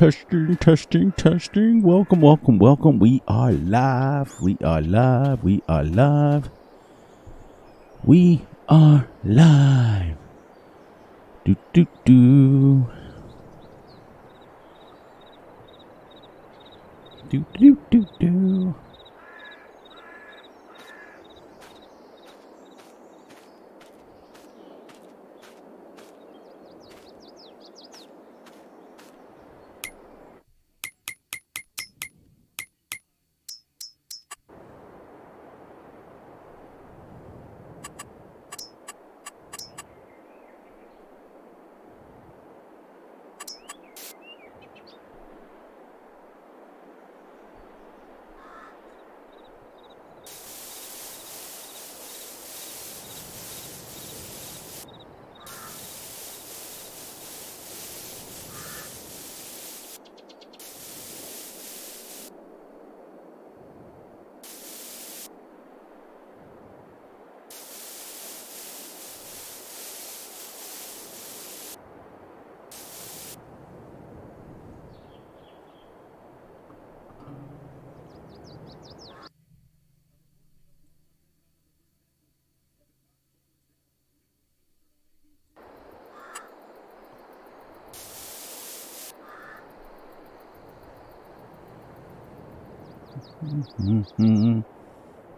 testing, testing, testing. Welcome, welcome, welcome. We are live. We are live. We are live. We are live. Do, do, do. Do, do, do, do.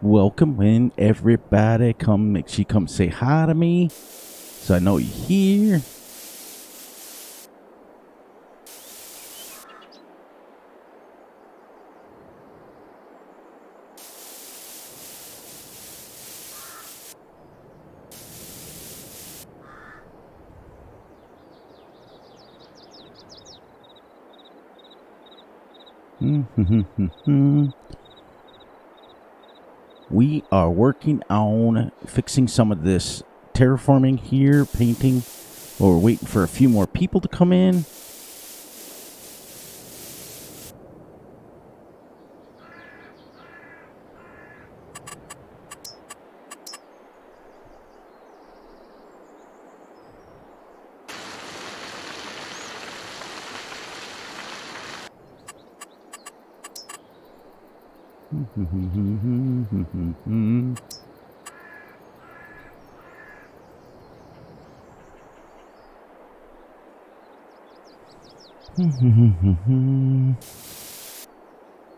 Welcome in, everybody. Come say hi to me, so I know you're here. We are working on fixing some of this terraforming here, painting, or we're waiting for a few more people to come in.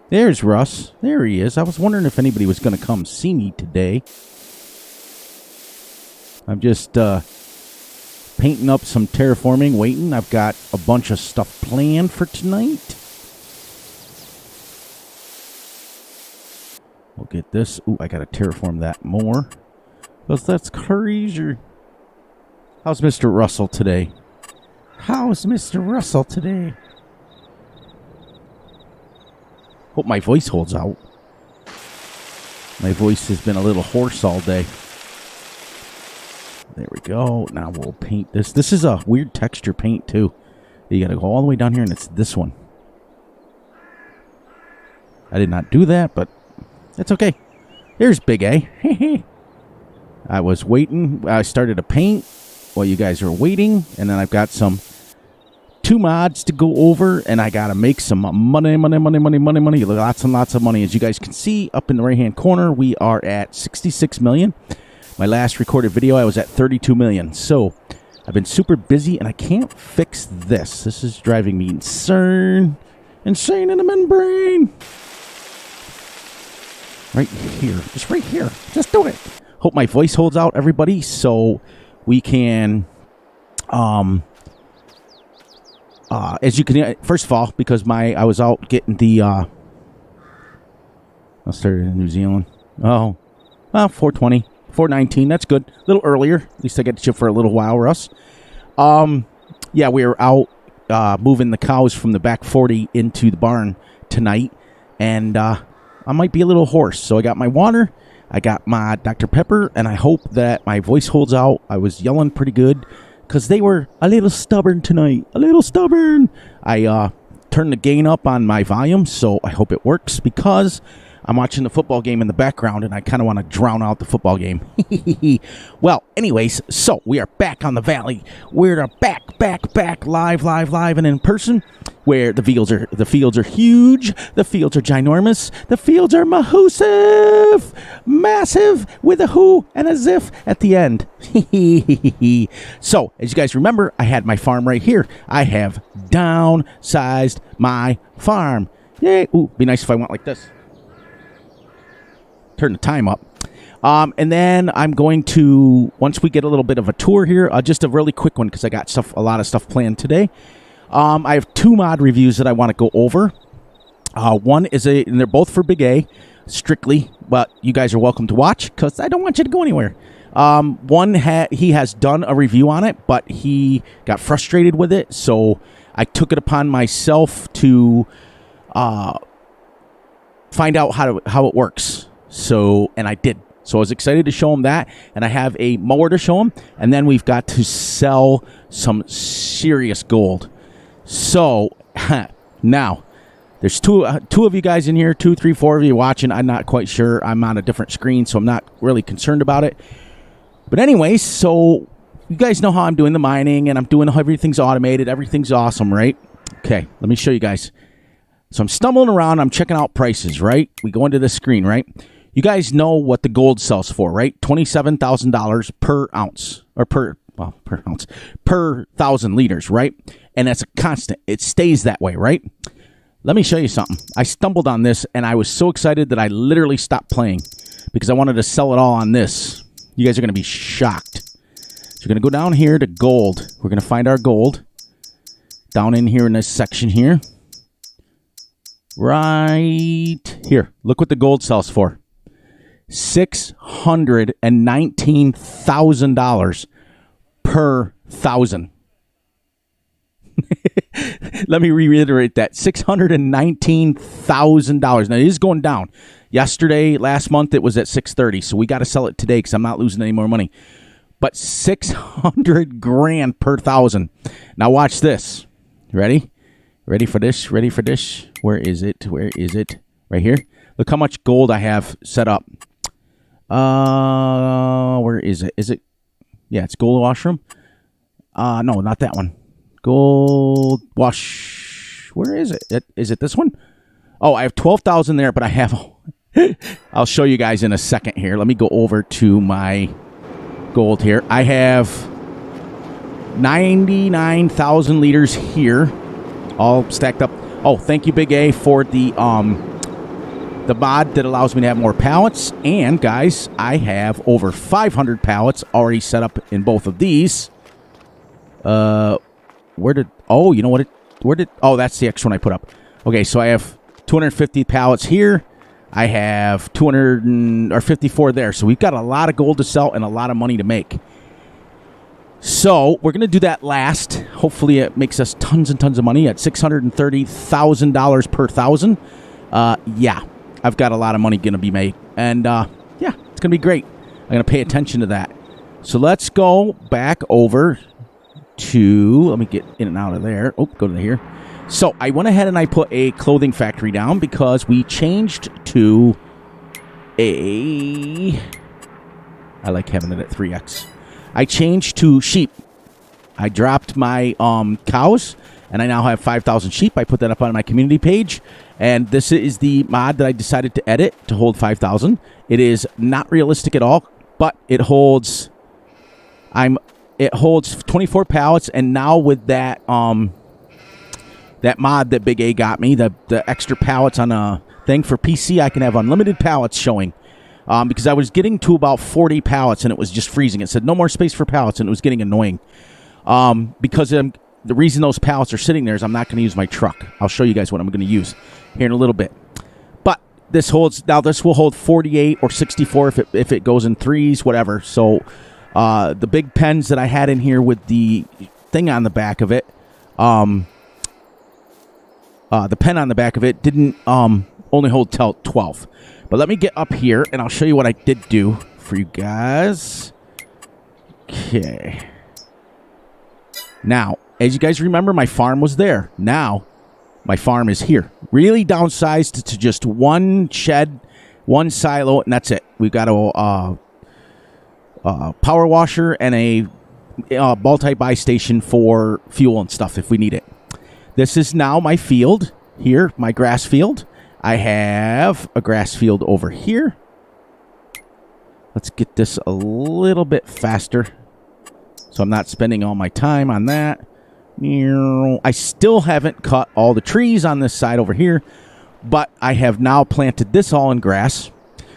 There's Russ. There he is. I was wondering if anybody was going to come see me today. I'm just painting up some terraforming, waiting. I've got a bunch of stuff planned for tonight. We'll get this. Ooh, I got to terraform that more, because that's crazy. How's Mr. Russell today? How's Mr. Russell today? Hope my voice holds out. My voice has been a little hoarse all day. There we go. Now we'll paint this. This is a weird texture paint, too. You got to go all the way down here, and it's this one. I did not do that, but it's okay. There's Big A. I was waiting. I started to paint while you guys are waiting, and then I've got two mods to go over, and I gotta make some money. Lots and lots of money. As you guys can see up in the right hand corner, we are at 66 million. My last recorded video I was at 32 million. So I've been super busy, and I can't fix this. This is driving me insane in the membrane. Right here, just right here, just do it. Hope my voice holds out, everybody, so we can as you can, first of all, because I was out getting the, I started in New Zealand. Oh, well, 420, 419, that's good. A little earlier. At least I got to chip for a little while, Russ. Yeah, we were out moving the cows from the back 40 into the barn tonight, and I might be a little hoarse. So I got my water, I got my Dr. Pepper, and I hope that my voice holds out. I was yelling pretty good, because they were a little stubborn tonight. A little stubborn. I turned the gain up on my volume, so I hope it works, because I'm watching the football game in the background, and I kind of want to drown out the football game. Well, anyways, so we are back on the valley. We're back, live, and in person, where the fields are huge, the fields are ginormous, the fields are massive, with a who and a ziff at the end. So, as you guys remember, I had my farm right here. I have downsized my farm. Yay! Ooh, be nice if I went like this. Turn the time up. And then I'm going to, once we get a little bit of a tour here, just a really quick one because I got a lot of stuff planned today. I have 2 mod reviews that I want to go over. One is and they're both for Big A, strictly, but you guys are welcome to watch because I don't want you to go anywhere. One, he has done a review on it, but he got frustrated with it, so I took it upon myself to find out how it works. So, and I did. So I was excited to show him that, and I have a mower to show him, and then we've got to sell some serious gold. So, now, there's two of you guys in here, 2, 3, 4 of you watching. I'm not quite sure. I'm on a different screen, so I'm not really concerned about it. But anyways, so you guys know how I'm doing the mining, and I'm doing everything's automated. Everything's awesome, right? Okay, let me show you guys. So I'm stumbling around. I'm checking out prices, right? We go into this screen, right? You guys know what the gold sells for, right? $27,000 per ounce, or per 1,000 liters, right? And that's a constant. It stays that way, right? Let me show you something. I stumbled on this, and I was so excited that I literally stopped playing because I wanted to sell it all on this. You guys are going to be shocked. So we're going to go down here to gold. We're going to find our gold down in here in this section here. Right here. Look what the gold sells for. $619,000 per 1,000. Let me reiterate that. $619,000. Now, it is going down. Last month, it was at 630, so we got to sell it today because I'm not losing any more money. But $600 grand per 1,000. Now, watch this. Ready? Ready for this? Ready for this? Where is it? Where is it? Right here. Look how much gold I have set up. Where is it? Is it? Yeah, it's gold washroom. No, not that one. Gold wash. Where is it? Is it this one? Oh, I have 12,000 there, but I have. I'll show you guys in a second here. Let me go over to my gold here. I have 99,000 liters here, all stacked up. Oh, thank you, Big A, for the mod that allows me to have more pallets. And, guys, I have over 500 pallets already set up in both of these. Oh, you know what? Oh, that's the extra one I put up. Okay, so I have 250 pallets here. I have 254 there. So we've got a lot of gold to sell and a lot of money to make. So we're going to do that last. Hopefully it makes us tons and tons of money at $630,000 per 1,000. Yeah, I've got a lot of money going to be made. And, yeah, it's going to be great. I'm going to pay attention to that. So let's go back over to, let me get in and out of there. Oh, go to here. So I went ahead and I put a clothing factory down because we changed to I like having it at 3x. I changed to sheep. I dropped my cows, and I now have 5,000 sheep. I put that up on my community page, and this is the mod that I decided to edit to hold 5,000. It is not realistic at all, but it holds. It holds 24 pallets, and now with that that mod that Big A got me, the extra pallets on a thing for PC, I can have unlimited pallets showing. Because I was getting to about 40 pallets, and it was just freezing. It said no more space for pallets, and it was getting annoying. Because the reason those pallets are sitting there is I'm not going to use my truck. I'll show you guys what I'm going to use here in a little bit. But this will hold 48 or 64 if it goes in threes, whatever. So the big pens that I had in here with the thing on the back of it, the pen on the back of it didn't only hold till 12. But let me get up here, and I'll show you what I did do for you guys. Okay. Now, as you guys remember, my farm was there. Now, my farm is here. Really downsized to just one shed one silo, and that's it. We've got a power washer and a multi-buy station for fuel and stuff if we need it. This is now my field here, my grass field. I have a grass field over here. Let's get this a little bit faster so I'm not spending all my time on that. I still haven't cut all the trees on this side over here, but I have now planted this all in grass.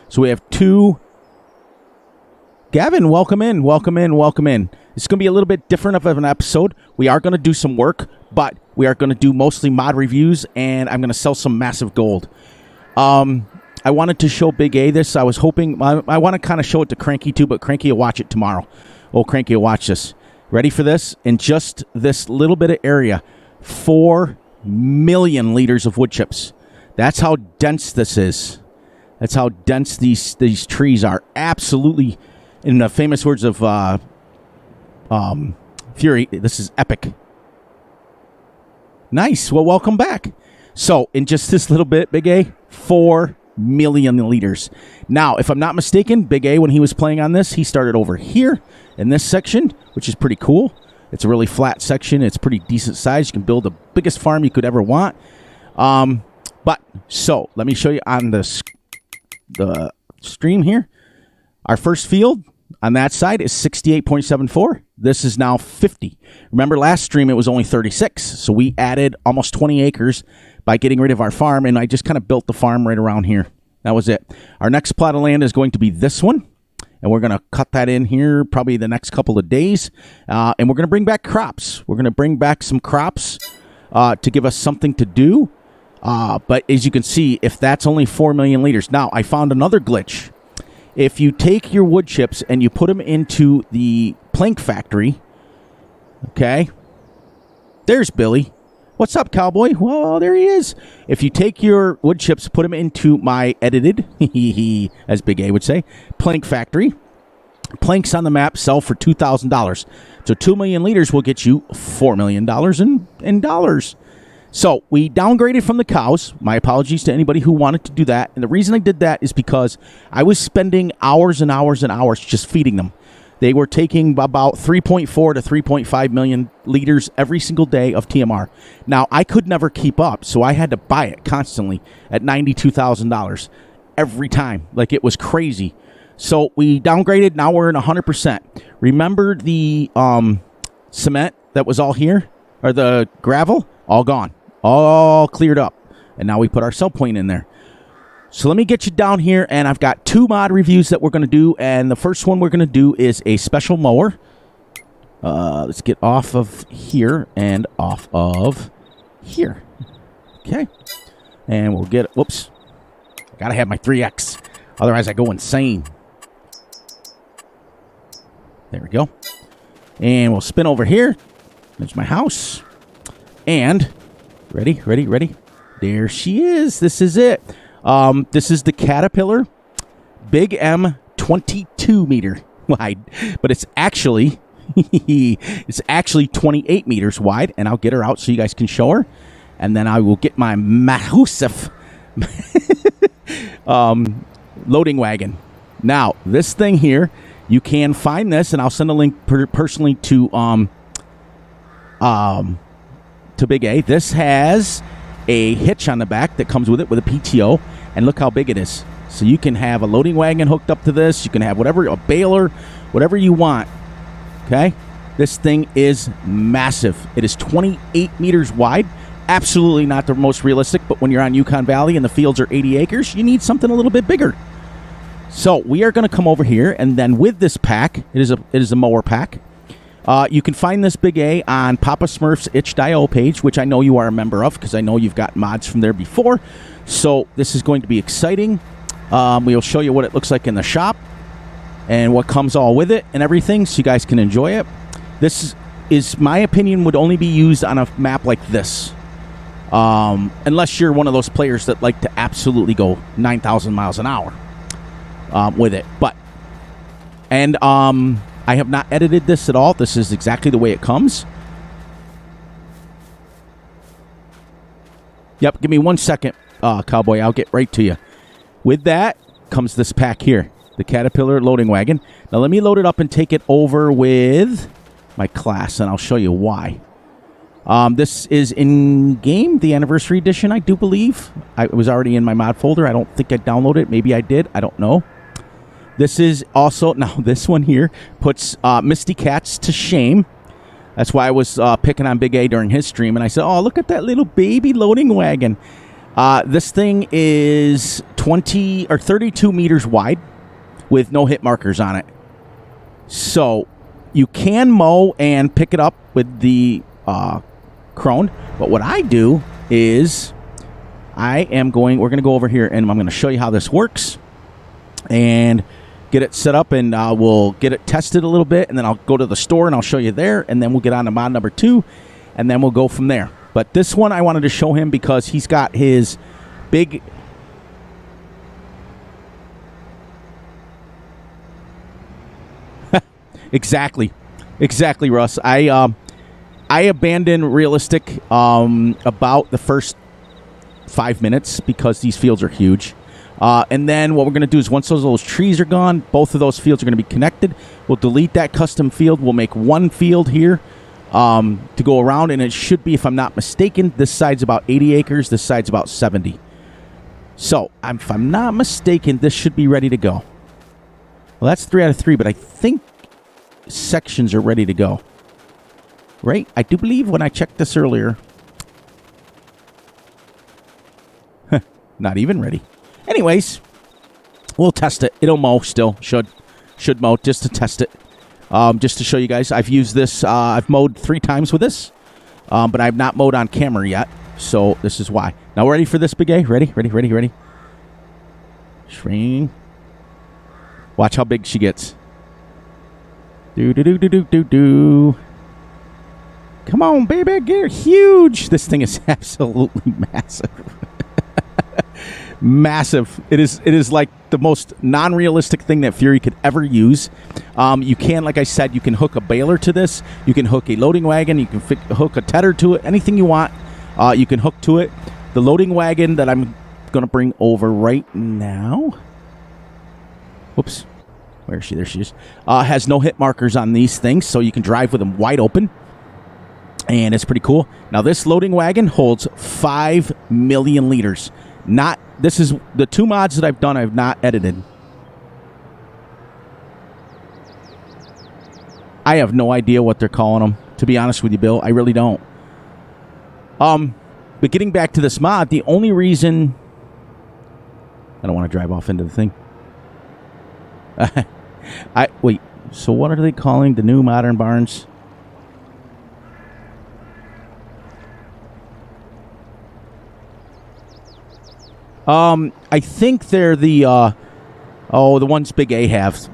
So we have two. Gavin, welcome in, welcome in, welcome in. It's going to be a little bit different of an episode. We are going to do some work, but we are going to do mostly mod reviews, and I'm going to sell some massive gold. I wanted to show Big A this. I was hoping, I want to kind of show it to Cranky too, but Cranky will watch it tomorrow. Oh, Cranky will watch this. Ready for this? In just this little bit of area, 4 million liters of wood chips. That's how dense this is. That's how dense these trees are. Absolutely, in the famous words of Fury, this is epic. Nice. Well, welcome back. So, in just this little bit, Big A, 4 million liters. Now, if I'm not mistaken, Big A, when he was playing on this, he started over here in this section, which is pretty cool. It's a really flat section. It's pretty decent size. You can build the biggest farm you could ever want. So let me show you on the stream here. Our first field on that side is 68.74. This is now 50. Remember last stream it was only 36. So we added almost 20 acres by getting rid of our farm, and I just kind of built the farm right around here. That was it. Our next plot of land is going to be this one, and we're going to cut that in here probably the next couple of days, and we're going to bring back crops. We're going to bring back some crops to give us something to do, but as you can see, if that's only 4 million liters. Now, I found another glitch. If you take your wood chips and you put them into the plank factory, okay, there's Billy. What's up, cowboy? Well, there he is. If you take your wood chips, put them into my edited, as Big A would say, plank factory. Planks on the map sell for $2,000. So 2 million liters will get you $4 million in dollars. So we downgraded from the cows. My apologies to anybody who wanted to do that. And the reason I did that is because I was spending hours and hours and hours just feeding them. They were taking about 3.4 to 3.5 million liters every single day of TMR. Now, I could never keep up, so I had to buy it constantly at $92,000 every time. Like, it was crazy. So we downgraded. Now we're in 100%. Remember the cement that was all here? Or the gravel? All gone. All cleared up. And now we put our sell point in there. So let me get you down here, and I've got 2 mod reviews that we're going to do, and the first one we're going to do is a special mower. Let's get off of here and off of here. Okay. And we'll get, whoops. I got to have my 3X. Otherwise, I go insane. There we go. And we'll spin over here. There's my house. And, ready? There she is. This is it. This is the Caterpillar Big M 22 meter wide, but it's actually 28 meters wide, and I'll get her out so you guys can show her, and then I will get my massive loading wagon. Now, this thing here, you can find this, and I'll send a link personally to Big A. This has a hitch on the back that comes with it with a PTO, and look how big it is. So you can have a loading wagon hooked up to this. You can have whatever, a baler, whatever you want. Okay? This thing is massive. It is 28 meters wide. Absolutely not the most realistic, but when you're on Yukon Valley and the fields are 80 acres, you need something a little bit bigger. So we are going to come over here, and then with this pack, it is a mower pack. You can find this Big A on Papa Smurf's itch.io page, which I know you are a member of because I know you've got mods from there before. So this is going to be exciting. We'll show you what it looks like in the shop and what comes all with it and everything so you guys can enjoy it. This is, my opinion, would only be used on a map like this. Unless you're one of those players that like to absolutely go 9,000 miles an hour with it. I have not edited this at all. This is exactly the way it comes. Yep, give me 1 second, Cowboy. I'll get right to you. With that, comes this pack here, the Caterpillar loading wagon. Now let me load it up and take it over with my class, and I'll show you why. This is in-game, the Anniversary Edition, I do believe. It was already in my mod folder. I don't think I downloaded it. Maybe I did. I don't know. This is also, now this one here puts Misty Cats to shame. That's why I was picking on Big A during his stream, and I said, oh, look at that little baby loading wagon. This thing is 20 or 32 meters wide with no hit markers on it. So you can mow and pick it up with the crone, but what I do is we're going to go over here and I'm going to show you how this works and get it set up, and we'll get it tested a little bit, and then I'll go to the store and I'll show you there, and then we'll get on to mod number 2, and then we'll go from there. But this one I wanted to show him because he's got his big... Exactly, Russ. I abandoned realistic about the first 5 minutes because these fields are huge. And then what we're going to do is once those trees are gone, both of those fields are going to be connected. We'll delete that custom field. We'll make one field here to go around, and it should be, if I'm not mistaken, this side's about 80 acres, this side's about 70. So, if I'm not mistaken, this should be ready to go. Well, that's 3 out of 3, but I think sections are ready to go. Right? I do believe when I checked this earlier. Not even ready. Anyways, we'll test it. It'll mow still. Should mow just to test it. Just to show you guys. I've used this. I've mowed 3 times with this. But I've not mowed on camera yet. So this is why. Now ready for this, Big A? Ready? Shrink. Watch how big she gets. Do. Come on, baby. Get huge. This thing is absolutely massive. Massive. It is like the most non-realistic thing that Fury could ever use. You can, like I said, you can hook a baler to this. You can hook a loading wagon. You can hook a tedder to it. Anything you want, you can hook to it. The loading wagon that I'm going to bring over right now. Whoops. Where is she? There she is. Has no hit markers on these things, so you can drive with them wide open. And it's pretty cool. Now, this loading wagon holds 5 million liters. This is the 2 mods that I've done. I've not edited. I have no idea what they're calling them, to be honest with you, Bill. I really don't. But getting back to this mod, the only reason... I don't want to drive off into the thing. Wait, so what are they calling the new modern barns? I think they're the ones Big A has.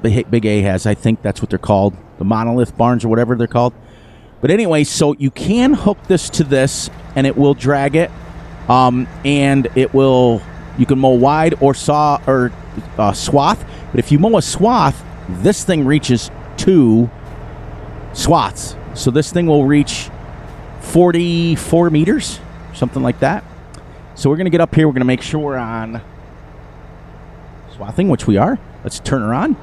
I think that's what they're called. The monolith barns or whatever they're called. But anyway, so you can hook this to this, and it will drag it. And it will, you can mow wide or swath. But if you mow a swath, this thing reaches 2 swaths. So this thing will reach 44 meters, something like that. So we're going to get up here. We're going to make sure we're on swathing, which we are. Let's turn her on.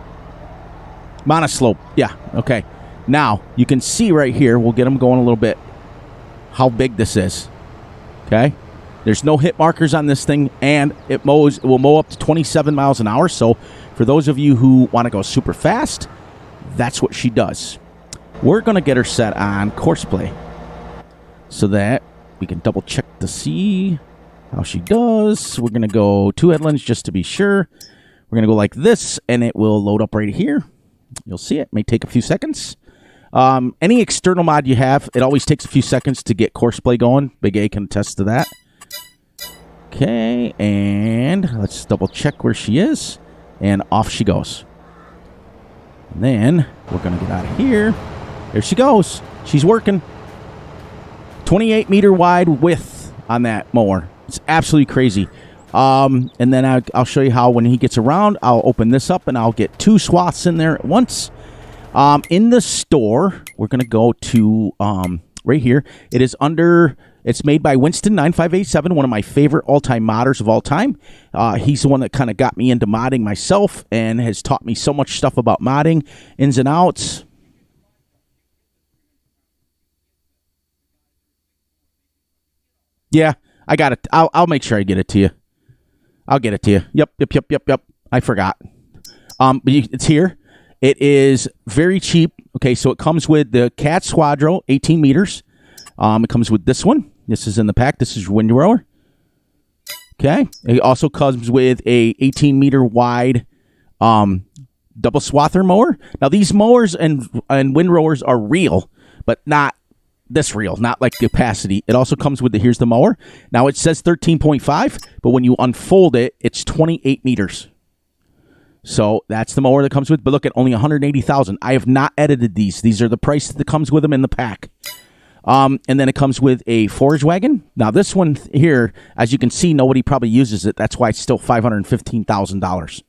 Monoslope. Yeah, okay. Now, you can see right here, we'll get them going a little bit, how big this is. Okay? There's no hit markers on this thing, and it will mow up to 27 miles an hour. So for those of you who want to go super fast, that's what she does. We're going to get her set on Courseplay so that we can double check to see how she does. We're going to go 2 headlands just to be sure. We're going to go like this, and it will load up right here. You'll see it. May take a few seconds. Any external mod you have, it always takes a few seconds to get Courseplay going. Big A can attest to that. Okay, and let's double check where she is. And off she goes. And then we're going to get out of here. There she goes. She's working. 28 meter wide width on that mower. It's absolutely crazy. And then I'll show you how when he gets around, I'll open this up and I'll get 2 swaths in there at once. In the store, we're going to go to right here. It is under It's made by Winston9587, one of my favorite all-time modders of all time. He's the one that kind of got me into modding myself and has taught me so much stuff about modding, ins and outs. Yeah, I got it. I'll make sure I get it to you. I'll get it to you. Yep. I forgot. But it's here. It is very cheap. Okay, so it comes with the Cat Squadro, 18 meters. It comes with this one. This is in the pack. This is your windrower. Okay. It also comes with a 18-meter wide double swather mower. Now, these mowers and windrowers are real, but not this real, not like capacity. It also comes with here's the mower. Now, it says 13.5, but when you unfold it, it's 28 meters. So that's the mower that comes with. But look at only 180,000. I have not edited these. These are the price that comes with them in the pack. And then it comes with a forage wagon. Now this one here, as you can see, nobody probably uses it. That's why it's still $515,000.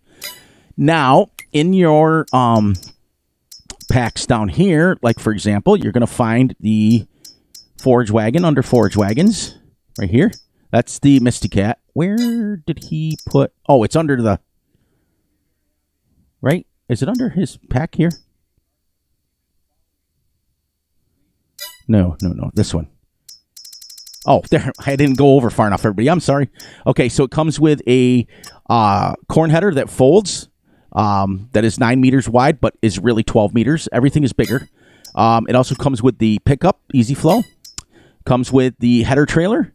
Now in your packs down here, like for example, you're going to find the forage wagon under forage wagons right here. That's the Misty Cat. Where did he put? Oh, it's under the. Right? Is it under his pack here? No. This one. Oh, there. I didn't go over far enough, everybody. I'm sorry. Okay, so it comes with a corn header that folds. That is 9 meters wide, but is really 12 meters. Everything is bigger. It also comes with the pickup, Easy Flow. Comes with the header trailer.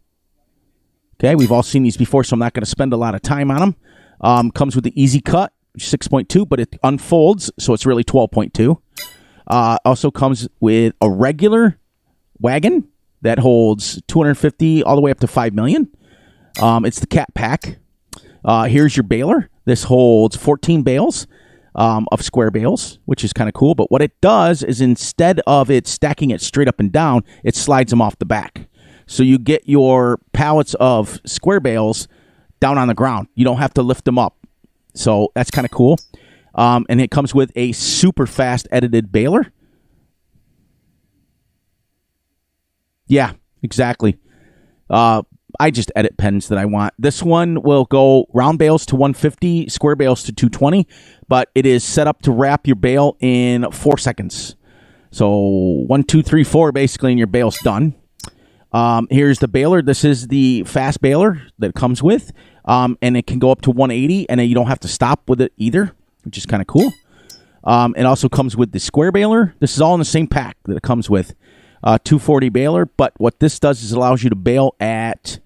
Okay, we've all seen these before, so I'm not going to spend a lot of time on them. Comes with the Easy Cut. 6.2, but it unfolds, so it's really 12.2. Also comes with a regular wagon that holds 250 all the way up to 5 million. It's the Cat Pack. Here's your baler. This holds 14 bales of square bales, which is kind of cool. But what it does is instead of it stacking it straight up and down, it slides them off the back. So you get your pallets of square bales down on the ground. You don't have to lift them up. So that's kind of cool. And it comes with a super fast edited baler. Yeah, exactly. I just edit pens that I want. This one will go round bales to 150, square bales to 220, but it is set up to wrap your bale in 4 seconds. So 1, 2, 3, 4, basically, and your bale's done. Here's the baler. This is the fast baler that it comes with. And it can go up to 180, and you don't have to stop with it either, which is kind of cool. It also comes with the square baler. This is all in the same pack that it comes with. 240 baler, but what this does is allows you to bale at,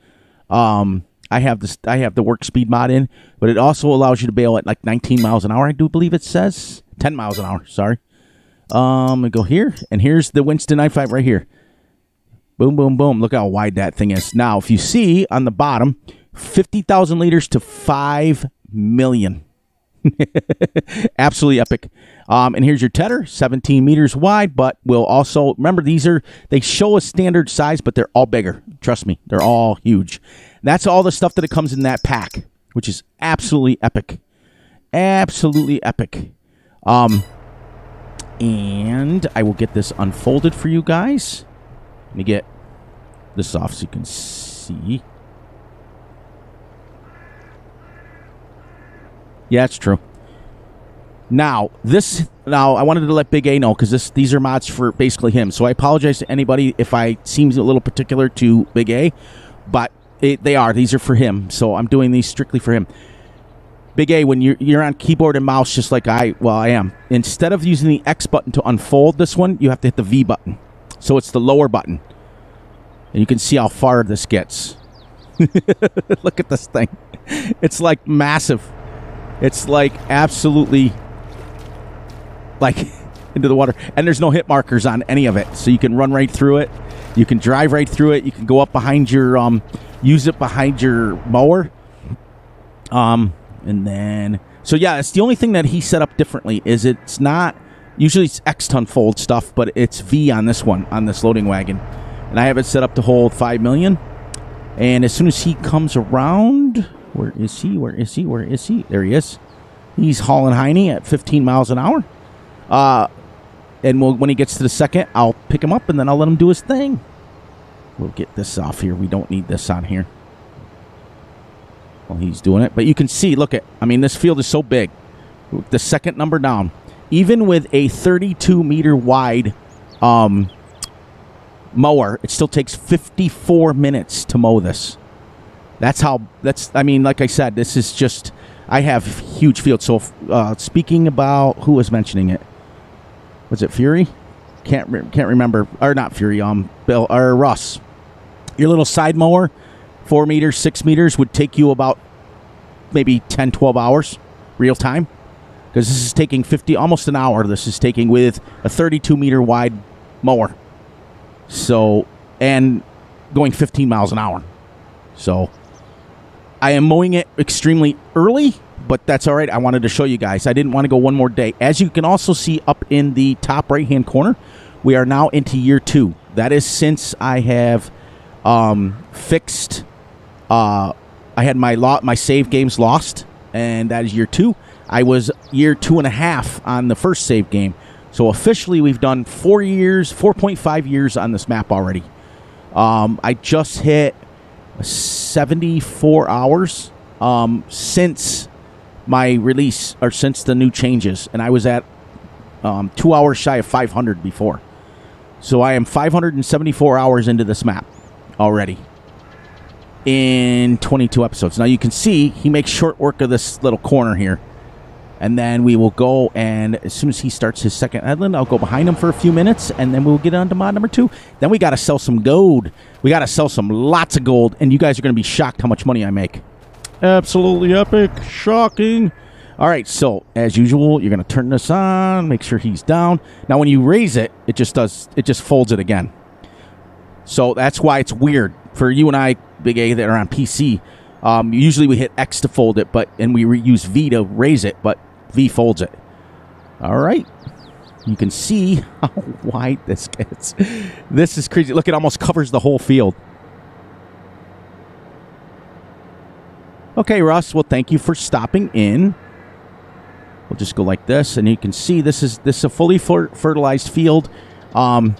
I have the work speed mod in, but it also allows you to bale at like 19 miles an hour, I do believe it says. 10 miles an hour, sorry. I go here, and here's the Winston 95 right here. Boom, boom, boom. Look how wide that thing is. Now, if you see on the bottom, 50,000 liters to 5 million. Absolutely epic. And here's your tedder, 17 meters wide, but we'll also, remember, they show a standard size, but they're all bigger. Trust me, they're all huge. That's all the stuff that it comes in that pack, which is absolutely epic. Absolutely epic. And I will get this unfolded for you guys. Let me get this off so you can see. Yeah, it's true. Now I wanted to let Big A know because these are mods for basically him. So I apologize to anybody if I seem a little particular to Big A, but they are. These are for him. So I'm doing these strictly for him. Big A, when you're on keyboard and mouse, just like I am. Instead of using the X button to unfold this one, you have to hit the V button. So it's the lower button, and you can see how far this gets. Look at this thing. It's like massive. It's like absolutely like into the water. And there's no hit markers on any of it. So you can run right through it. You can drive right through it. You can go up behind your, use it behind your mower. And then, so yeah, it's the only thing that he set up differently is it's not, usually it's X to unfold stuff, but it's V on this one, on this loading wagon. And I have it set up to hold 5 million. And as soon as he comes around... Where is he? There he is. He's hauling Heine at 15 miles an hour. And when he gets to the second, I'll pick him up, and then I'll let him do his thing. We'll get this off here. We don't need this on here. Well, he's doing it. But you can see, look at, I mean, this field is so big. The second number down. Even with a 32-meter wide mower, it still takes 54 minutes to mow this. I mean, like I said, this is just, I have huge fields. So speaking about, who was mentioning it? Was it Fury? Can't remember. Or not Fury, Bill, or Russ. Your little side mower, 4 meters, 6 meters, would take you about maybe 10, 12 hours real time. Because this is taking almost an hour. This is taking with a 32-meter wide mower. So, and going 15 miles an hour. So, I am mowing it extremely early, but that's all right. I wanted to show you guys. I didn't want to go one more day. As you can also see up in the top right-hand corner, we are now into year 2. That is since I have fixed. I had my save games lost, and that is year 2. I was year 2.5 on the first save game. So officially we've done 4.5 years on this map already. I just hit 74 hours since my release, or since the new changes. And I was at 2 hours shy of 500 before. So I am 574 hours into this map already in 22 episodes. Now you can see he makes short work of this little corner here. And then we will go, and as soon as he starts his second headland, I'll go behind him for a few minutes, and then we'll get on to mod number 2. Then we got to sell some gold. We got to sell lots of gold, and you guys are going to be shocked how much money I make. Absolutely epic. Shocking. All right, so as usual, you're going to turn this on, make sure he's down. Now, when you raise it, it just folds it again. So that's why it's weird. For you and I, Big A, that are on PC, usually we hit X to fold it, and we use V to raise it, but V folds it. All right. You can see how wide this gets. This is crazy. Look, it almost covers the whole field. Okay, Russ. Well, thank you for stopping in. We'll just go like this, and you can see this is a fully fertilized field. And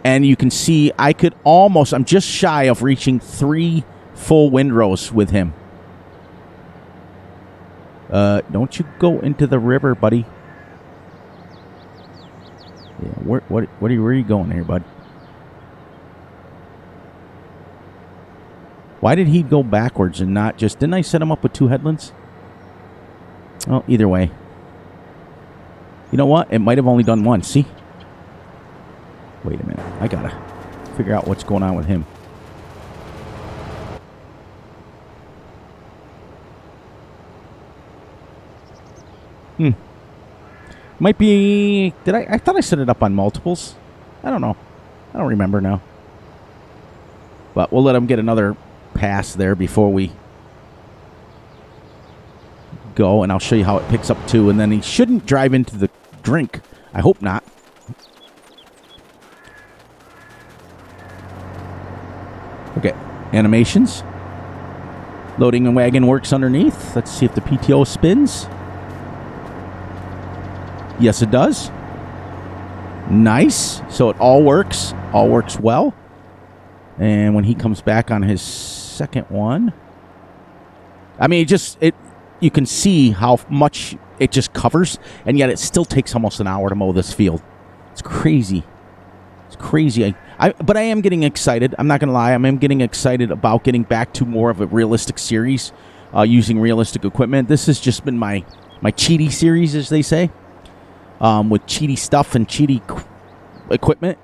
you can see I'm just shy of reaching 3 full windrows with him. Don't you go into the river, buddy. Yeah, where are you going here, bud? Why did he go backwards and not just... Didn't I set him up with 2 headlands? Well, either way. You know what? It might have only done 1. See? Wait a minute. I gotta figure out what's going on with him. Might be... I thought I set it up on multiples. I don't know. I don't remember now. But we'll let him get another pass there before we go, and I'll show you how it picks up too. And then he shouldn't drive into the drink. I hope not. Okay, animations. Loading and wagon works underneath. Let's see if the PTO spins. Yes, it does. Nice. So it all works. All works well. And when he comes back on his second one, I mean, you can see how much it just covers, and yet it still takes almost an hour to mow this field. It's crazy. It's crazy. But I am getting excited. I'm not going to lie. I am getting excited about getting back to more of a realistic series using realistic equipment. This has just been my cheaty series, as they say, with cheaty stuff and cheaty equipment.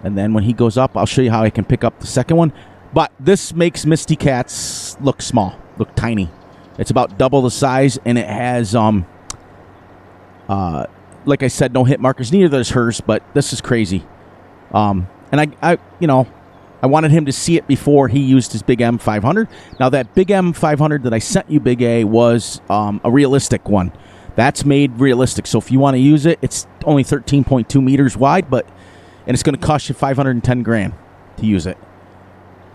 And then when he goes up, I'll show you how I can pick up the second one. But this makes Misty Cat's look small, look tiny. It's about double the size, and it has, like I said, no hit markers. Neither does hers, but this is crazy. And I wanted him to see it before he used his Big M500. Now, that Big M500 that I sent you, Big A, was a realistic one. That's made realistic. So if you want to use it, it's only 13.2 meters wide, and it's going to cost you $510,000 to use it.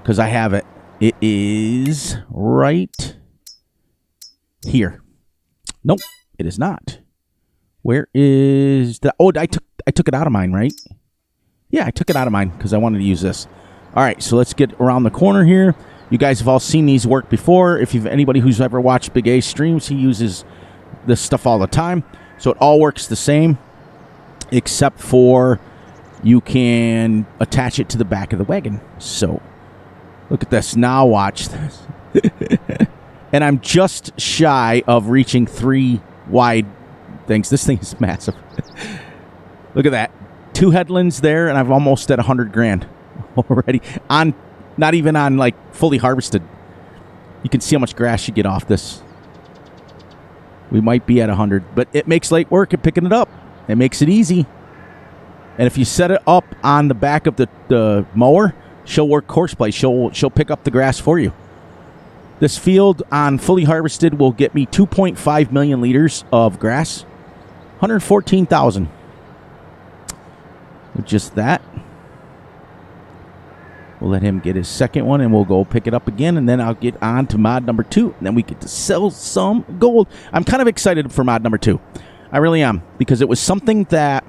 Because I have it. It is right here. Nope, it is not. Where is the... Oh, I took it out of mine, right? Yeah, I took it out of mine because I wanted to use this. All right, so let's get around the corner here. You guys have all seen these work before. If you've anybody who's ever watched Big A streams, he uses this stuff all the time. So it all works the same, except for you can attach it to the back of the wagon. So look at this. Now watch this. And I'm just shy of reaching 3 wide things. This thing is massive. Look at that. 2 headlands there, and I'm almost at 100 grand already. On, not even on, like, fully harvested. You can see how much grass you get off this. We might be at 100, but it makes light work at picking it up. It makes it easy. And if you set it up on the back of the mower, she'll work horseplay. She'll pick up the grass for you. This field on fully harvested will get me 2.5 million liters of grass. 114,000. With just that. We'll let him get his second one, and we'll go pick it up again, and then I'll get on to mod number 2, and then we get to sell some gold. I'm kind of excited for mod number 2. I really am, because it was something that...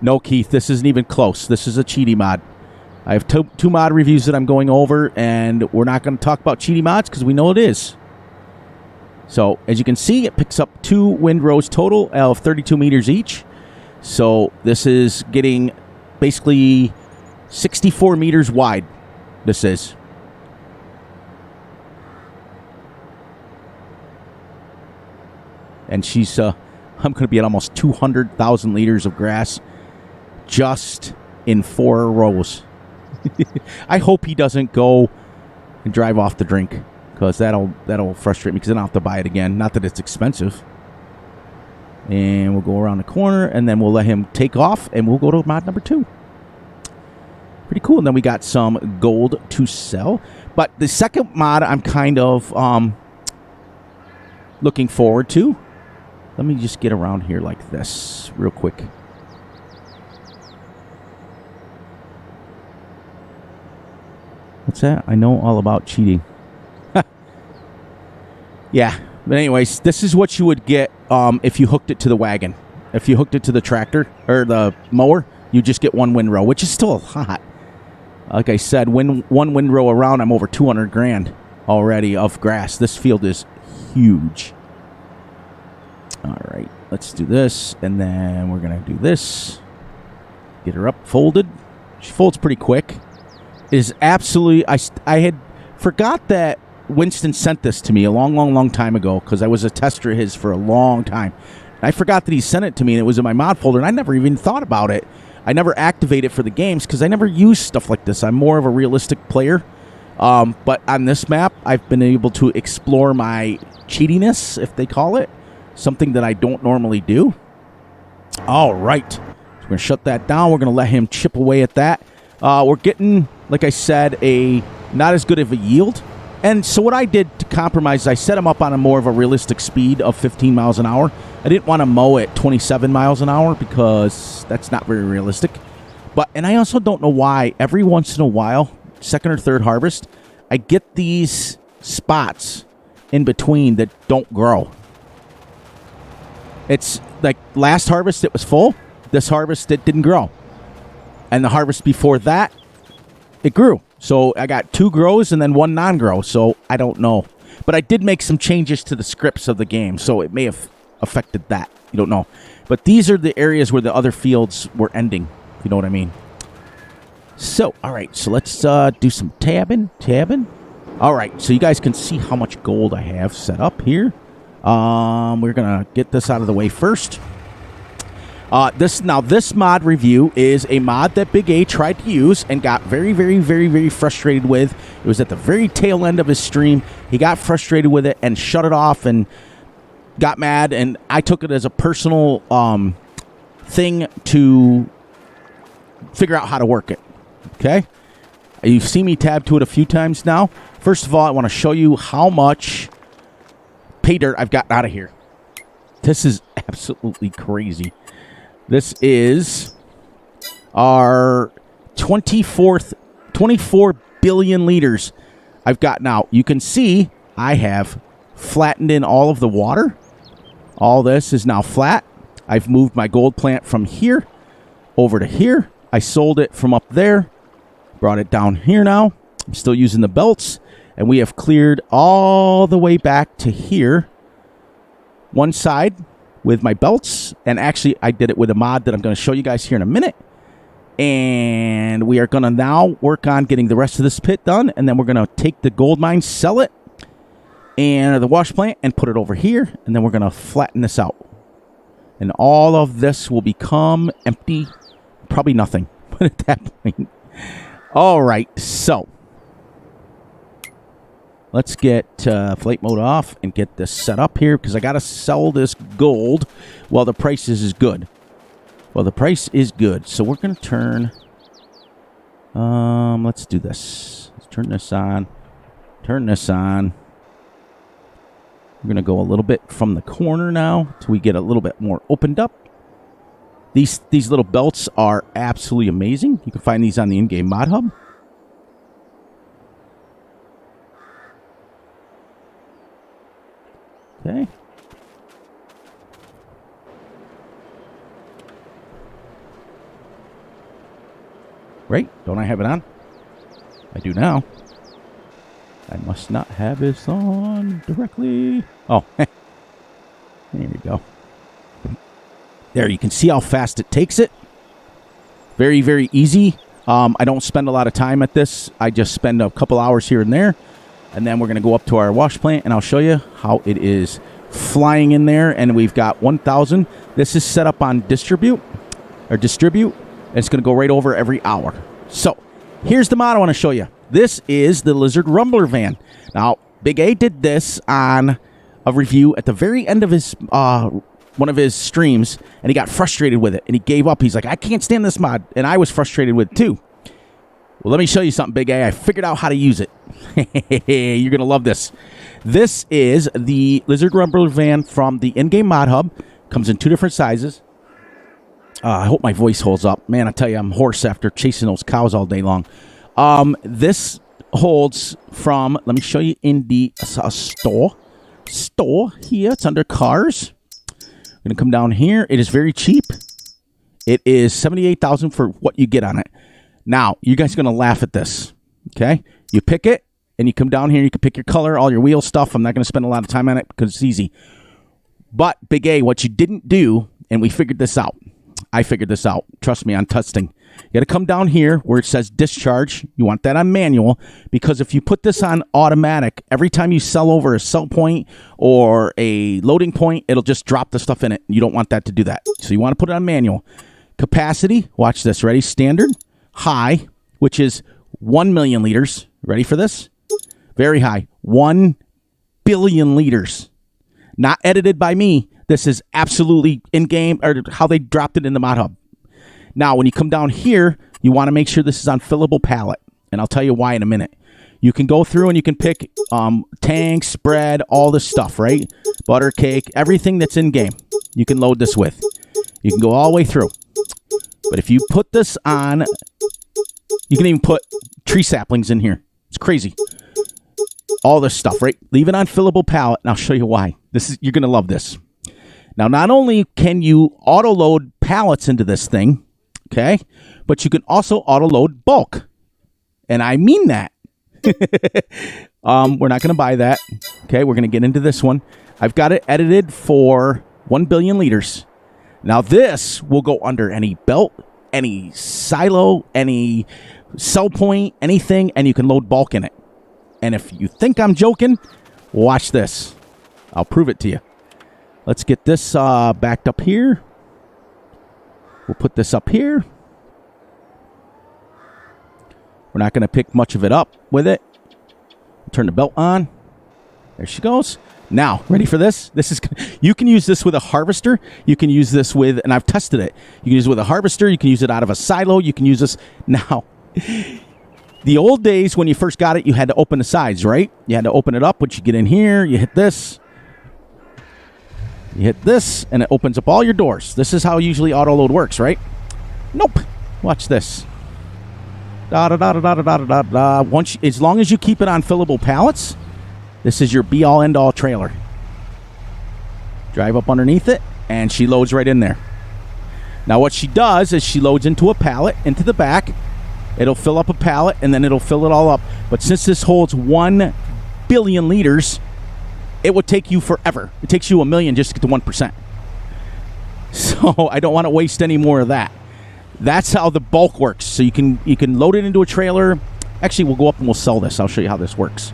No, Keith, this isn't even close. This is a cheaty mod. I have two mod reviews that I'm going over, and we're not going to talk about cheaty mods because we know it is. So, as you can see, it picks up 2 windrows total of 32 meters each. So, this is getting basically 64 meters wide. This is. And she's, I'm going to be at almost 200,000 liters of grass just in 4 rows. I hope he doesn't go and drive off the drink, because that'll frustrate me, because then I'll have to buy it again. Not that it's expensive. And we'll go around the corner, and then we'll let him take off, and we'll go to mod number 2. Pretty cool. And then we got some gold to sell. But the second mod I'm kind of looking forward to. Let me just get around here like this real quick. What's that? I know all about cheating. Yeah. But anyways, this is what you would get if you hooked it to the wagon. If you hooked it to the tractor or the mower, you just get 1 windrow, which is still a lot. Like I said, one windrow around, I'm over 200 grand already of grass. This field is huge. All right, let's do this, and then we're going to do this. Get her up, folded. She folds pretty quick. It is absolutely... I had forgot that Winston sent this to me a long time ago, because I was a tester of his for a long time. I forgot that he sent it to me, and it was in my mod folder, and I never even thought about it. I never activate it for the games, because I never use stuff like this. I'm more of a realistic player. But on this map, I've been able to explore my cheatiness, if they call it. Something that I don't normally do. All right. So we're going to shut that down. We're going to let him chip away at that. We're getting, like I said, a not as good of a yield. And so what I did to compromise is I set him up on a more of a realistic speed of 15 miles an hour. I didn't want to mow at 27 miles an hour because that's not very realistic. And I also don't know why every once in a while, second or third harvest, I get these spots in between that don't grow. It's like last harvest it was full. This harvest it didn't grow. And the harvest before that, it grew. So I got 2 grows and then 1 non-grow. So I don't know. But I did make some changes to the scripts of the game. So it may have affected that. You don't know. But these are the areas where the other fields were ending. If you know what I mean. So, all right. So let's do some tabbing. All right. So you guys can see how much gold I have set up here. We're going to get this out of the way first. This mod review is a mod that Big A tried to use and got very frustrated with. It was at the very tail end of his stream. He got frustrated with it and shut it off and got mad, and I took it as a personal thing to figure out how to work it. Okay? You've seen me tab to it a few times now. First of all, I want to show you how much pay dirt I've gotten out of here. This is absolutely crazy. This is our 24 billion liters I've gotten out. You can see I have flattened in all of the water. All this is now flat. I've moved my gold plant from here over to here. I sold it from up there, brought it down here now. I'm still using the belts, and we have cleared all the way back to here. One side with my belts, and actually I did it with a mod that I'm going to show you guys here in a minute. And we are going to now work on getting the rest of this pit done, and then we're going to take the gold mine, sell it, and the wash plant, and put it over here, and then we're going to flatten this out. And all of this will become empty, probably nothing, but at that point. All right, so let's get flight mode off and get this set up here, because I got to sell this gold while the price is good. Well, the price is good, so we're going to turn... let's do this. Let's turn this on. Turn this on. We're going to go a little bit from the corner now till we get a little bit more opened up. These little belts are absolutely amazing. You can find these on the in-game mod hub. Okay. Right? Don't I have it on? I do now. I must not have this on directly. Oh, there we go. There, you can see how fast it takes it. Very, very easy. I don't spend a lot of time at this. I just spend a couple hours here and there. And then we're going to go up to our wash plant, and I'll show you how it is flying in there. And we've got 1,000. This is set up on distribute. And it's going to go right over every hour. So here's the mod I want to show you. This is the Lizard Rumbler van. Now, Big A did this on a review at the very end of his one of his streams, and he got frustrated with it, and he gave up. He's like, I can't stand this mod, and I was frustrated with it too. Well, let me show you something, Big A. I figured out how to use it. You're going to love this. This is the Lizard Rumbler van from the in-game mod hub. Comes in 2 different sizes. I hope my voice holds up. Man, I tell you, I'm hoarse after chasing those cows all day long. This holds from, let me show you in the store here. It's under cars. I'm going to come down here. It is very cheap. It is $78,000 for what you get on it. Now, you guys are going to laugh at this. Okay? You pick it, and you come down here. You can pick your color, all your wheel stuff. I'm not going to spend a lot of time on it because it's easy. But, Big A, what you didn't do, and we figured this out. I figured this out. Trust me, on testing. You got to come down here where it says discharge. You want that on manual, because if you put this on automatic, every time you sell over a sell point or a loading point, it'll just drop the stuff in it. You don't want that to do that. So you want to put it on manual. Capacity, watch this. Ready? Standard. High, which is 1 million liters. Ready for this? Very high. 1 billion liters. Not edited by me. This is absolutely in-game, or how they dropped it in the mod hub. Now, when you come down here, you want to make sure this is on fillable pallet. And I'll tell you why in a minute. You can go through and you can pick tanks, bread, all this stuff, right? Butter, cake, everything that's in-game. You can load this with. You can go all the way through. But if you put this on, you can even put tree saplings in here. It's crazy. All this stuff, right? Leave it on fillable pallet, and I'll show you why. You're going to love this. Now, not only can you auto-load pallets into this thing, okay, but you can also auto-load bulk. And I mean that. We're not going to buy that. Okay, we're going to get into this one. I've got it edited for 1 billion liters. Now, this will go under any belt, any silo, any sell point, anything, and you can load bulk in it. And if you think I'm joking, watch this. I'll prove it to you. Let's get this backed up here. We'll put this up here. We're not going to pick much of it up with it. Turn the belt on. There she goes. Now, ready for this? You can use this with a harvester. You can use this with, and I've tested it. You can use it with a harvester. You can use it out of a silo. You can use this. Now, the old days when you first got it, you had to open the sides, right? You had to open it up. But you get in here, you hit this. You hit this, and it opens up all your doors. This is how usually auto load works, right? Nope. Watch this. Once, as long as you keep it on fillable pallets, this is your be-all, end-all trailer. Drive up underneath it, And she loads right in there. Now what she does is she loads into a pallet, into the back. It'll fill up a pallet, and then it'll fill it all up. But since this holds 1 billion liters, it would take you forever. It takes you 1 million just to get to 1%. So I don't want to waste any more of that. That's how the bulk works. So you can load it into a trailer. Actually, we'll go up and we'll sell this. I'll show you how this works.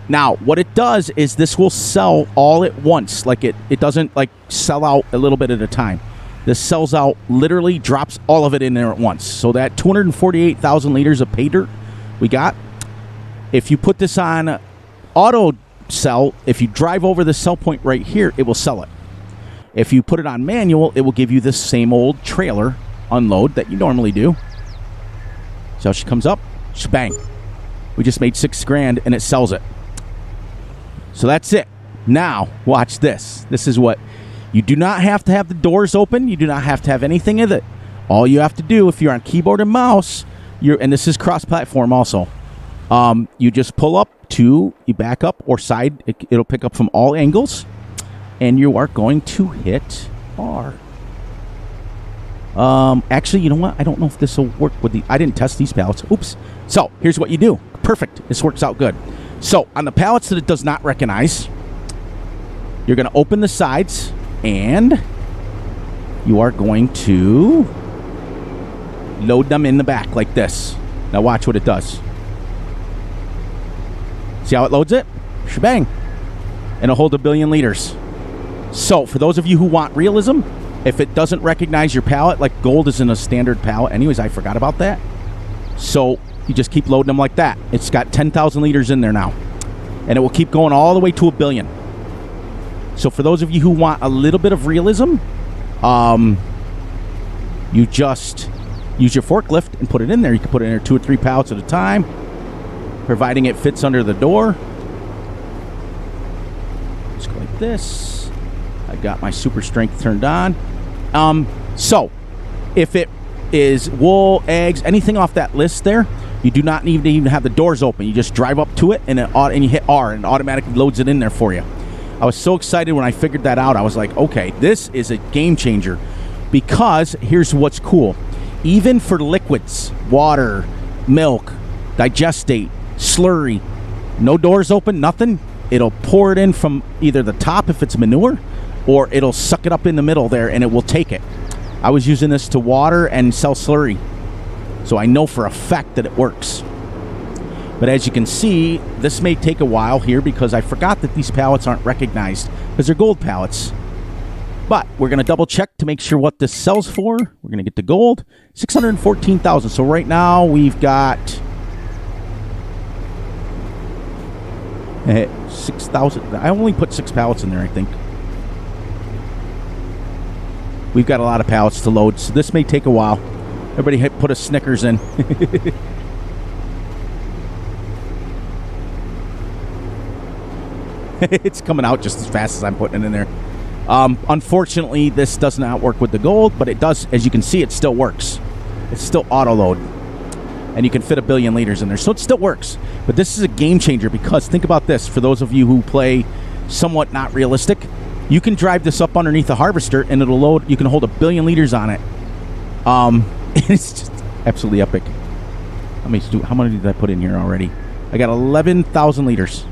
Now, what it does is this will sell all at once. Like it doesn't like sell out a little bit at a time. This sells out, literally drops all of it in there at once. So that 248,000 liters of pay dirt we got, if you put this on auto sell, if you drive over the sell point right here, it will sell it. If you put it on manual, it will give you this same old trailer unload that you normally do. So she comes up, bang. We just made $6,000 and it sells it. So that's it. Now, watch this. This is what you do not have to have the doors open. You do not have to have anything of it. All you have to do, if you're on keyboard and mouse, and this is cross-platform also, you just pull up to, you back up or side. It'll pick up from all angles. And you are going to hit R. Actually, you know what? I don't know if this will work with I didn't test these pallets. Oops. So, here's what you do. Perfect. This works out good. So, on the pallets that it does not recognize, you're going to open the sides, and you are going to load them in the back like this. Now, watch what it does. See how it loads it? Shebang. And it'll hold 1 billion liters. So, for those of you who want realism, if it doesn't recognize your pallet, like gold is in a standard pallet. Anyways, I forgot about that. So, you just keep loading them like that. It's got 10,000 liters in there now. And it will keep going all the way to 1 billion. So, for those of you who want a little bit of realism, you just use your forklift and put it in there. You can put it in there 2 or 3 pallets at a time, providing it fits under the door. Just go like this. I got my super strength turned on. So, if it is wool, eggs, anything off that list there, you do not need to even have the doors open. You just drive up to it and you hit R and it automatically loads it in there for you. I was so excited when I figured that out. I was like, okay, this is a game changer, because here's what's cool. Even for liquids, water, milk, digestate, slurry, no doors open, nothing, it'll pour it in from either the top if it's manure, or it'll suck it up in the middle there and it will take it. I was using this to water and sell slurry, so I know for a fact that it works. But as you can see, this may take a while here because I forgot that these pallets aren't recognized because they're gold pallets. But we're going to double check to make sure what this sells for. We're going to get the gold, 614,000. So right now we've got 6,000. I only put 6 pallets in there, I think. We've got a lot of pallets to load, so this may take a while. Everybody put a Snickers in. It's coming out just as fast as I'm putting it in there. Unfortunately, this does not work with the gold, but it does. As you can see, it still works. It's still auto load, and you can fit 1 billion liters in there, so it still works. But this is a game changer, because think about this. For those of you who play somewhat not realistic, you can drive this up underneath a harvester and it'll load. You can hold 1 billion liters on it. It's just absolutely epic. How many did I put in here already? I got 11,000 liters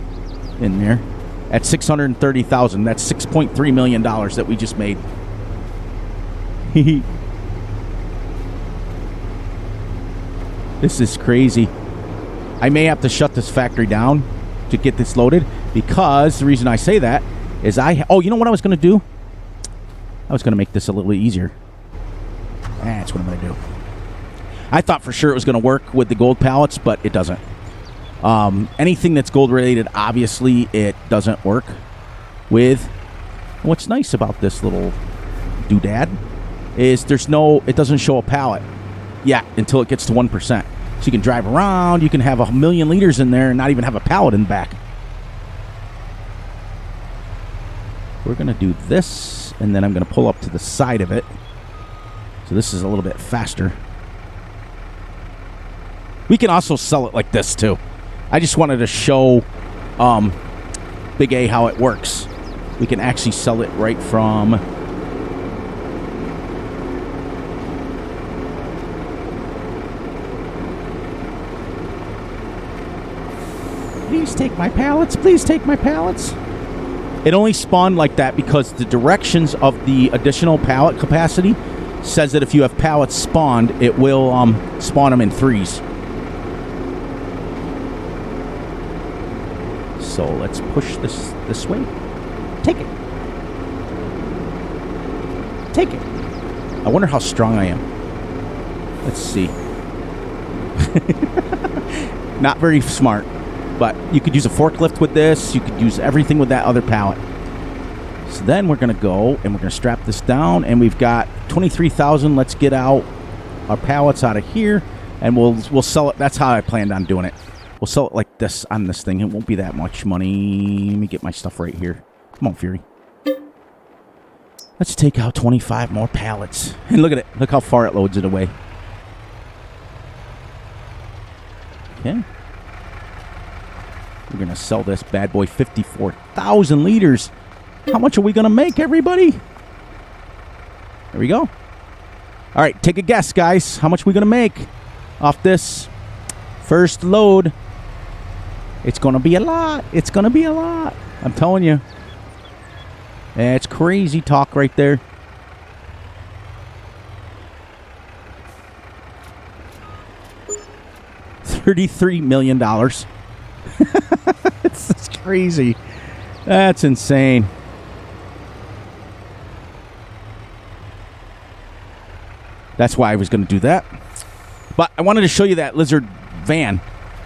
in there at 630,000. That's $6.3 million that we just made. This is crazy. I may have to shut this factory down to get this loaded, because the reason I say that is you know what I was going to do? I was going to make this a little easier. That's what I'm going to do. I thought for sure it was going to work with the gold pallets, but it doesn't. Anything that's gold related, obviously, it doesn't work with. What's nice about this little doodad is it doesn't show a pallet yet until it gets to 1%. So you can drive around, you can have 1 million liters in there and not even have a pallet in the back. We're going to do this, and then I'm going to pull up to the side of it. So this is a little bit faster. We can also sell it like this, too. I just wanted to show Big A how it works. We can actually sell it right from Please take my pallets. Please take my pallets. It only spawned like that because the directions of the additional pallet capacity says that if you have pallets spawned, it will spawn them in threes. So let's push this way. Take it. Take it. I wonder how strong I am. Let's see. Not very smart, but you could use a forklift with this. You could use everything with that other pallet. So then we're going to go and we're going to strap this down, and we've got 23,000. Let's get out our pallets out of here, and we'll sell it. That's how I planned on doing it. We'll sell it like this on this thing. It won't be that much money. Let me get my stuff right here. Come on, Fury. Let's take out 25 more pallets. And look at it. Look how far it loads it away. Okay. We're going to sell this bad boy 54,000 liters. How much are we going to make, everybody? There we go. All right, take a guess, guys. How much are we going to make off this first load? It's going to be a lot. It's going to be a lot. I'm telling you. It's crazy talk right there. $33 million. It's crazy. That's insane. That's why I was going to do that. But I wanted to show you that Lizard van.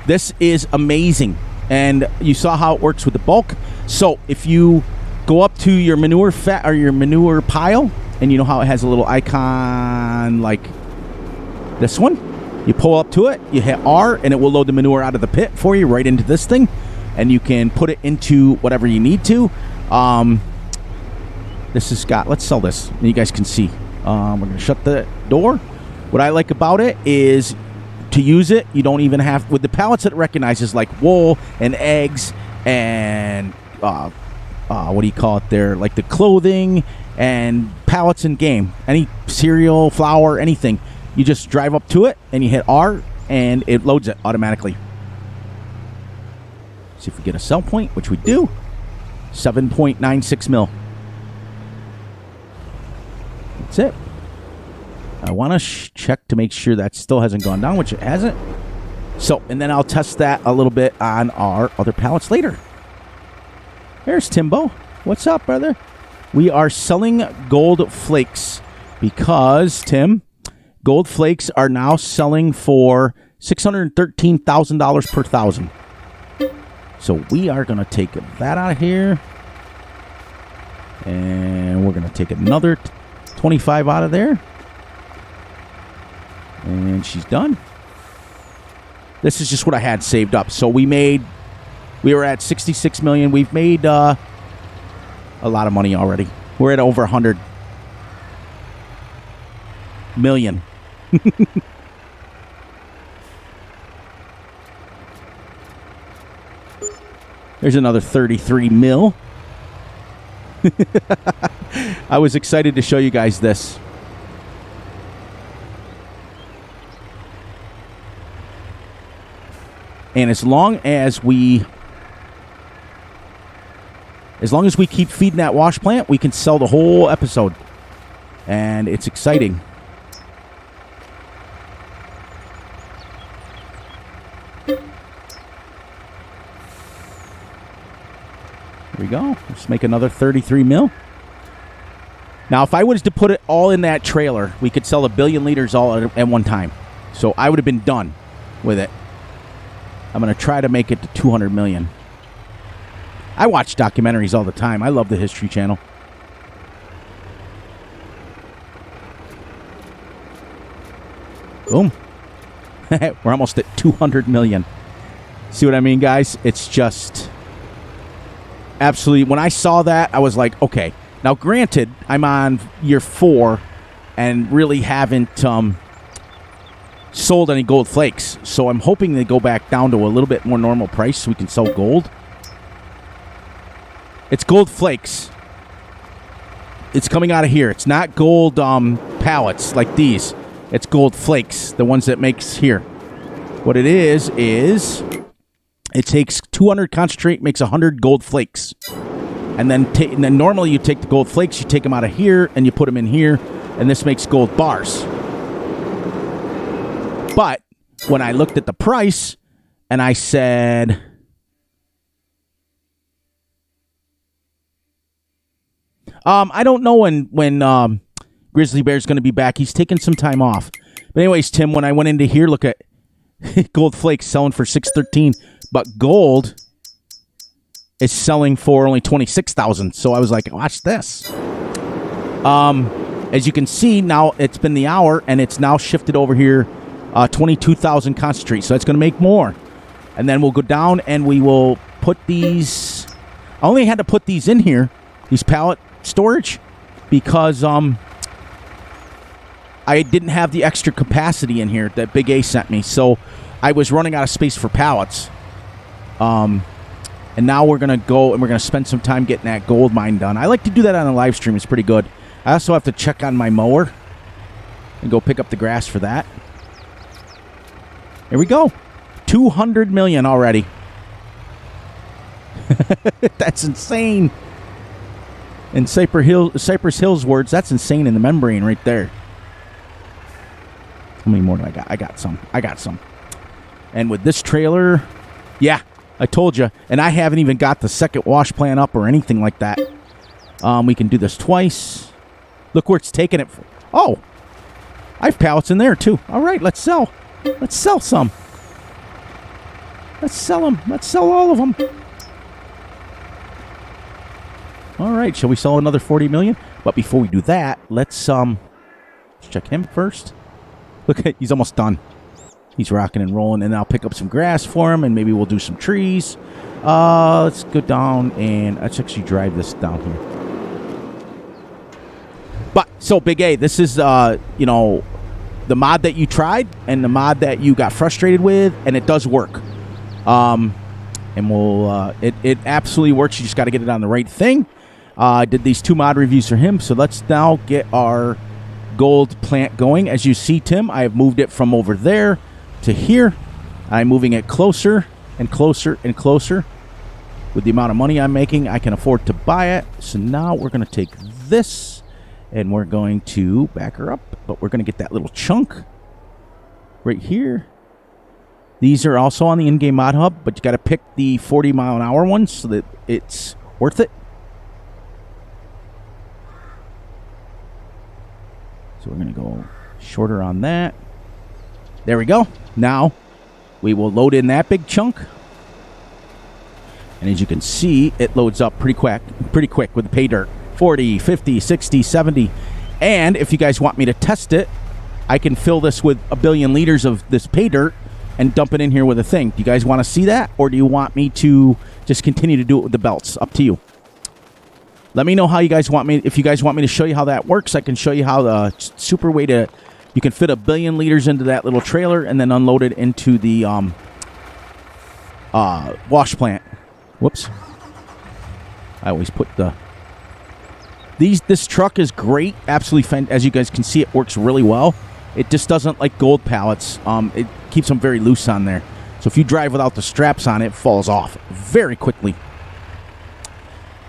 This is amazing. And you saw how it works with the bulk. So if you go up to your manure fat or your manure pile, and you know how it has a little icon like this one? You pull up to it, you hit R, and it will load the manure out of the pit for you right into this thing. And you can put it into whatever you need to. This has got, let's sell this, and you guys can see. We're going to shut the door. What I like about it is to use it, you don't even have, with the pallets that it recognizes, like wool and eggs and, what do you call it there? Like the clothing and pallets and game. Any cereal, flour, anything. You just drive up to it and you hit R and it loads it automatically. See if we get a sell point, which we do. 7.96 mil. That's it. I want to check to make sure that still hasn't gone down, which it hasn't. So, and then I'll test that a little bit on our other pallets later. There's Timbo. What's up, brother? We are selling gold flakes because, Tim, gold flakes are now selling for $613,000 per thousand. So we are going to take that out of here. And we're going to take another 25 out of there. And she's done. This is just what I had saved up. So we were at 66 million. We've made a lot of money already. We're at over 100 million. There's another 33 mil. I was excited to show you guys this. And as long as we keep feeding that wash plant, we can sell the whole episode. And it's exciting. Here we go. Let's make another 33 mil. Now, if I was to put it all in that trailer, we could sell 1 billion liters all at one time. So I would have been done with it. I'm going to try to make it to 200 million. I watch documentaries all the time. I love the History Channel. Boom. We're almost at 200 million. See what I mean, guys? It's just absolutely. When I saw that, I was like, okay. Now, granted, I'm on year 4 and really haven't sold any gold flakes. So I'm hoping they go back down to a little bit more normal price so we can sell gold. It's gold flakes. It's coming out of here. It's not gold pallets like these. It's gold flakes, the ones that makes here. What it is It takes 200 concentrate, makes 100 gold flakes. And then normally you take the gold flakes, you take them out of here, and you put them in here, and this makes gold bars. But when I looked at the price, and I said, I don't know when Grizzly Bear's going to be back. He's taking some time off. But anyways, Tim, when I went into here, look at gold flakes selling for $613, but gold is selling for only $26,000. So I was like, watch this. As you can see, now it's been the hour, and it's now shifted over here, 22,000 concentrate. So it's going to make more. And then we'll go down, and we will put these. I only had to put these in here, these pallet storage, because I didn't have the extra capacity in here that Big A sent me. So I was running out of space for pallets. And now we're going to go and we're going to spend some time getting that gold mine done. I like to do that on a live stream. It's pretty good. I also have to check on my mower and go pick up the grass for that. Here we go. 200 million already. That's insane. In Cypress Hills words, that's insane in the membrane right there. How many more do I got? I got some. And with this trailer, yeah, I told you. And I haven't even got the second wash plant up or anything like that. We can do this twice. Look where it's taking it. Oh, I have pallets in there too. All right, let's sell. Let's sell some. Let's sell them. Let's sell all of them. All right, shall we sell another 40 million? But before we do that, let's check him first. Look at, he's almost done. He's rocking and rolling, and I'll pick up some grass for him, and maybe we'll do some trees. Let's go down, and let's actually drive this down here. But, so Big A, this is, the mod that you tried, and the mod that you got frustrated with, and it does work. And we'll, it absolutely works. You just got to get it on the right thing. I did these 2 mod reviews for him, so let's now get our gold plant going. As you see, Tim, I have moved it from over there to here. I'm moving it closer and closer and closer. With the amount of money I'm making, I can afford to buy it. So now we're going to take this, and we're going to back her up, but we're going to get that little chunk right here. These are also on the in-game mod hub, but you got to pick the 40-mile-an-hour ones so that it's worth it. So we're going to go shorter on that. There we go. Now we will load in that big chunk. And as you can see, it loads up pretty quick with the pay dirt. 40, 50, 60, 70. And if you guys want me to test it, I can fill this with 1 billion liters of this pay dirt and dump it in here with a thing. Do you guys want to see that? Or do you want me to just continue to do it with the belts? Up to you. Let me know how you guys want me. If you guys want me to show you how that works, I can show you how the super way to. You can fit 1 billion liters into that little trailer and then unload it into the wash plant. Whoops. I always put the. This truck is great. Absolutely, as you guys can see, it works really well. It just doesn't like gold pallets. It keeps them very loose on there. So if you drive without the straps on, it falls off very quickly.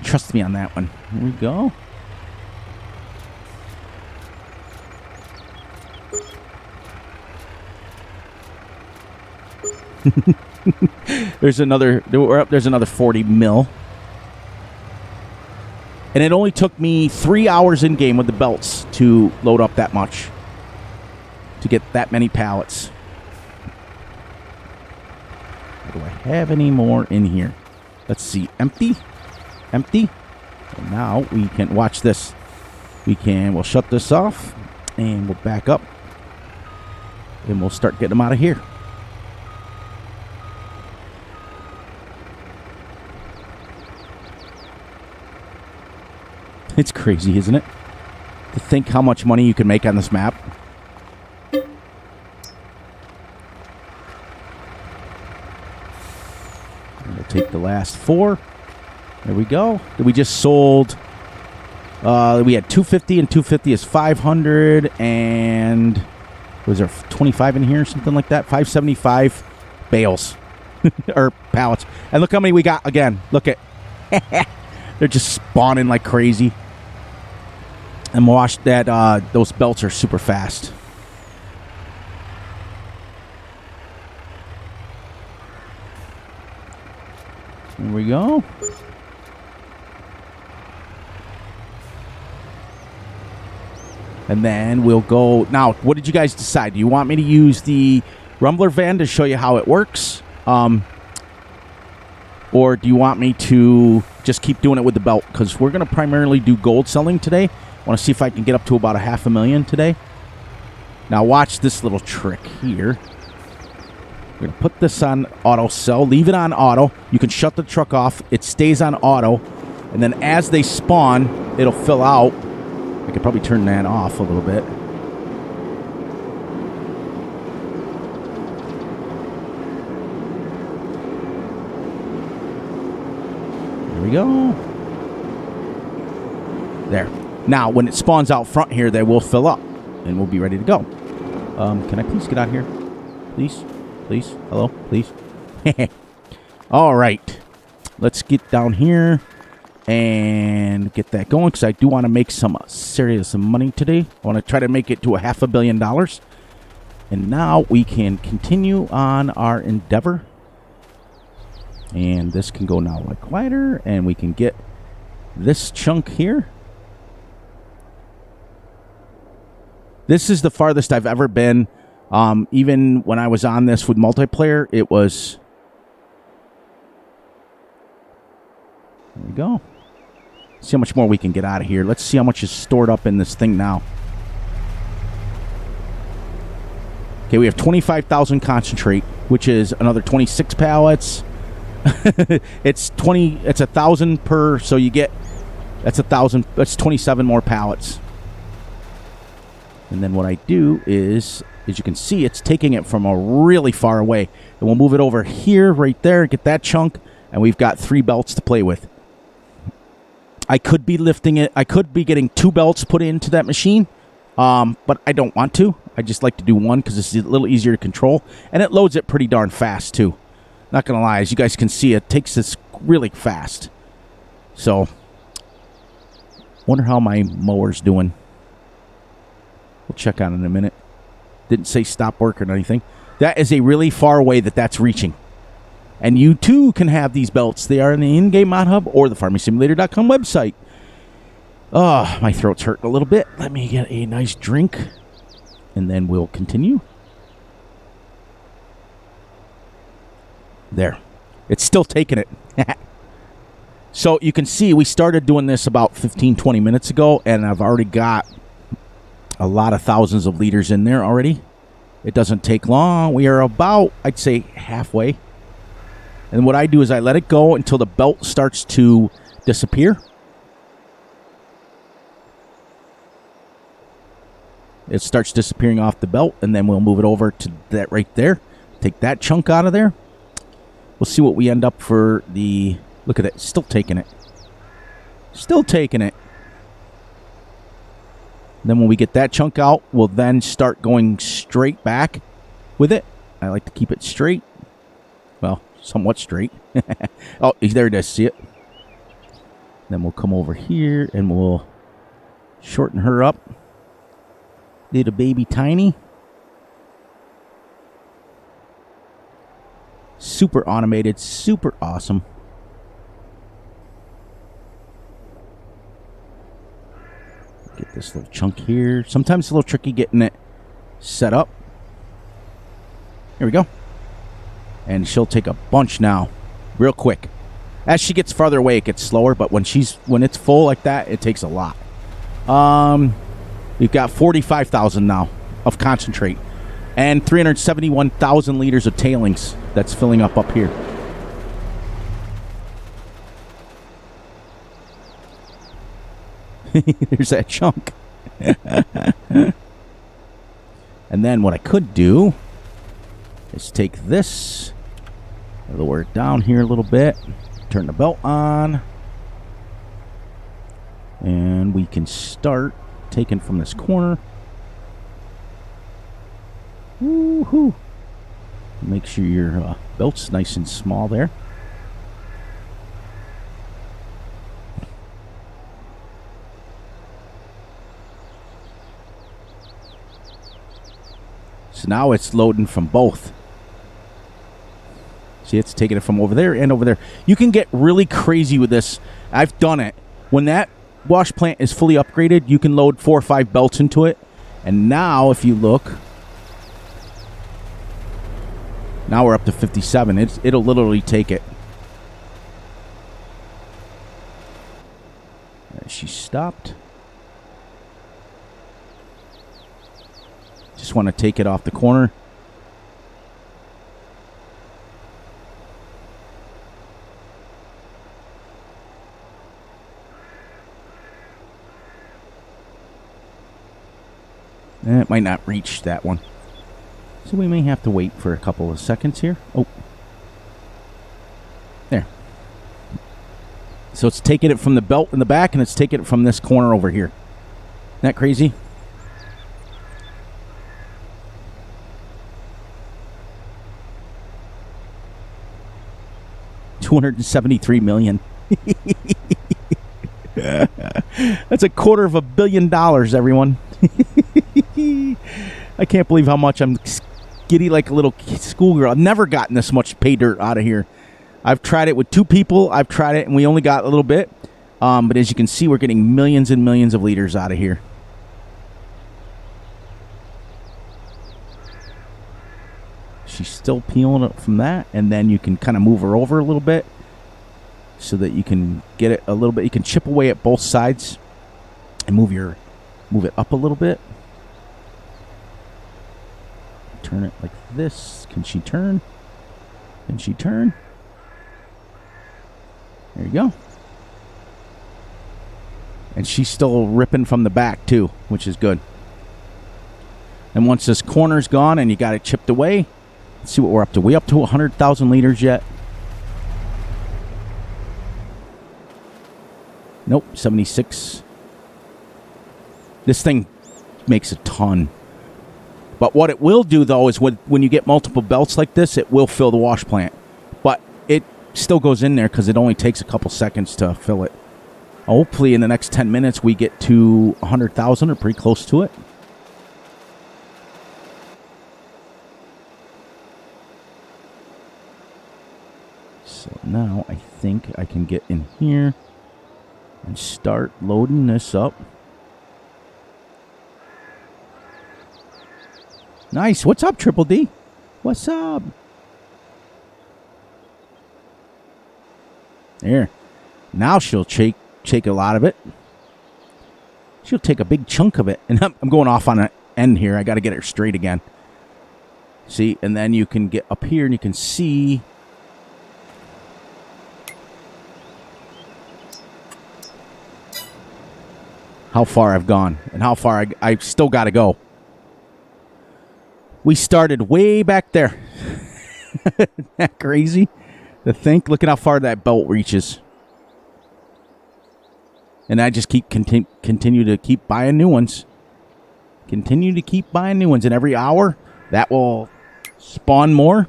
Trust me on that one. Here we go. There's another 40 mil. And it only took me 3 hours in game with the belts to load up that much. To get that many pallets. Do I have any more in here? Let's see. Empty. Empty. And now we can watch this. We'll shut this off and we'll back up and we'll start getting them out of here. It's crazy, isn't it? To think how much money you can make on this map. And we'll take the last 4. There we go. We just sold. We had 250 and 250 is 500 and was there 25 in here or something like that? 575 bales. or pallets. And look how many we got again. Look at, they're just spawning like crazy. And watch that, those belts are super fast. Here we go. And then we'll go. Now, what did you guys decide? Do you want me to use the Rumbler van to show you how it works? Or do you want me to just keep doing it with the belt? Because we're going to primarily do gold selling today. I want to see if I can get up to about $500,000 today. Now, watch this little trick here. We're going to put this on auto sell. Leave it on auto. You can shut the truck off. It stays on auto. And then as they spawn, it'll fill out. I could probably turn that off a little bit. There we go. There. Now, when it spawns out front here, they will fill up. And we'll be ready to go. Can I please get out here? Please? Please? Hello? Please? All right. Let's get down here and get that going, because I do want to make some serious money today. I want to try to make it to $500 million. And now we can continue on our endeavor. And this can go now like quieter, and we can get this chunk here. This is the farthest I've ever been. Even when I was on this with multiplayer, it was... There we go. See how much more we can get out of here. Let's see how much is stored up in this thing now. Okay, we have 25,000 concentrate, which is another 26 pallets. It's 1,000 per, so you get, that's 1,000, that's 27 more pallets. And then what I do is, as you can see, it's taking it from a really far away. And we'll move it over here, right there, get that chunk, and we've got 3 belts to play with. I could be lifting it. I could be getting 2 belts put into that machine, but I don't want to. I just like to do one because it's a little easier to control, and it loads it pretty darn fast too. Not gonna lie, as you guys can see, it takes this really fast. So, wonder how my mower's doing. We'll check on it in a minute. Didn't say stop work or anything. That is a really far away that's reaching. And you, too, can have these belts. They are in the in-game mod hub or the farmingsimulator.com website. Oh, my throat's hurting a little bit. Let me get a nice drink, and then we'll continue. There. It's still taking it. So you can see we started doing this about 15, 20 minutes ago, and I've already got a lot of thousands of liters in there already. It doesn't take long. We are about, I'd say, halfway. And what I do is I let it go until the belt starts to disappear. It starts disappearing off the belt, and then we'll move it over to that right there. Take that chunk out of there. We'll see what we end up for the... Look at it. Still taking it. Still taking it. Then when we get that chunk out, we'll then start going straight back with it. I like to keep it straight. Well, somewhat straight. Oh, there it is. See it? Then we'll come over here and we'll shorten her up. Little baby tiny. Super automated. Super awesome. Get this little chunk here. Sometimes it's a little tricky getting it set up. Here we go. And she'll take a bunch now, real quick. As she gets farther away, it gets slower, but when it's full like that, it takes a lot. We've got 45,000 now of concentrate, and 371,000 liters of tailings that's filling up here. There's that chunk. And then what I could do is take this, lower it down here a little bit, turn the belt on, and we can start taking from this corner. Woohoo! Make sure your belt's nice and small there. So now it's loading from both. See, it's taking it from over there and over there. You can get really crazy with this. I've done it. When that wash plant is fully upgraded, you can load 4 or 5 belts into it. And now, if you look, now we're up to 57. It'll literally take it. She stopped. Just want to take it off the corner. It might not reach that one. So we may have to wait for a couple of seconds here. Oh. There. So it's taking it from the belt in the back, and it's taking it from this corner over here. Isn't that crazy? $273 million. That's $250 million, everyone. I can't believe how much I'm giddy like a little schoolgirl. I've never gotten this much pay dirt out of here. I've tried it with 2 people. I've tried it, and we only got a little bit. But as you can see, we're getting millions and millions of liters out of here. She's still peeling it from that, and then you can kind of move her over a little bit so that you can get it a little bit. You can chip away at both sides and move it up a little bit. Turn it like this. Can she turn? Can she turn? There you go. And she's still ripping from the back too, which is good. And once this corner's gone and you got it chipped away, let's see what we're up to. We up to 100,000 liters yet? Nope, 76. This thing makes a ton. But what it will do, though, is when you get multiple belts like this, it will fill the wash plant. But it still goes in there because it only takes a couple seconds to fill it. Hopefully, in the next 10 minutes, we get to 100,000 or pretty close to it. So now I think I can get in here and start loading this up. Nice. What's up, Triple D? What's up? There. Now she'll shake a lot of it. She'll take a big chunk of it. And I'm going off on an end here. I got to get her straight again. See? And then you can get up here and you can see how far I've gone and how far I've still got to go. We started way back there. Isn't that crazy to think? Look at how far that belt reaches. And I just continue to keep buying new ones. Continue to keep buying new ones. And every hour, that will spawn more.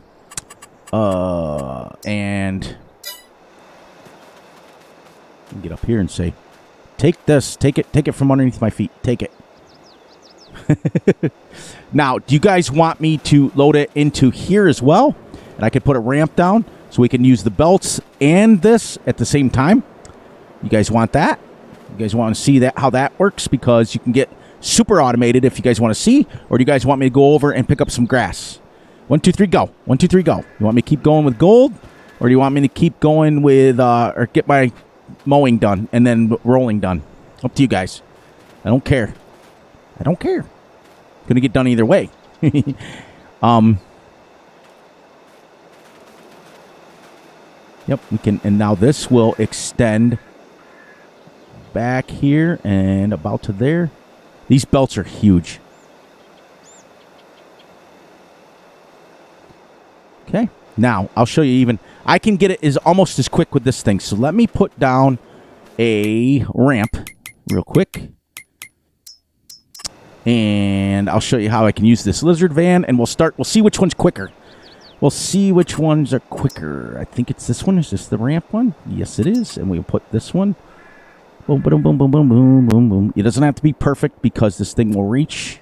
And get up here and say, take this. Take it from underneath my feet. Take it. Now, do you guys want me to load it into here as well? And I could put a ramp down so we can use the belts and this at the same time. You guys want that? You guys want to see that how that works? Because you can get super automated if you guys want to see. Or do you guys want me to go over and pick up some grass? 1, 2, 3, go. 1, 2, 3, go. You want me to keep going with gold? Or do you want me to keep going with, or get my mowing done and then rolling done? Up to you guys. I don't care. I don't care. Going to get done either way. Yep, we can, and now this will extend back here and about to there. These belts are huge. Okay, now I'll show you even. I can get it is almost as quick with this thing. So let me put down a ramp real quick. And I'll show you how I can use this lizard van, and we'll see which one's quicker. We'll see which ones are quicker. I think it's this one. Is this the ramp one? Yes, it is. And we'll put this one. Boom, boom, boom, boom, boom, boom, boom, boom. It doesn't have to be perfect because this thing will reach.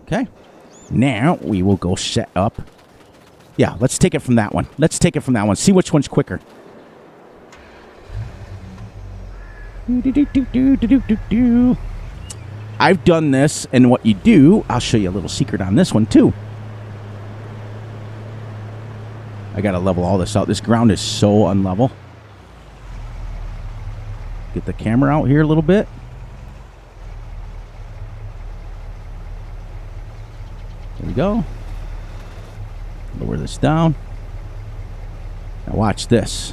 Okay. Now we will go set up. Yeah, let's take it from that one. Let's take it from that one. See which one's quicker. I've done this, and what you do, I'll show you a little secret on this one, too. I got to level all this out. This ground is so unlevel. Get the camera out here a little bit. There we go. Lower this down. Now watch this.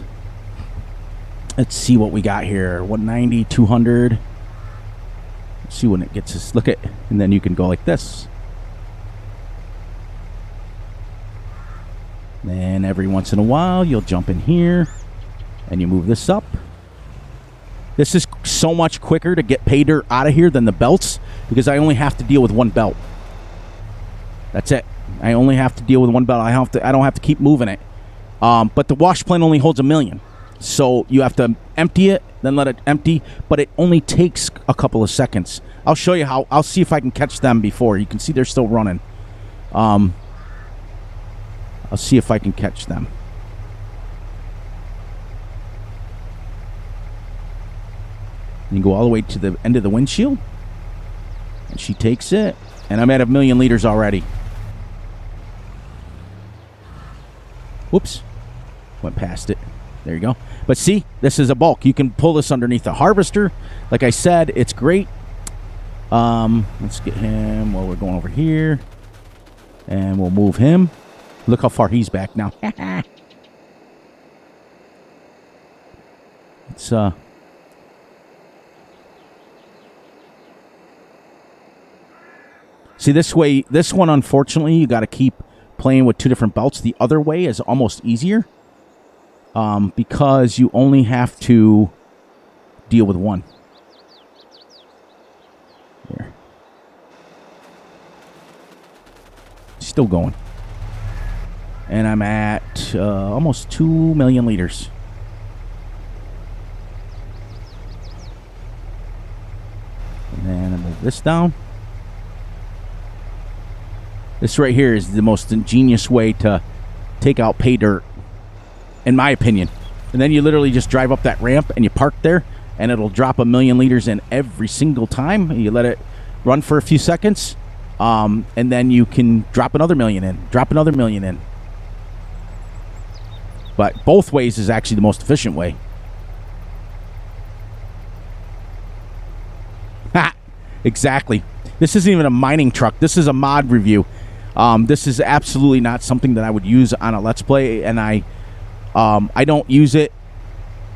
Let's see what we got here. 190, 200. Let's see when it gets us. Look at, and then you can go like this. Then every once in a while, you'll jump in here, and you move this up. This is so much quicker to get pay dirt out of here than the belts, because I only have to deal with one belt. That's it. I only have to deal with one belt. I don't have to keep moving it. But the wash plant only holds 1 million. So you have to empty it, then let it empty. But it only takes a couple of seconds. I'll show you how. I'll see if I can catch them before. You can see they're still running. I'll see if I can catch them. You go all the way to the end of the windshield. And she takes it. And I'm at 1 million liters already. Whoops. Went past it. There you go. But see, this is a bulk. You can pull this underneath the harvester. Like I said, it's great. Let's get him while we're going over here. And we'll move him. Look how far he's back now. It's, see, this way, this one, unfortunately, you got to keep playing with 2 different belts. The other way is almost easier because you only have to deal with one. There. Still going. And I'm at almost 2 million liters. And then I move this down. This right here is the most ingenious way to take out pay dirt, in my opinion. And then you literally just drive up that ramp and you park there, and it'll drop 1 million liters in every single time. You let it run for a few seconds, and then you can drop another million in, drop another million in. But both ways is actually the most efficient way. Ha! Exactly. This isn't even a mining truck. This is a mod review. This is absolutely not something that I would use on a Let's Play, and I don't use it.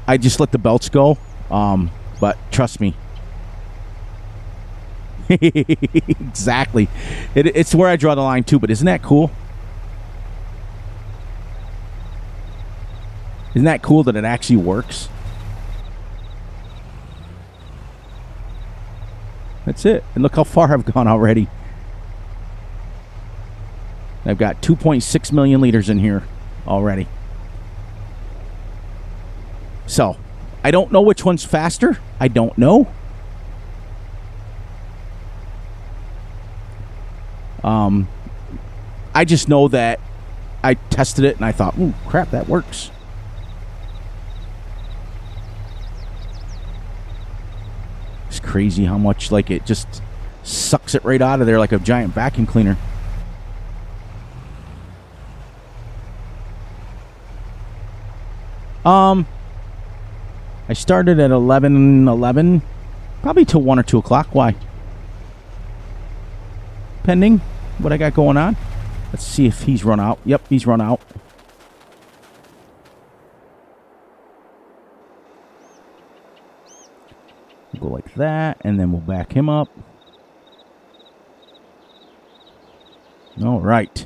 I just let the belts go. But trust me. Exactly. It's where I draw the line too, but isn't that cool? Isn't that cool that it actually works? That's it. And look how far I've gone already. I've got 2.6 million liters in here already. So, I don't know which one's faster. I don't know. I just know that I tested it and I thought, ooh, crap, that works. It's crazy how much, like, it just sucks it right out of there like a giant vacuum cleaner. I started at 11, probably till 1 or 2 o'clock. Why? Pending what I got going on. Let's see if he's run out. Yep, he's run out. We'll go like that, and then we'll back him up. All right.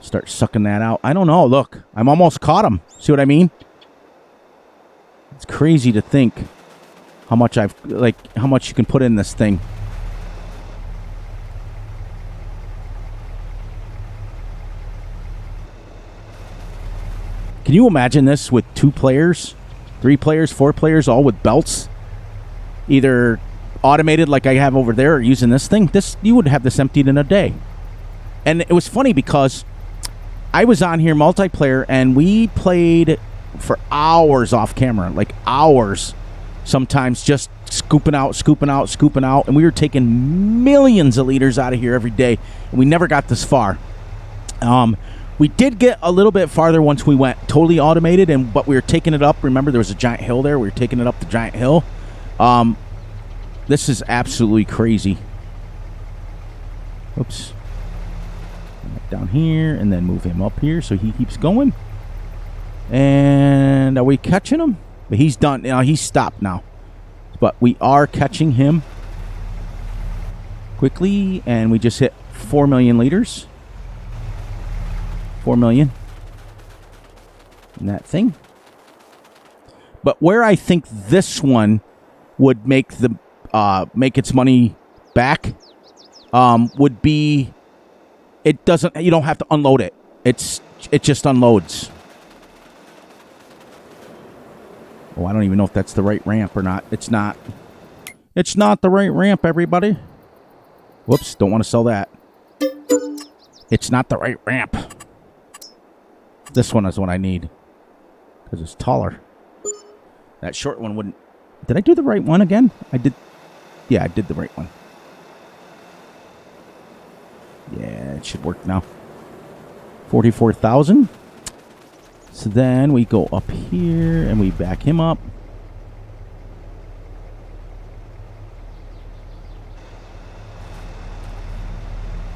Start sucking that out. I don't know. Look, I'm almost caught him. See what I mean? It's crazy to think how much how much you can put in this thing. Can you imagine this with 2 players, 3 players, 4 players, all with belts? Either automated like I have over there or using this thing. You would have this emptied in a day. And it was funny because I was on here multiplayer and we played for hours off camera, like hours. Sometimes just scooping out. And we were taking millions of liters out of here every day. And we never got this far. We did get a little bit farther once we went totally automated, but we were taking it up. Remember, there was a giant hill there. We were taking it up the giant hill. This is absolutely crazy. Oops. Down here, and then move him up here so he keeps going. And are we catching him? But he's done. Now he's stopped now. But we are catching him quickly, and we just hit 4 million liters. 4 million. In that thing. But where I think this one would make its money back would be, you don't have to unload it. It just unloads. Oh, I don't even know if that's the right ramp or not. It's not. It's not the right ramp, everybody. Whoops, don't want to sell that. It's not the right ramp. This one is what I need. Because it's taller. That short one wouldn't. Did I do the right one again? I did. Yeah, I did the right one. Yeah, it should work now. 44,000. So then we go up here and we back him up.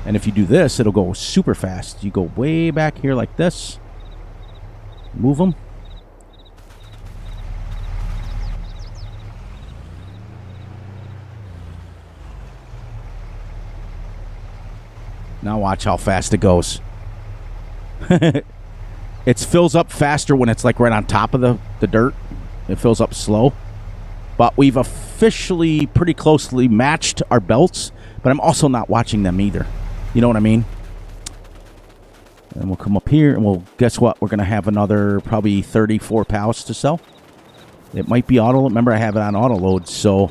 And if you do this, it'll go super fast. You go way back here like this. Move them. Now watch how fast it goes. It fills up faster when it's like right on top of the dirt. It fills up slow. But we've officially pretty closely matched our belts. But I'm also not watching them either. You know what I mean? And we'll come up here and we'll, guess what? We're going to have another probably 34 pallets to sell. It might be auto. Remember, I have it on auto load. So,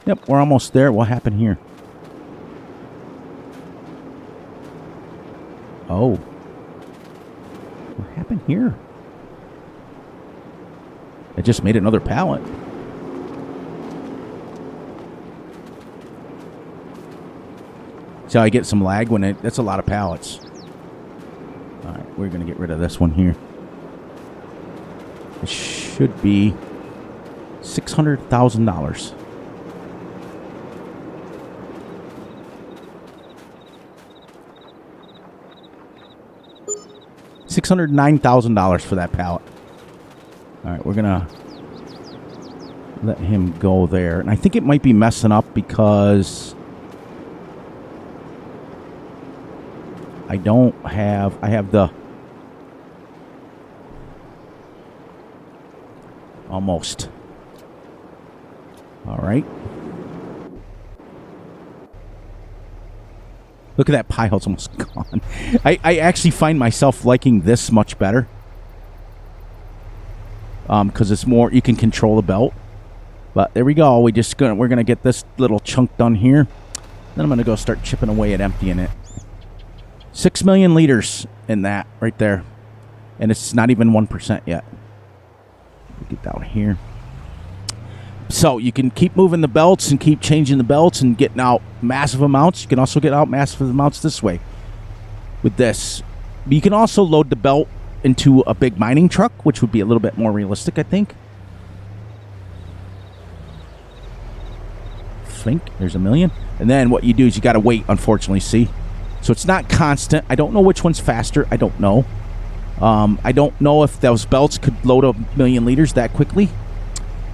yep, we're almost there. What happened here? Oh. What happened here? I just made another pallet. So I get some lag when that's a lot of pallets. Alright, we're going to get rid of this one here. It should be $600,000. $609,000 for that pallet. All right, we're gonna let him go there, and I think it might be messing up because I have the almost. All right. Look at that pile, it's almost gone. I actually find myself liking this much better. Because it's more, you can control the belt. But there we go. We're gonna get this little chunk done here. Then I'm gonna go start chipping away at emptying it. 6 million liters in that right there. And it's not even 1% yet. Get down here. So you can keep moving the belts and keep changing the belts and getting out massive amounts. You can also get out massive amounts this way with this. You can also load the belt into a big mining truck, which would be a little bit more realistic, I think. Flink, there's a million. And then what you do is you got to wait, unfortunately, see? So it's not constant. I don't know which one's faster. I don't know. I don't know if those belts could load a million liters that quickly.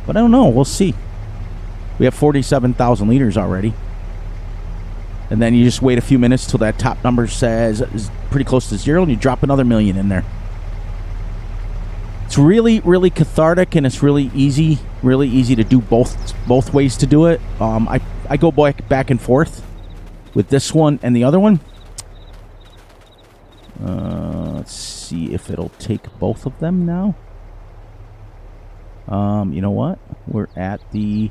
But I don't know. We'll see. We have 47,000 liters already. And then you just wait a few minutes till that top number says is pretty close to 0, and you drop another million in there. It's really, really cathartic, and it's really easy to do both ways to do it. I go back and forth with this one and the other one. Let's see. see if it'll take both of them now. You know what? We're at the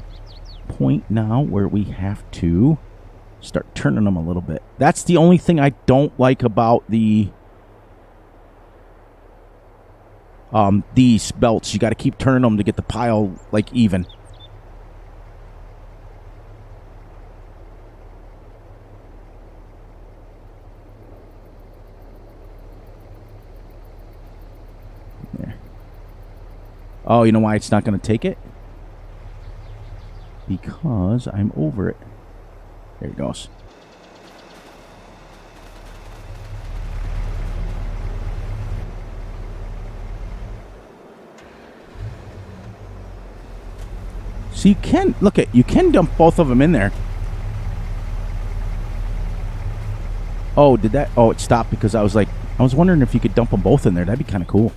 point now where we have to start turning them a little bit. That's the only thing I don't like about the these belts. You got to keep turning them to get the pile like even. There. Oh, you know why it's not going to take it? Because I'm over it. There it goes. So you can, look at, you can dump both of them in there. Oh, did that? Oh, it stopped because I was like, I was wondering if you could dump them both in there. That'd be kind of cool.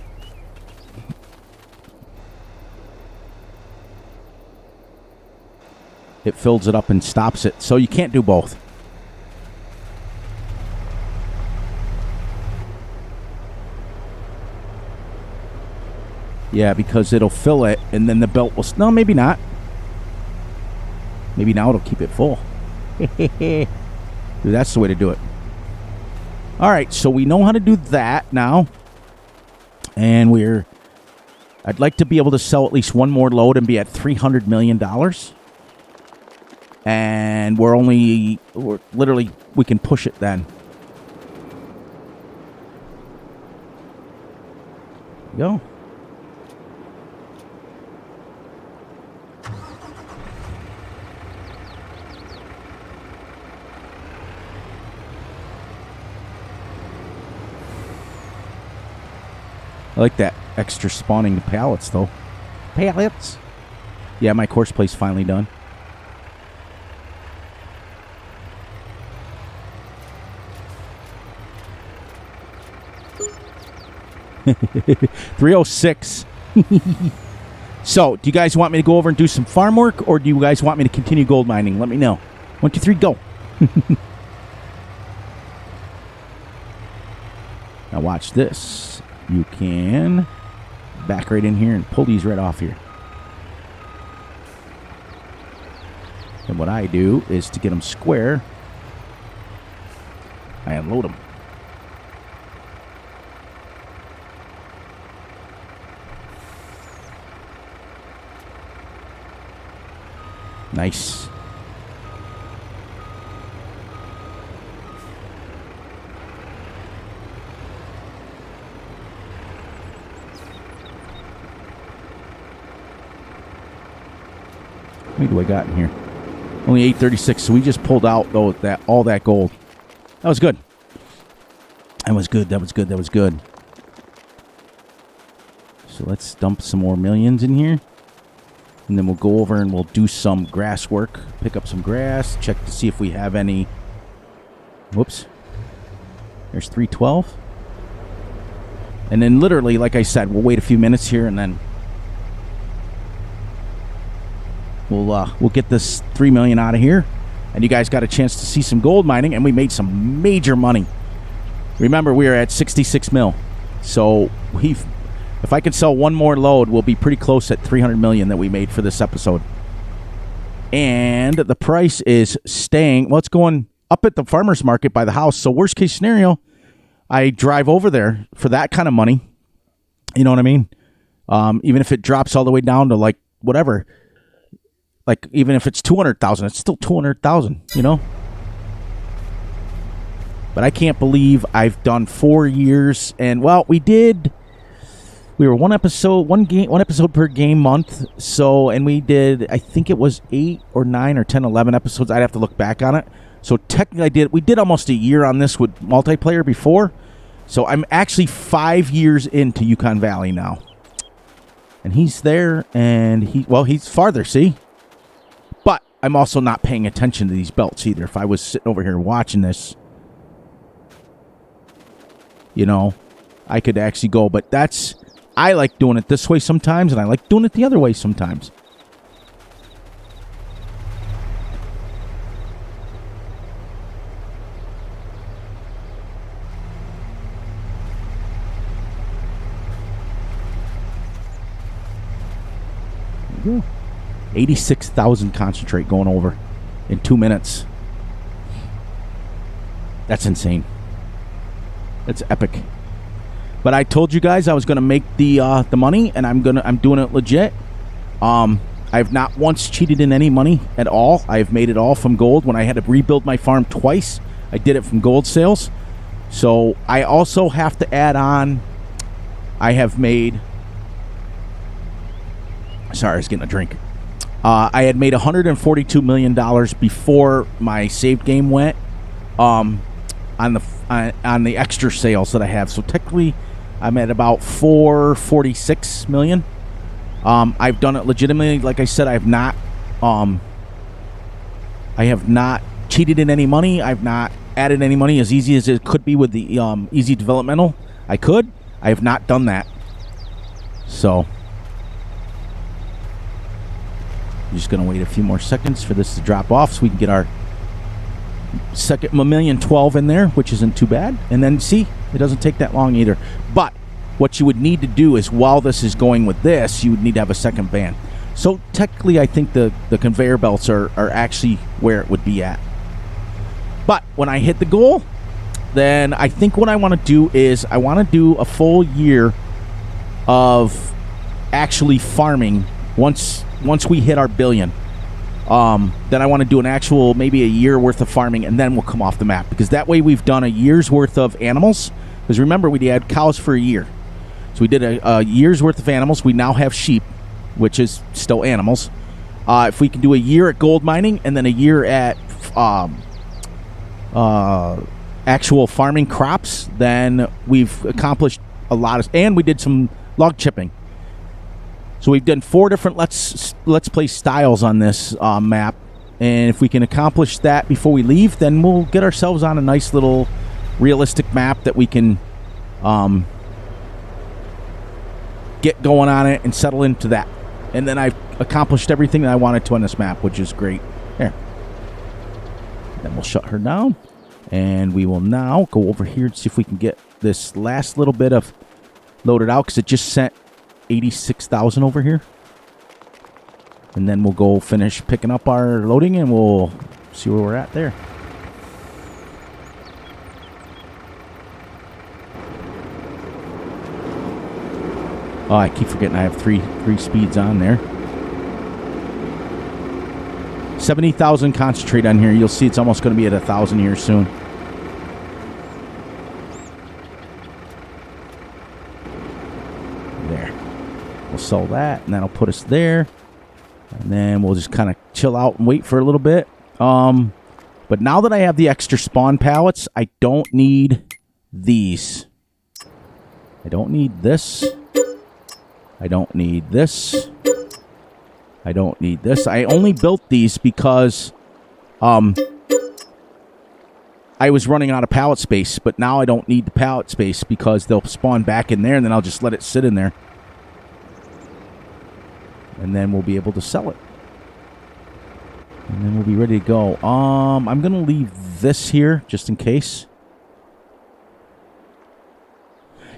It fills it up and stops it. So you can't do both. Yeah, because it'll fill it and then the belt will... No, maybe not. Maybe now it'll keep it full. Dude, that's the way to do it. All right, so we know how to do that now. And I'd like to be able to sell at least one more load and be at $300 million. And we're literally, we can push it then. There you go. I like that extra spawning pallets, though. Pallets? Yeah, my course play's finally done. $306. So, do you guys want me to go over and do some farm work, or do you guys want me to continue gold mining? Let me know. 1, 2, 3, go. Now watch this. You can back right in here and pull these right off here. And what I do is to get them square, I unload them. Nice. How many do I got in here? Only 836. So we just pulled out though all that gold. That was good. That was good. That was good. That was good. So let's dump some more millions in here. And then we'll go over and we'll do some grass work. Pick up some grass. Check to see if we have any. Whoops. There's 312. And then literally, like I said, we'll wait a few minutes here and then we'll get this 3 million out of here. And you guys got a chance to see some gold mining, and we made some major money. Remember, we are at 66 mil. So if I could sell one more load, we'll be pretty close at 300 million that we made for this episode. And the price is staying, well, it's going up at the farmer's market by the house. So worst case scenario, I drive over there for that kind of money. You know what I mean? Even if it drops all the way down to like whatever. Like, even if it's 200,000, it's still 200,000, you know? But I can't believe I've done 4 years. And, well, we were one episode per game month. So, and we did, I think it was 8 or 9 or 10, 11 episodes. I'd have to look back on it. So, technically, we did almost a year on this with multiplayer before. So, I'm actually 5 years into Yukon Valley now. And he's there, and he's farther, see? I'm also not paying attention to these belts either. If I was sitting over here watching this, you know, I could actually go. But I like doing it this way sometimes, and I like doing it the other way sometimes. go. 86,000 concentrate going over in 2 minutes. That's insane. That's epic. But I told you guys I was going to make the money, and I'm doing it legit. I've not once cheated in any money at all. I've made it all from gold. When I had to rebuild my farm twice, I did it from gold sales. So I also have to add on, I have made, sorry, I was getting a drink. I had made $142 million before my save game went on the extra sales that I have. So technically, I'm at about $446 million. I've done it legitimately. Like I said, I have not cheated in any money. I've not added any money as easy as it could be with the easy developmental. I have not done that. So I'm just going to wait a few more seconds for this to drop off so we can get our second $1,012,000 in there, which isn't too bad. And then see, it doesn't take that long either. But what you would need to do is, while this is going with this, you would need to have a second van. So technically, I think the conveyor belts are actually where it would be at. But when I hit the goal, then I think what I want to do is I want to do a full year of actually farming. Once we hit our billion, then I want to do an actual, maybe a year worth of farming, and then we'll come off the map. Because that way we've done a year's worth of animals. Because remember, we had cows for a year. So we did a year's worth of animals. We now have sheep, which is still animals. If we can do a year at gold mining and then a year at actual farming crops, then we've accomplished a lot of, and we did some log chipping. So we've done 4 different let's play styles on this map, and if we can accomplish that before we leave, then we'll get ourselves on a nice little realistic map that we can get going on it and settle into that. And then I've accomplished everything that I wanted to on this map, which is great. There. Then we'll shut her down, and we will now go over here and see if we can get this last little bit of loaded out, because it just sent 86,000 over here. And then we'll go finish picking up our loading, and we'll see where we're at there. Oh, I keep forgetting I have three speeds on there. 70,000 concentrate on here. You'll see it's almost going to be at 1,000 here soon. There. We'll sell that, and that'll put us there. And then we'll just kind of chill out and wait for a little bit. But now that I have the extra spawn pallets, I don't need these. I don't need this. I don't need this. I don't need this. I only built these because I was running out of pallet space, but now I don't need the pallet space because they'll spawn back in there, and then I'll just let it sit in there. And then we'll be able to sell it. And then we'll be ready to go. I'm going to leave this here just in case.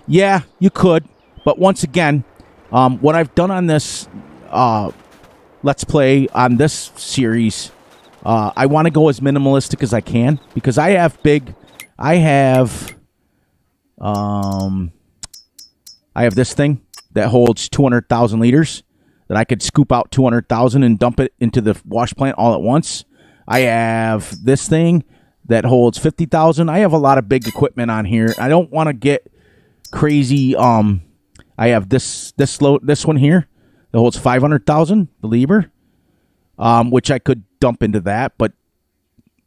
Yeah, you could. But once again, what I've done on this Let's Play, on this series, I want to go as minimalistic as I can. Because I have this thing that holds 200,000 liters. That I could scoop out 200,000 and dump it into the wash plant all at once. I have this thing that holds 50,000. I have a lot of big equipment on here. I don't want to get crazy. I have this one here that holds 500,000, the Lieber, which I could dump into that. But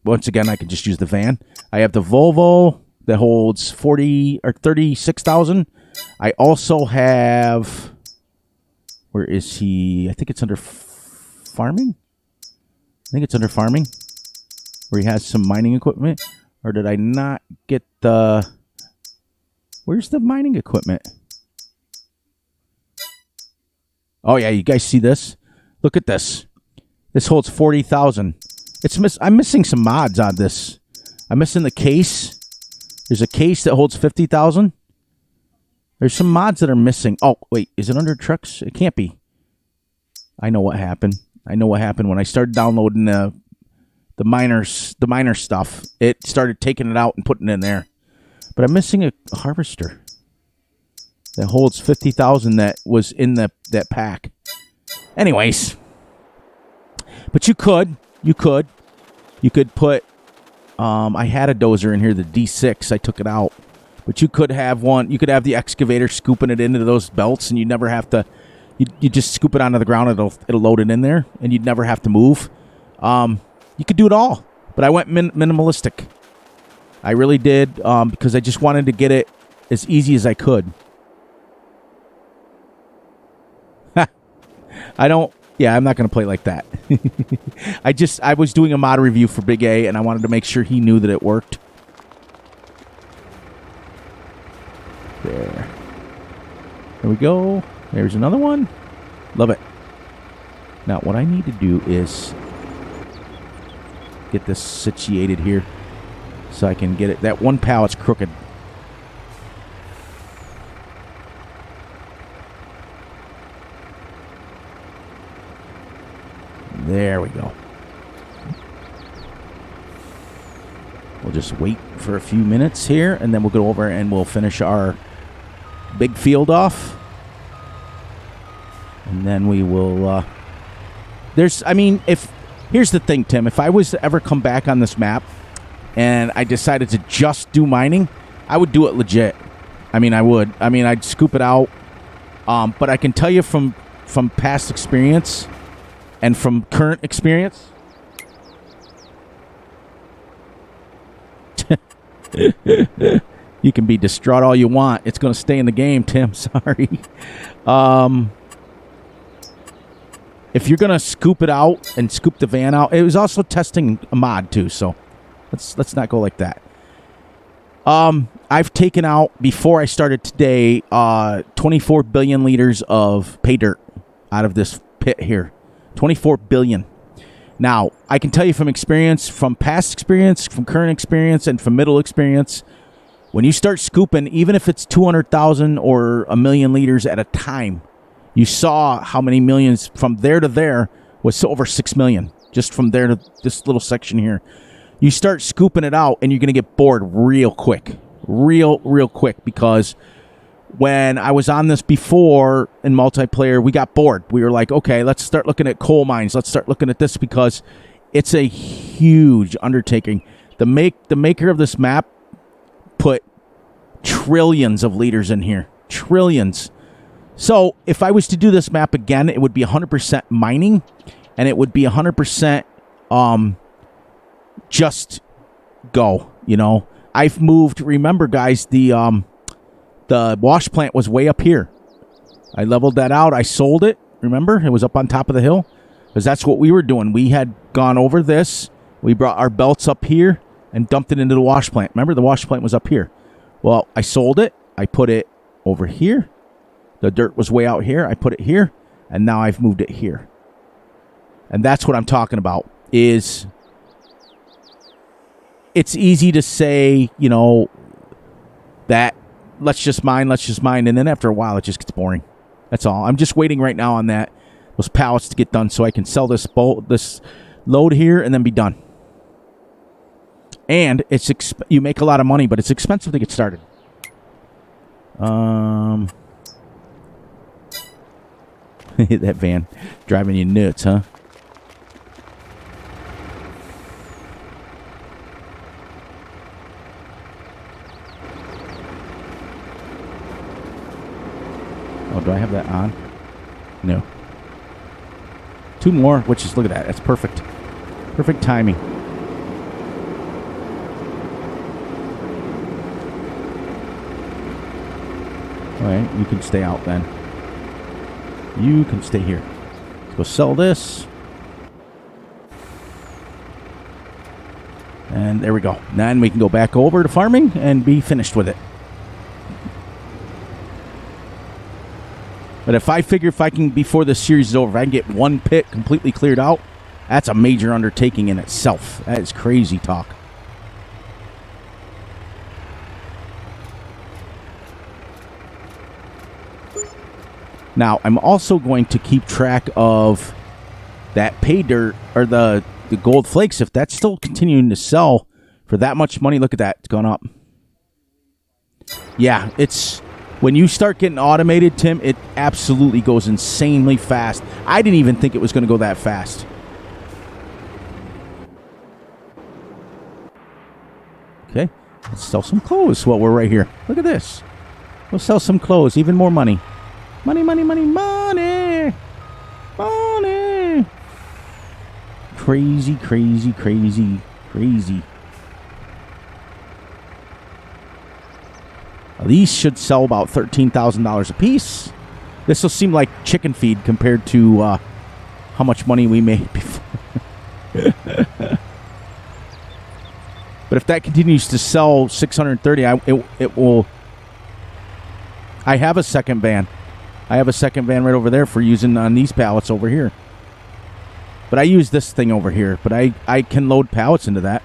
once again, I could just use the van. I have the Volvo that holds 36,000. I also have. Where is he? I think it's under farming. I think it's under farming. Where he has some mining equipment. Or did I not get the... Where's the mining equipment? Oh, yeah. You guys see this? Look at this. This holds 40,000. I'm missing some mods on this. I'm missing the case. There's a case that holds 50,000. There's some mods that are missing. Oh, wait. Is it under trucks? It can't be. I know what happened. I know what happened when I started downloading the miner stuff. It started taking it out and putting it in there. But I'm missing a harvester that holds 50,000 that was in that pack. Anyways, but you could put. I had a dozer in here, the D6. I took it out, but you could have one. You could have the excavator scooping it into those belts, and you'd never have to. You just scoop it onto the ground. It'll load it in there, and you'd never have to move. You could do it all, but I went minimalistic. I really did because I just wanted to get it as easy as I could. I'm not going to play like that. I was doing a mod review for Big A, and I wanted to make sure he knew that it worked. There we go. There's another one. Love it. Now, what I need to do is get this situated here so I can get it. That one pallet's crooked. There we go. We'll just wait for a few minutes here, and then we'll go over and we'll finish our big field off. And then we will... here's the thing, Tim. If I was to ever come back on this map and I decided to just do mining, I would do it legit. I would. I'd scoop it out. But I can tell you from past experience... and from current experience, you can be distraught all you want. It's going to stay in the game, Tim. Sorry. If you're going to scoop it out and scoop the van out, it was also testing a mod too, so let's not go like that. I've taken out, before I started today, 24 billion liters of pay dirt out of this pit here. 24 billion. Now, I can tell you from experience, from past experience, from current experience, and from middle experience, when you start scooping, even if it's 200,000 or a million liters at a time, you saw how many millions from there to there was over 6 million. Just from there to this little section here. You start scooping it out, and you're going to get bored real quick. Real quick, because... when I was on this before in multiplayer, we got bored. We were like, okay, let's start looking at coal mines. Let's start looking at this because it's a huge undertaking. The maker of this map put trillions of liters in here. Trillions. So if I was to do this map again, it would be 100% mining, and it would be 100% just go, I've moved, remember, guys, the wash plant was way up here. I leveled that out. I sold it. Remember? It was up on top of the hill. Because that's what we were doing. We had gone over this. We brought our belts up here and dumped it into the wash plant. Remember? The wash plant was up here. Well, I sold it. I put it over here. The dirt was way out here. I put it here. And now I've moved it here. And that's what I'm talking about. Is it's easy to say, that let's just mine, and then after a while it just gets boring. That's all. I'm just waiting right now on those pallets to get done so I can sell this load here and then be done. And you make a lot of money, but it's expensive to get started. That van driving you nuts, huh? Oh, do I have that on? No. 2 more, which is, look at that. That's perfect. Perfect timing. All right, you can stay out then. You can stay here. Let's go sell this. And there we go. Then we can go back over to farming and be finished with it. But if I figure if I can, before the series is over, if I can get one pit completely cleared out, that's a major undertaking in itself. That is crazy talk. Now, I'm also going to keep track of that pay dirt or the gold flakes. If that's still continuing to sell for that much money, look at that. It's gone up. Yeah, it's when you start getting automated, Tim, it absolutely goes insanely fast. I didn't even think it was going to go that fast. Okay, let's sell some clothes while we're right here. Look at this. We'll sell some clothes. Even more money. Money, money, money, money. Money. Crazy, crazy, crazy, crazy. Now, these should sell about $13,000 a piece. This will seem like chicken feed compared to how much money we made before. But if that continues to sell 630, it will. I have a second van. I have a second van right over there for using on these pallets over here. But I use this thing over here. But I can load pallets into that.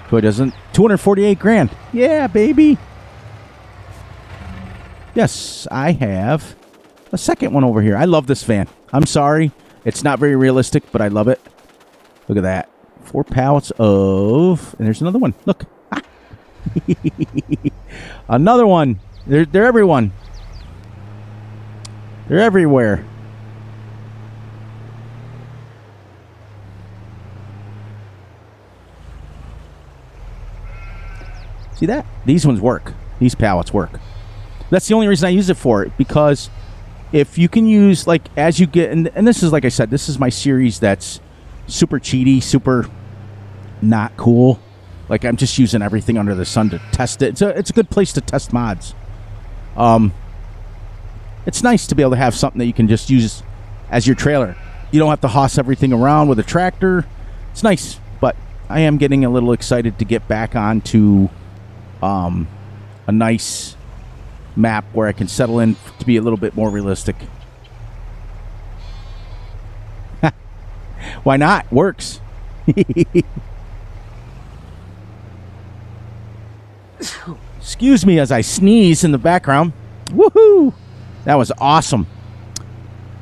So it doesn't. 248 grand. Yeah, baby. Yes, I have a second one over here. I love this van. I'm sorry. It's not very realistic, but I love it. Look at that. 4 pallets of... And there's another one. Look. Another one. They're everyone. They're everywhere. See that? These ones work. These pallets work. That's the only reason I use it for it. Because if you can use, like, as you get... And this is, like I said, this is my series that's super cheaty, super not cool. Like, I'm just using everything under the sun to test it. It's a good place to test mods. It's nice to be able to have something that you can just use as your trailer. You don't have to hoss everything around with a tractor. It's nice, but I am getting a little excited to get back onto a nice map where I can settle in to be a little bit more realistic. Why not? Works. Excuse me as I sneeze in the background. Woohoo! That was awesome.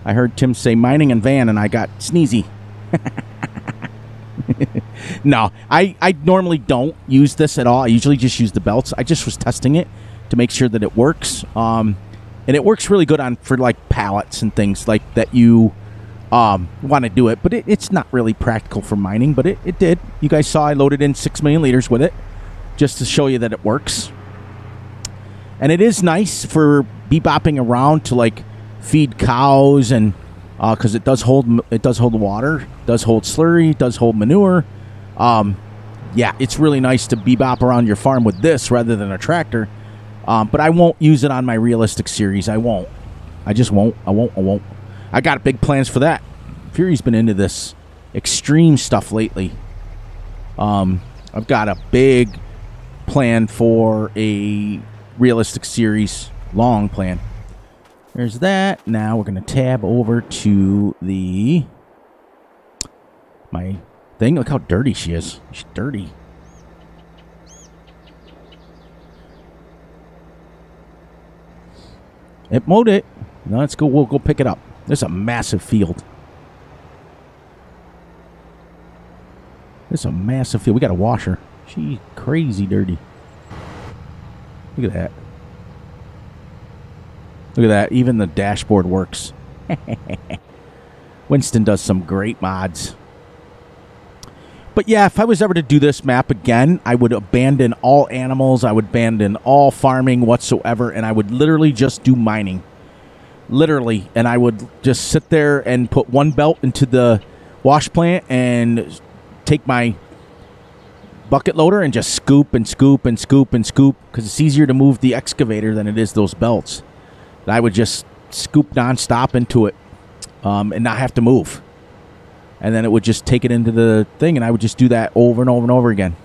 I heard Tim say mining and van, and I got sneezy. No, I normally don't use this at all. I usually just use the belts. I just was testing it to make sure that it works. And it works really good for like pallets and things like that you want to do it. But it's not really practical for mining, but it did. You guys saw I loaded in 6 million liters with it just to show you that it works. And it is nice for bebopping around to like feed cows and because it does hold water, does hold slurry, does hold manure. Yeah, it's really nice to bebop around your farm with this rather than a tractor. But I won't use it on my realistic series. I won't. I just won't. I won't. I got big plans for that. Fury's been into this extreme stuff lately. I've got a big plan for a realistic series, long plan. There's that. Now we're going to tab over to my thing. Look how dirty she is. She's dirty. It mowed it. Now let's go. We'll go pick it up. There's a massive field. There's a massive field. We got a washer. She's crazy dirty. Look at that. Look at that. Even the dashboard works. Winston does some great mods. But yeah, if I was ever to do this map again, I would abandon all animals. I would abandon all farming whatsoever. And I would literally just do mining. Literally. And I would just sit there and put one belt into the wash plant and take my bucket loader and just scoop and scoop and scoop and scoop. Because it's easier to move the excavator than it is those belts. I would just scoop nonstop into it and not have to move. And then it would just take it into the thing, and I would just do that over and over and over again.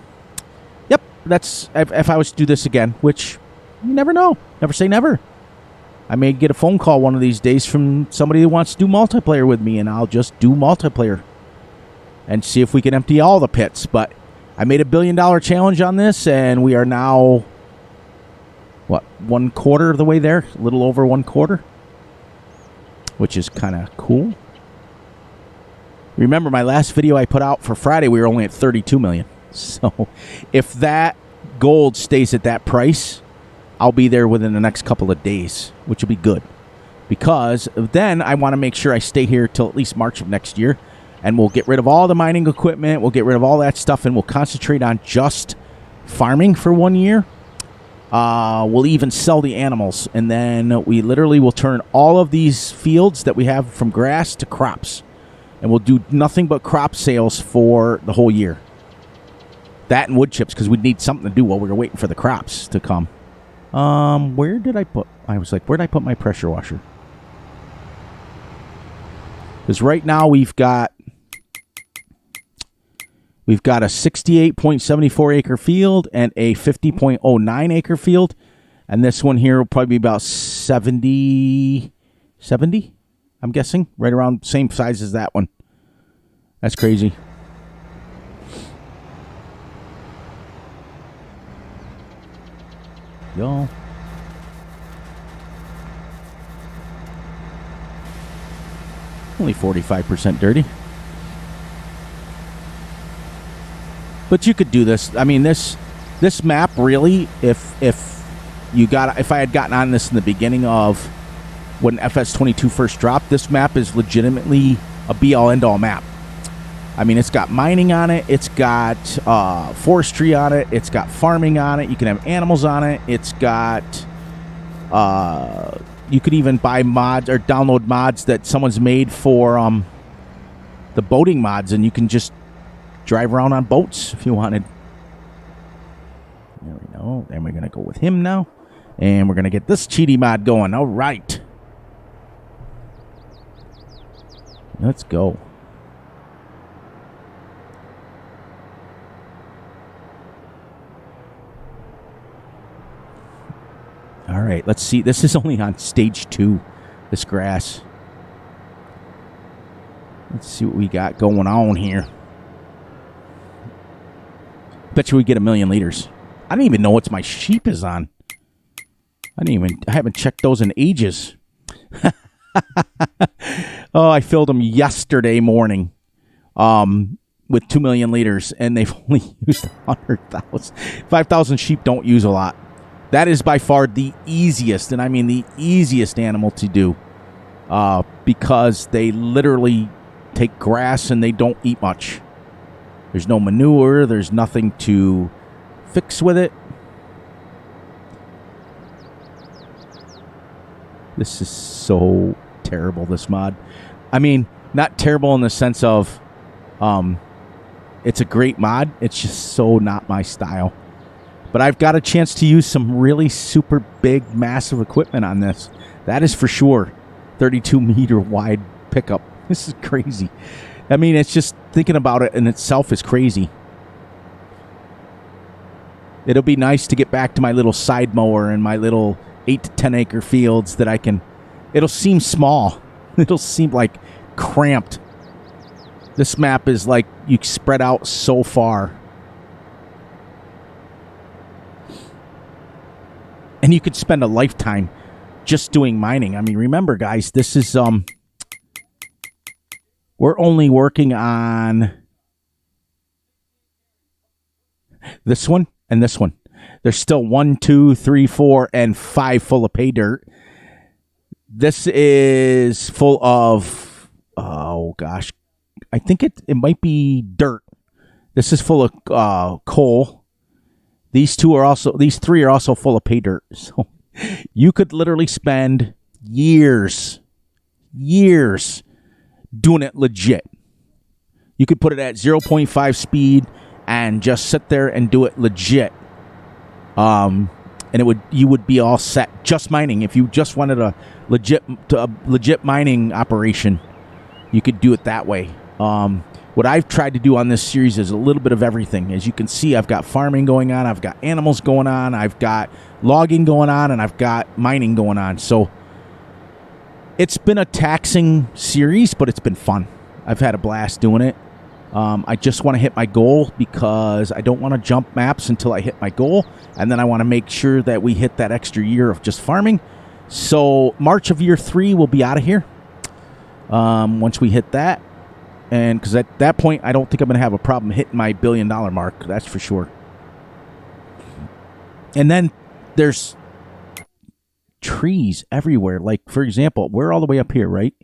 Yep, that's if I was to do this again, which you never know. Never say never. I may get a phone call one of these days from somebody who wants to do multiplayer with me, and I'll just do multiplayer and see if we can empty all the pits. But I made a $1 billion challenge on this, and we are now... What? 1/4 of the way there, a little over 1/4, which is kind of cool. Remember, my last video I put out for Friday, we were only at 32 million. So if that gold stays at that price, I'll be there within the next couple of days, which will be good. Because then I want to make sure I stay here till at least March of next year. And we'll get rid of all the mining equipment. We'll get rid of all that stuff. And we'll concentrate on just farming for 1 year. We'll even sell the animals. And then we literally will turn all of these fields that we have from grass to crops. And we'll do nothing but crop sales for the whole year. That and wood chips, because we'd need something to do while we were waiting for the crops to come. Where did I put... I was like, where did I put my pressure washer? Because right now we've got a 68.74 acre field and a 50.09 acre field. And this one here will probably be about 70, I'm guessing. Right around the same size as that one. That's crazy. Yo. Only 45% dirty. But you could do this. I mean, this map really, if I had gotten on this in the beginning of when Fs22 first dropped, this map is legitimately a be-all, end-all map. I mean, it's got mining on it. It's got forestry on it. It's got farming on it. You can have animals on it. It's got... you could even buy mods or download mods that someone's made for the boating mods, and you can just drive around on boats if you wanted. There we go. Then we're going to go with him now. And we're going to get this cheaty mod going. All right. Let's go. All right, let's see. This is only on stage 2, this grass. Let's see what we got going on here. Bet you we get 1 million liters. I don't even know what my sheep is on. I haven't checked those in ages. Oh, I filled them yesterday morning with 2 million liters, and they've only used 100,000. 5,000 sheep don't use a lot. That is by far the easiest, and I mean the easiest animal to do, because they literally take grass and they don't eat much. There's no manure. There's nothing to fix with it. This is so terrible, this mod. I mean, not terrible in the sense of it's a great mod. It's just so not my style. But I've got a chance to use some really super big, massive equipment on this. That is for sure. 32-meter wide pickup. This is crazy. I mean, it's just thinking about it in itself is crazy. It'll be nice to get back to my little side mower and my little 8 to 10 acre fields that I can... It'll seem small. It'll seem like cramped. This map is like you spread out so far. And you could spend a lifetime just doing mining. I mean, remember, guys, this is... We're only working on this one and this one. There's still 1, 2, 3, 4, and 5 full of pay dirt. This is full of, oh gosh, I think it might be dirt. This is full of coal. These 3 are also full of pay dirt. So you could literally spend years doing it legit. You could put it at 0.5 speed and just sit there and do it legit. And you would be all set just mining. If you just wanted a legit mining operation, you could do it that way. What I've tried to do on this series is a little bit of everything. As you can see, I've got farming going on, I've got animals going on, I've got logging going on, and I've got mining going on. So it's been a taxing series, but it's been fun. I've had a blast doing it. I just want to hit my goal because I don't want to jump maps until I hit my goal. And then I want to make sure that we hit that extra year of just farming. So March of year 3, we'll be out of here once we hit that. And because at that point, I don't think I'm going to have a problem hitting my $1 billion mark. That's for sure. And then there's trees everywhere. Like, for example, we're all the way up here, right?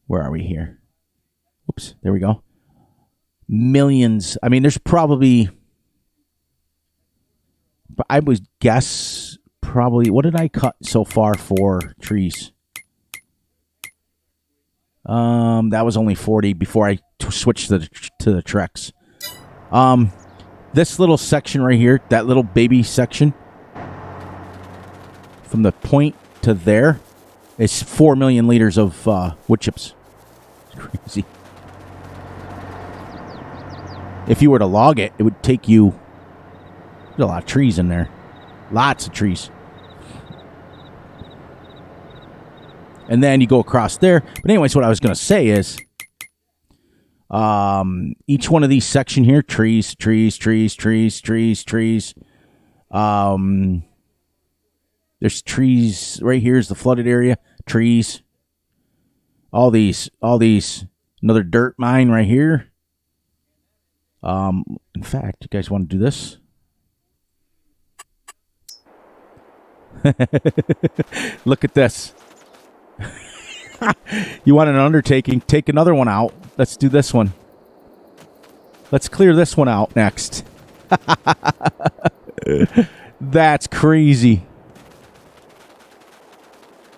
Where are we here? Oops, there we go. Millions. I mean, there's probably, I would guess, probably, what did I cut so far for trees? That was only 40 before I switched to the Trex. This little section right here, that little baby section, from the point to there, is 4 million liters of wood chips. It's crazy. If you were to log it, it would take you... There's a lot of trees in there. Lots of trees. And then you go across there. But anyways, what I was going to say is... each one of these section here, trees. There's trees. Right here is the flooded area. Trees. All these. Another dirt mine right here. In fact, you guys want to do this? Look at this. You want an undertaking? Take another one out. Let's do this one. Let's clear this one out next. That's crazy.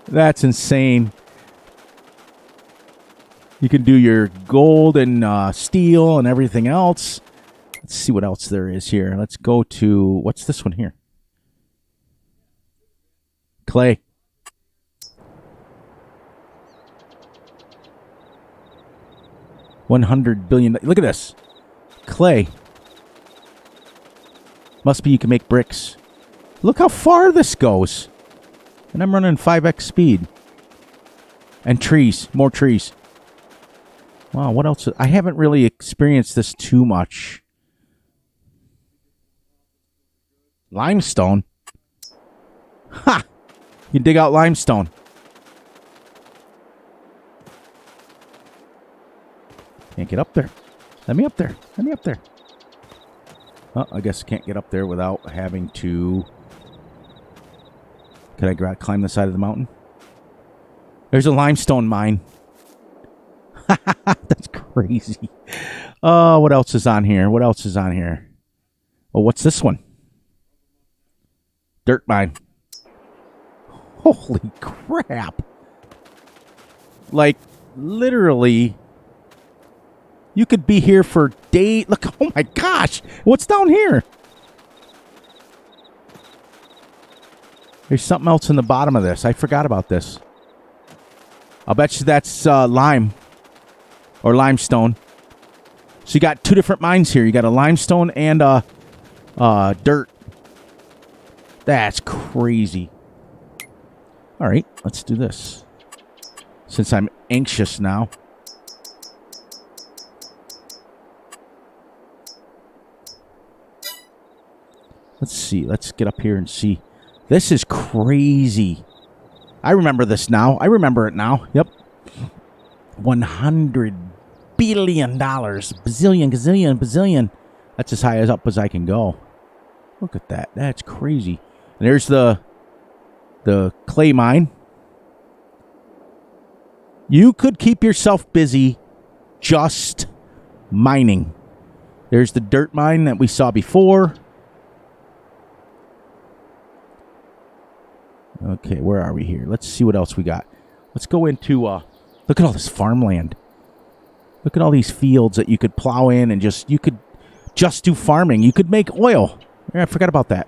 That's insane. You can do your gold and steel and everything else. Let's see what else there is here. Let's go to... What's this one here? Clay. $100 billion. Look at this. Clay. Must be you can make bricks. Look how far this goes. And I'm running 5x speed. And trees. More trees. Wow, what else? I haven't really experienced this too much. Limestone? Ha! You dig out limestone. Can't get up there. Let me up there. Let me up there. Oh, I guess I can't get up there without having to... Can I climb the side of the mountain? There's a limestone mine. That's crazy. What else is on here? What else is on here? Oh, what's this one? Dirt mine. Holy crap. Like, literally, you could be here for days. Look, oh my gosh. What's down here? There's something else in the bottom of this. I forgot about this. I'll bet you that's lime. Or limestone. So you got two different mines here. You got a limestone and dirt. That's crazy. All right, let's do this. Since I'm anxious now. Let's see. Let's get up here and see. This is crazy. I remember this now. I remember it now. Yep. $100 billion. Bazillion, gazillion, bazillion. That's as high up as I can go. Look at that. That's crazy. And there's the clay mine. You could keep yourself busy just mining. There's the dirt mine that we saw before. Okay, where are we here? Let's see what else we got. Let's go into... Look at all this farmland. Look at all these fields that you could plow in and you could just do farming. You could make oil. I forgot about that.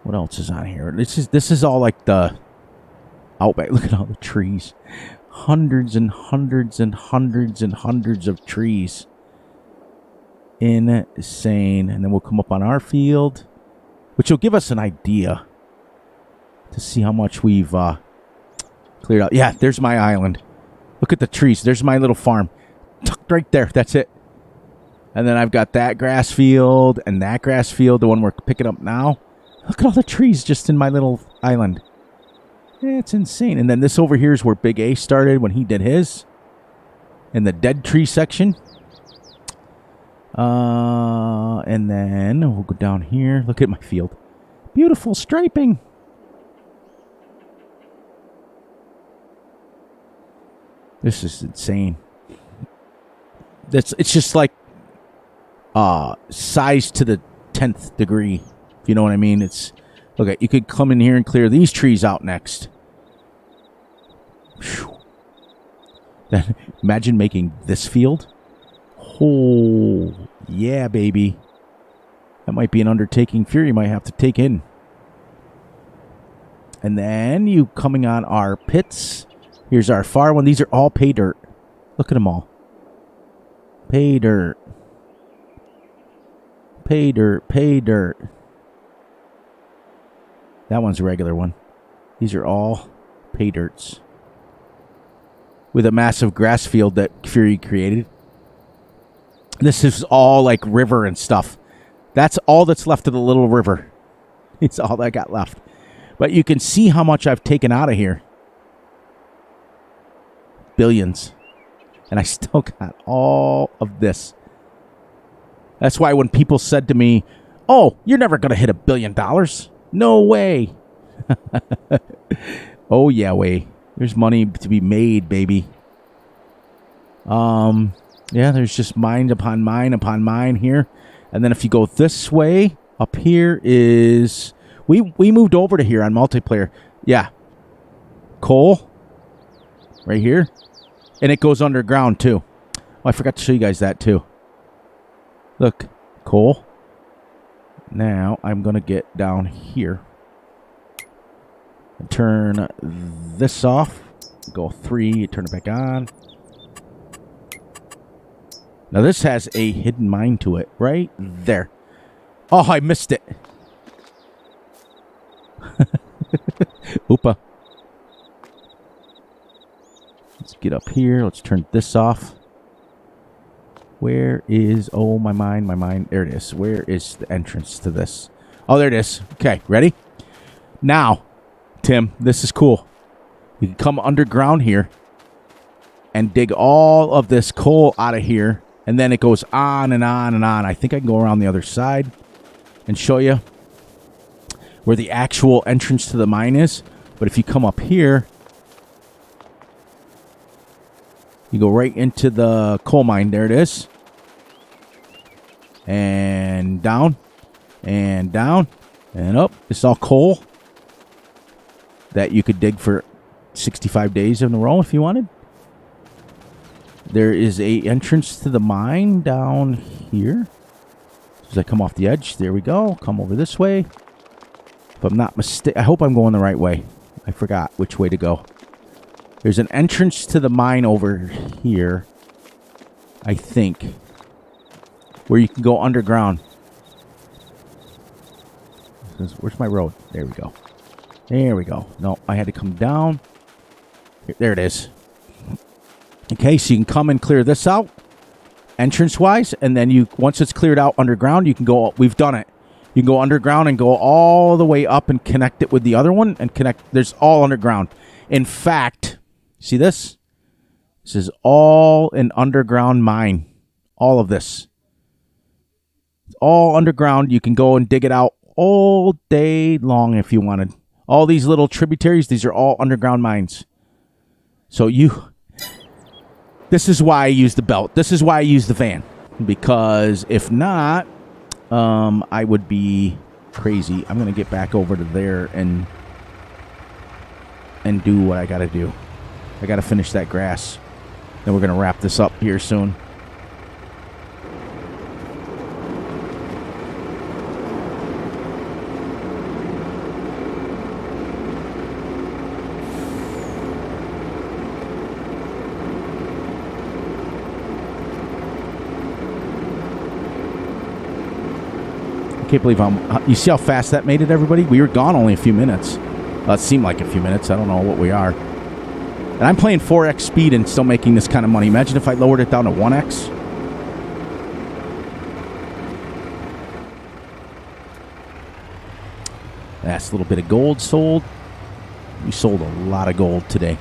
What else is on here? This is all like the outback. Look at all the trees. Hundreds and hundreds and hundreds and hundreds of trees. Insane. And then we'll come up on our field, which will give us an idea to see how much we've cleared out. Yeah, there's my island. Look at the trees. There's my little farm. Tucked right there. That's it. And then I've got that grass field and that grass field, the one we're picking up now. Look at all the trees just in my little island. It's insane. And then this over here is where Big A started when he did his. In the dead tree section. And then we'll go down here. Look at my field. Beautiful striping. This is insane. It's just like size to the 10th degree. If you know what I mean. It's okay. You could come in here and clear these trees out next. Then imagine making this field. Oh yeah, baby. That might be an undertaking Fury might have to take in. And then you coming on our pits. Here's our far one. These are all pay dirt. Look at them all. Pay dirt. Pay dirt. Pay dirt. That one's a regular one. These are all pay dirts. With a massive grass field that Fury created. This is all like river and stuff. That's all that's left of the little river. It's all I got left. But you can see how much I've taken out of here. Billions. And I still got all of this. That's why when people said to me, oh, you're never going to hit $1 billion. No way. Oh, yeah, way. There's money to be made, baby. Yeah, there's just mine upon mine here. And then if you go this way, up here is... We moved over to here on multiplayer. Yeah. Coal. Right here. And it goes underground, too. Oh, I forgot to show you guys that, too. Look. Coal. Now, I'm going to get down here. And turn this off. Go 3. Turn it back on. Now, this has a hidden mine to it. Right there. Oh, I missed it. Oopa. Let's get up here. Let's turn this off. Where is... Oh, my mind. There it is. Where is the entrance to this? Oh, there it is. Okay, ready? Now, Tim, this is cool. You can come underground here and dig all of this coal out of here. And then it goes on and on and on. I think I can go around the other side and show you where the actual entrance to the mine is. But if you come up here, you go right into the coal mine. There it is. And down. And down. And up. It's all coal that you could dig for 65 days in a row if you wanted. There is a entrance to the mine down here. As I come off the edge, there we go. Come over this way. If I'm not mistaken, I hope I'm going the right way. I forgot which way to go. There's an entrance to the mine over here, I think, where you can go underground. Where's my road? There we go. There we go. No, I had to come down. There it is. Okay, so you can come and clear this out, entrance-wise, and then you once it's cleared out underground, you can go. We've done it. You can go underground and go all the way up and connect it with the other one and connect. There's all underground. In fact, see this? This is all an underground mine. All of this. It's all underground. You can go and dig it out all day long if you wanted. All these little tributaries, these are all underground mines. So this is why I use the belt. This is why I use the van. Because if not, I would be crazy. I'm going to get back over to there and do what I got to do. I got to finish that grass. Then we're going to wrap this up here soon. I can't believe you see how fast that made it, everybody? We were gone only a few minutes. It seemed like a few minutes. I don't know what we are. And I'm playing 4x speed and still making this kind of money. Imagine if I lowered it down to 1x. That's a little bit of gold sold. We sold a lot of gold today.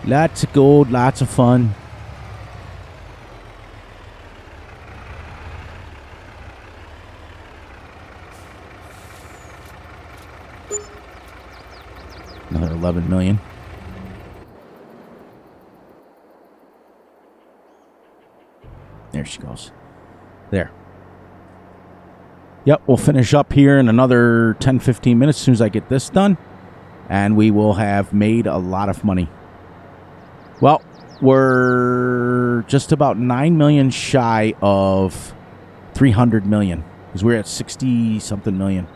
Lots of gold, lots of fun. Another 11 million. There she goes. There. Yep, we'll finish up here in another 10, 15 minutes as soon as I get this done. And we will have made a lot of money. Well, we're just about 9 million shy of 300 million. Because we're at 60-something million.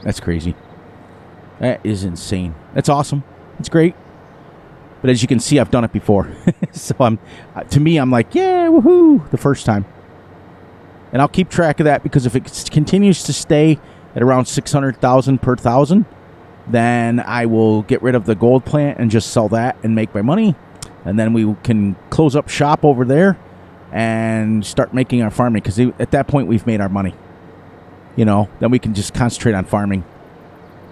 That's crazy. That is insane. That's awesome. It's great. But as you can see, I've done it before. So to me, I'm like, yeah, woohoo, the first time. And I'll keep track of that because if it continues to stay at around 600,000 per thousand, then I will get rid of the gold plant and just sell that and make my money. And then we can close up shop over there and start making our farming because at that point, we've made our money. You know, then we can just concentrate on farming.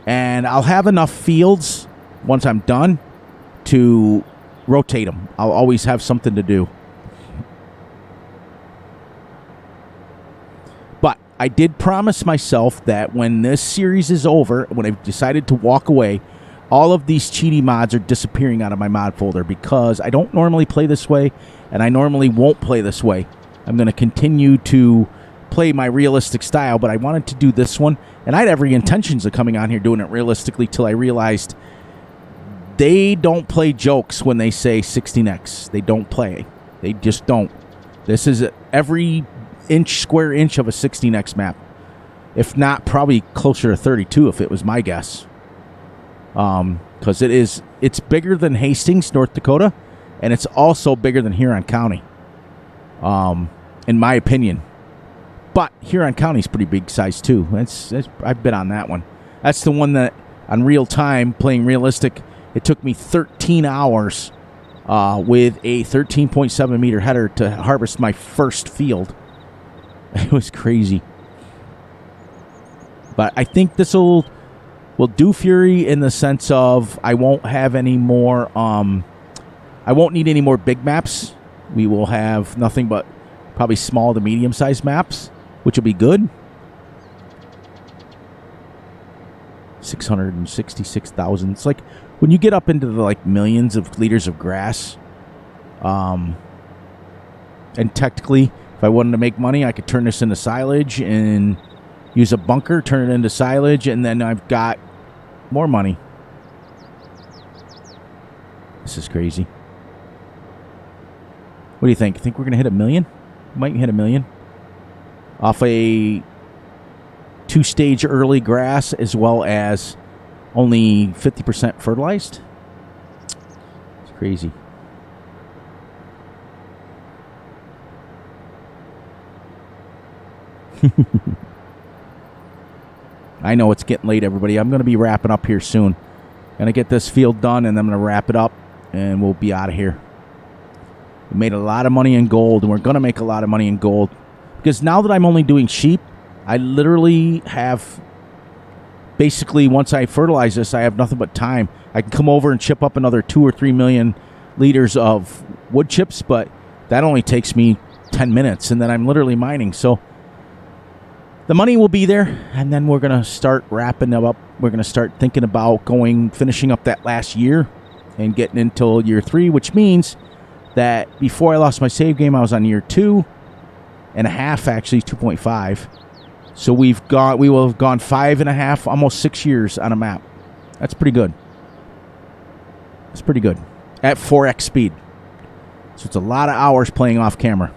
And I'll have enough fields once I'm done to rotate them. I'll always have something to do. But I did promise myself that when this series is over, when I've decided to walk away, all of these cheaty mods are disappearing out of my mod folder because I don't normally play this way, and I normally won't play this way. I'm going to continue to play my realistic style, but I wanted to do this one, and I had every intentions of coming on here doing it realistically till I realized they don't play jokes when they say 16x. They don't play. They just don't. This is every square inch of a 16x map. If not, probably closer to 32 if it was my guess. Because it's bigger than Hastings, North Dakota, and it's also bigger than Huron County, in my opinion. But Huron County's pretty big size too. I've been on that one. That's the one that on real time playing realistic. It took me 13 hours with a 13.7 meter header to harvest my first field. It was crazy. But I think this will do Fury in the sense of I won't have any more. I won't need any more big maps. We will have nothing but probably small to medium sized maps, which will be good. 666,000. It's like when you get up into the like millions of liters of grass. And technically, if I wanted to make money, I could turn this into silage and use a bunker, turn it into silage, and then I've got more money. This is crazy. What do you think? Think we're going to hit 1 million? Might hit 1 million. Off a 2-stage early grass as well as only 50% fertilized. It's crazy. I know it's getting late, everybody. I'm going to be wrapping up here soon. Going to get this field done, and I'm going to wrap it up, and we'll be out of here. We made a lot of money in gold, and we're going to make a lot of money in gold. Because now that I'm only doing sheep, I literally have... Basically, once I fertilize this, I have nothing but time. I can come over and chip up another 2 or 3 million liters of wood chips, but that only takes me 10 minutes, and then I'm literally mining. So the money will be there, and then we're going to start wrapping them up. We're going to start thinking about finishing up that last year and getting into year 3, which means that before I lost my save game, I was on year 2.5, actually 2.5. So we will have gone 5.5, almost 6 years on a map. That's pretty good. That's pretty good. At 4x speed. So it's a lot of hours playing off camera.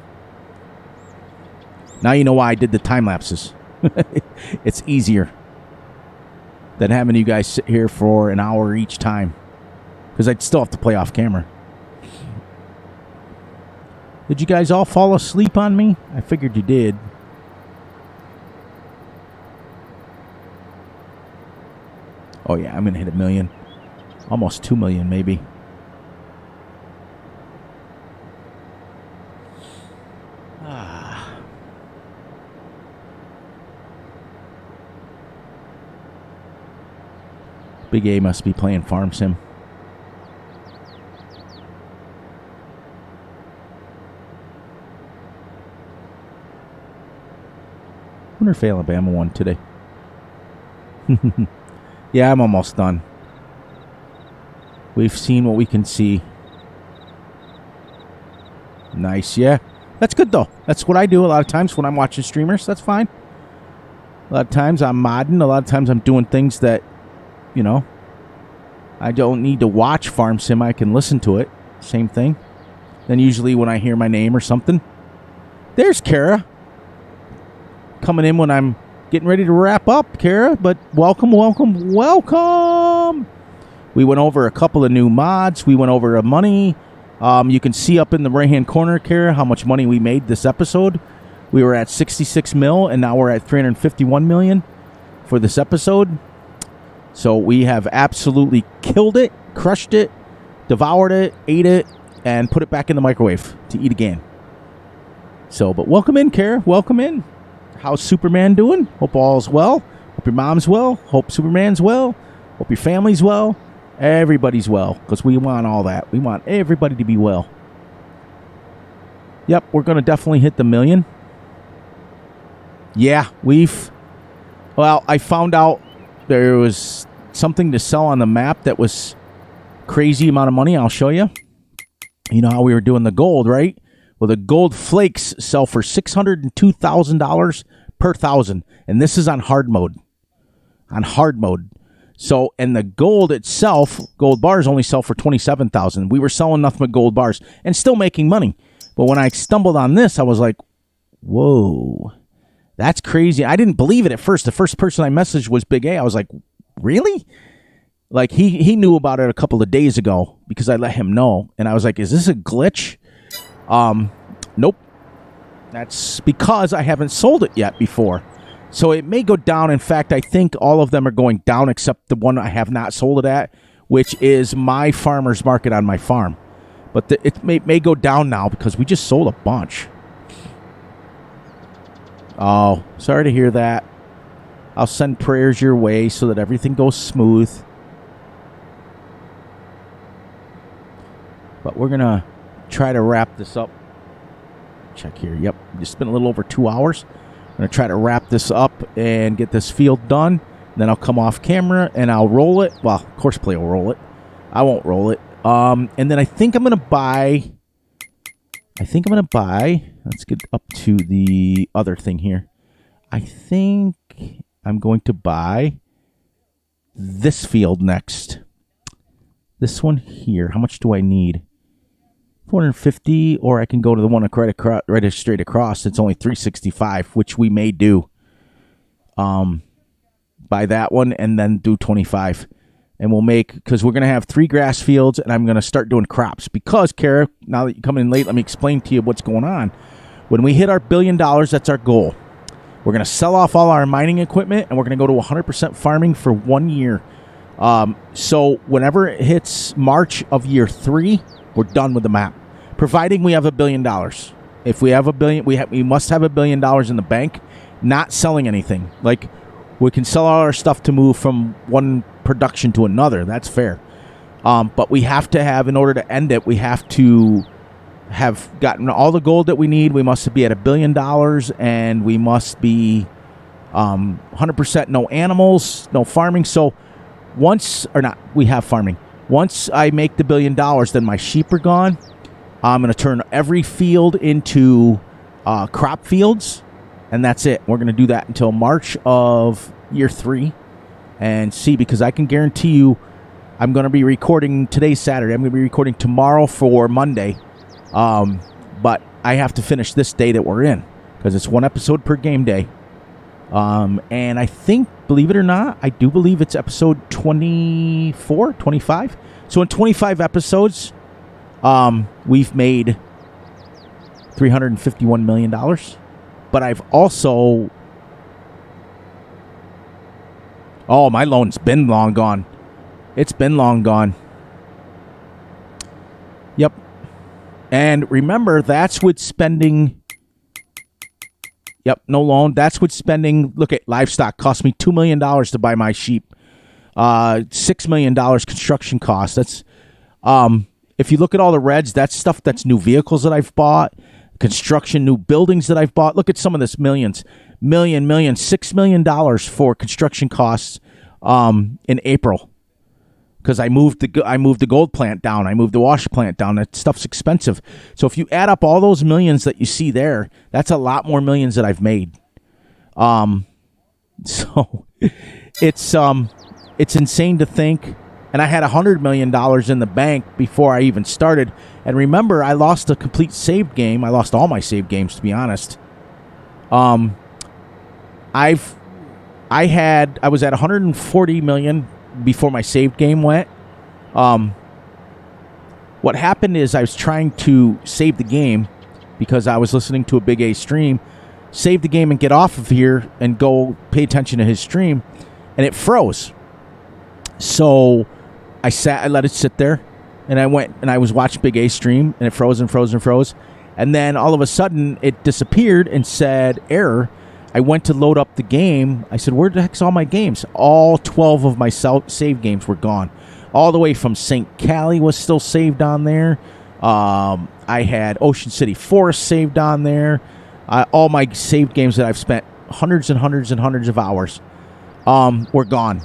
Now you know why I did the time lapses. It's easier than having you guys sit here for an hour each time. Because I'd still have to play off camera. Did you guys all fall asleep on me? I figured you did. Oh, yeah, I'm going to hit 1 million. Almost 2 million, maybe. Big A must be playing Farm Sim. Wonder if Alabama won today. Yeah, I'm almost done. We've seen what we can see. Nice, yeah. That's good, though. That's what I do a lot of times when I'm watching streamers. That's fine. A lot of times I'm modding. A lot of times I'm doing things that, you know, I don't need to watch Farm Sim. I can listen to it. Same thing. Then usually when I hear my name or something. There's Kara. Coming in when I'm getting ready to wrap up, Kara. But welcome, welcome, welcome. We went over a couple of new mods. We went over money. You can see up in the right-hand corner, Kara, how much money we made this episode. We were at 66 mil, and now we're at 351 million for this episode. So we have absolutely killed it, crushed it, devoured it, ate it, and put it back in the microwave to eat again. So, but welcome in, Kara. Welcome in. How's Superman doing? Hope all's well. Hope your mom's well. Hope Superman's well. Hope your family's well. Everybody's well, because we want all that. We want everybody to be well. Yep, we're going to definitely hit the 1 million. Yeah, well, I found out there was something to sell on the map that was crazy amount of money. I'll show you. You know how we were doing the gold, right? Well, the gold flakes sell for $602,000 per 1,000. And this is on hard mode. On hard mode. So, and the gold itself, gold bars only sell for $27,000. We were selling nothing but gold bars and still making money. But when I stumbled on this, I was like, whoa, that's crazy. I didn't believe it at first. The first person I messaged was Big A. I was like, really? Like, he knew about it a couple of days ago because I let him know. And I was like, is this a glitch? Nope. That's because I haven't sold it yet before. So it may go down. In fact, I think all of them are going down except the one I have not sold it at, which is my farmer's market on my farm. But it may go down now because we just sold a bunch. Oh, sorry to hear that. I'll send prayers your way so that everything goes smooth. But we're going to try to wrap this up. Check here. Yep, just been a little over 2 hours. I'm going to try to wrap this up and get this field done. Then I'll come off camera and I'll roll it. Well, of course, Play will roll it. I won't roll it. And then I think I'm going to buy. Let's get up to the other thing here. I think I'm going to buy this field next. This one here. How much do I need? 450, or I can go to the one right straight across. It's only 365, which we may do. Buy that one and then do 25. And we'll make, because we're going to have 3 grass fields, and I'm going to start doing crops. Because, Kara, now that you come in late, let me explain to you what's going on. When we hit our $1 billion, that's our goal. We're going to sell off all our mining equipment, and we're going to go to 100% farming for 1 year. So whenever it hits March of year 3, we're done with the map. Providing we have $1 billion. If we have $1 billion, we must have $1 billion in the bank, not selling anything. Like, we can sell all our stuff to move from one production to another. That's fair. But we have to have, in order to end it, we have to have gotten all the gold that we need. We must be at $1 billion, and we must be 100% no animals, no farming. So we have farming. Once I make the $1 billion, then my sheep are gone. I'm going to turn every field into crop fields, and that's it. We're going to do that until March of year 3 and see, because I can guarantee you I'm going to be recording today's Saturday. I'm going to be recording tomorrow for Monday, but I have to finish this day that we're in because it's 1 episode per game day. And I think, believe it or not, I do believe it's episode 24, 25. So in 25 episodes, we've made $351 million. But I've also Oh, my loan's been long gone. It's been long gone. Yep. And remember, that's with spending... Yep, no loan. That's with spending... Look at livestock. Cost me $2 million to buy my sheep. $6 million construction costs. That's... if you look at all the reds, that's stuff that's new vehicles that I've bought. Construction, new buildings that I've bought. Look at some of this millions. $6 million for construction costs in April. Because I moved the gold plant down. I moved the wash plant down. That stuff's expensive. So if you add up all those millions that you see there, that's a lot more millions that I've made. So it's insane to think. And I had $100 million in the bank before I even started. And remember, I lost a complete saved game. I lost all my saved games, to be honest. I was at 140 million before my saved game went. What happened is I was trying to save the game because I was listening to a Big A stream, save the game and get off of here and go pay attention to his stream, and it froze. So I let it sit there, and I went and I was watching Big A stream, and it froze and froze and froze. And then all of a sudden it disappeared and said error. I went to load up the game. I said, where the heck's all my games? All 12 of my save games were gone. All the way from St. Cali was still saved on there. I had Ocean City Forest saved on there. All my saved games that I've spent hundreds and hundreds and hundreds of hours were gone.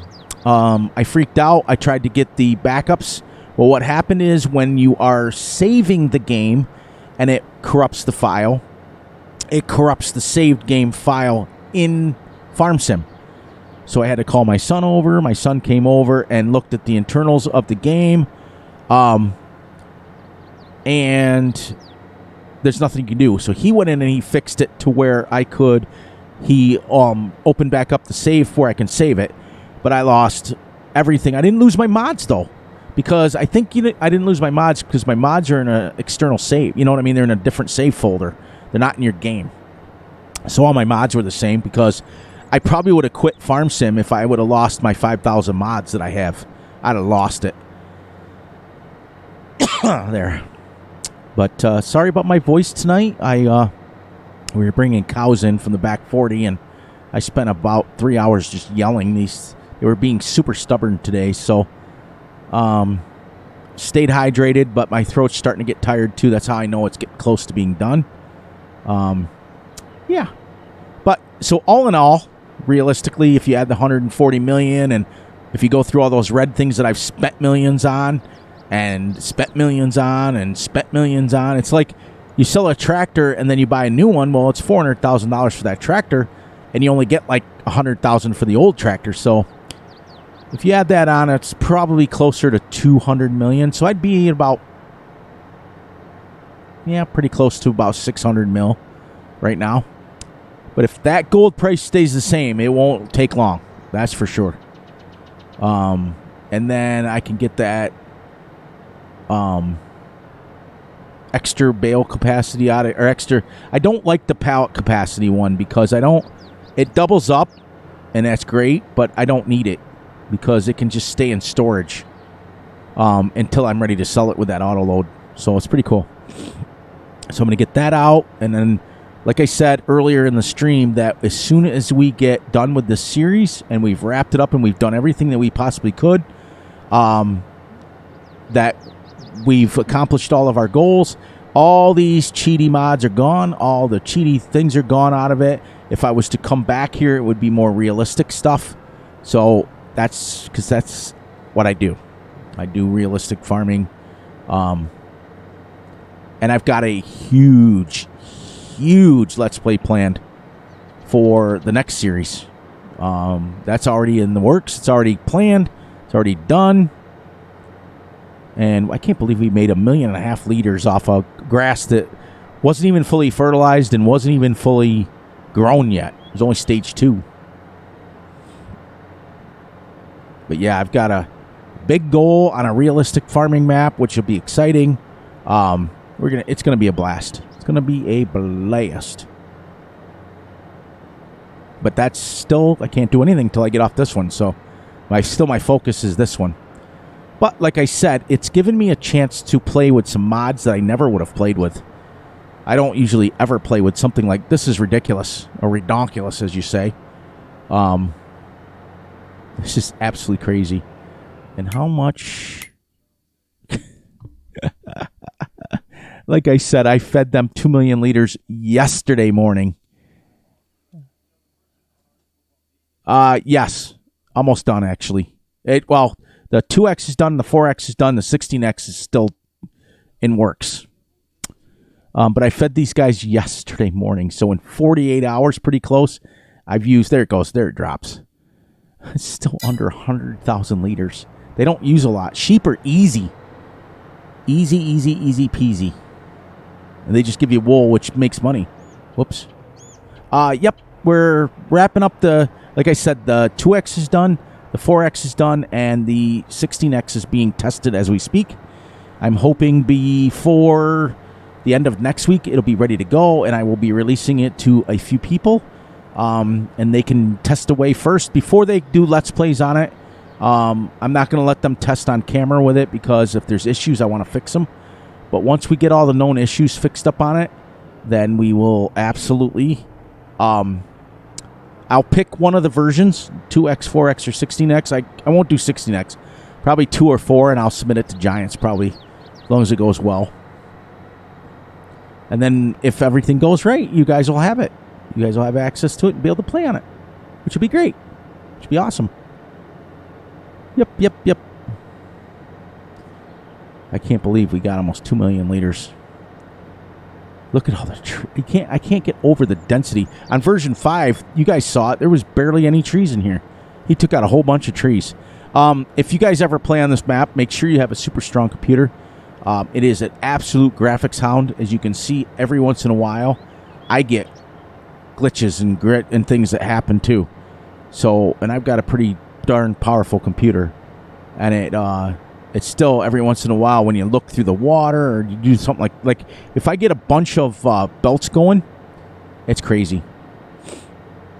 I freaked out. I tried to get the backups. Well, what happened is when you are saving the game and it corrupts the file, it corrupts the saved game file in FarmSim. So I had to call my son over. My son came over and looked at the internals of the game. And there's nothing you can do. So he went in and he fixed it to where he opened back up the save where I can save it. But I lost everything. I didn't lose my mods, though. Because I think I didn't lose my mods because my mods are in an external save. You know what I mean? They're in a different save folder. They're not in your game. So all my mods were the same because I probably would have quit FarmSim if I would have lost my 5,000 mods that I have. I'd have lost it. There. But sorry about my voice tonight. We were bringing cows in from the back 40, and I spent about 3 hours just yelling. They were being super stubborn today, so stayed hydrated, but my throat's starting to get tired too. That's how I know it's getting close to being done. Yeah. But so all in all, realistically, if you add the 140 million and if you go through all those red things that I've spent millions on and spent millions on and spent millions on, it's like you sell a tractor and then you buy a new one. Well, it's $400,000 for that tractor and you only get like $100,000 for the old tractor. So if you add that on, it's probably closer to 200 million. So I'd be about, pretty close to about 600 mil right now. But if that gold price stays the same, it won't take long. That's for sure. And then I can get that extra bale capacity out of, or extra. I don't like the pallet capacity one because it doubles up and that's great, but I don't need it because it can just stay in storage until I'm ready to sell it with that auto load. So it's pretty cool. So I'm going to get that out. And then, like I said earlier in the stream, that as soon as we get done with this series and we've wrapped it up and we've done everything that we possibly could, that we've accomplished all of our goals, all these cheaty mods are gone. All the cheaty things are gone out of it. If I was to come back here, it would be more realistic stuff. So that's because that's what I do. I do realistic farming. And I've got a huge Let's Play planned for the next series. That's already in the works. It's already planned. It's already done. And I can't believe we made 1.5 million liters off of grass that wasn't even fully fertilized and wasn't even fully grown yet. It was only stage 2. But yeah, I've got a big goal on a realistic farming map, which will be exciting. It's gonna be a blast. It's gonna be a blast. But that's still, I can't do anything until I get off this one. So My focus is this one. But like I said, it's given me a chance to play with some mods that I never would have played with. I don't usually ever play with something like this. Is ridiculous, or redonkulous, as you say. It's just absolutely crazy. And how much... Like I said, I fed them 2 million liters yesterday morning. Yes. Almost done, actually. Well, the 2X is done, the 4X is done, the 16X is still in works. But I fed these guys yesterday morning, so in 48 hours, pretty close, I've used... There it goes. There it drops. It's still under 100,000 liters. They don't use a lot. Sheep are easy. Easy, easy, easy peasy. And they just give you wool, which makes money. Whoops. Yep, we're wrapping up the... Like I said, the 2X is done, the 4X is done, and the 16X is being tested as we speak. I'm hoping before the end of next week, it'll be ready to go, and I will be releasing it to a few people. And they can test away first before they do Let's Plays on it. I'm not going to let them test on camera with it because if there's issues, I want to fix them. But once we get all the known issues fixed up on it, then we will absolutely... I'll pick one of the versions, 2X, 4X, or 16X. I won't do 16X. Probably 2 or 4, and I'll submit it to Giants probably, as long as it goes well. And then if everything goes right, you guys will have it. You guys will have access to it and be able to play on it, which would be great. Which would be awesome. Yep. I can't believe we got almost 2 million liters. Look at all the trees. I can't get over the density. On version 5, you guys saw it. There was barely any trees in here. He took out a whole bunch of trees. If you guys ever play on this map, make sure you have a super strong computer. It is an absolute graphics hound. As you can see, every once in a while, I get glitches and grit and things that happen too. So, and I've got a pretty darn powerful computer. And it's still every once in a while when you look through the water or you do something like if I get a bunch of belts going, it's crazy.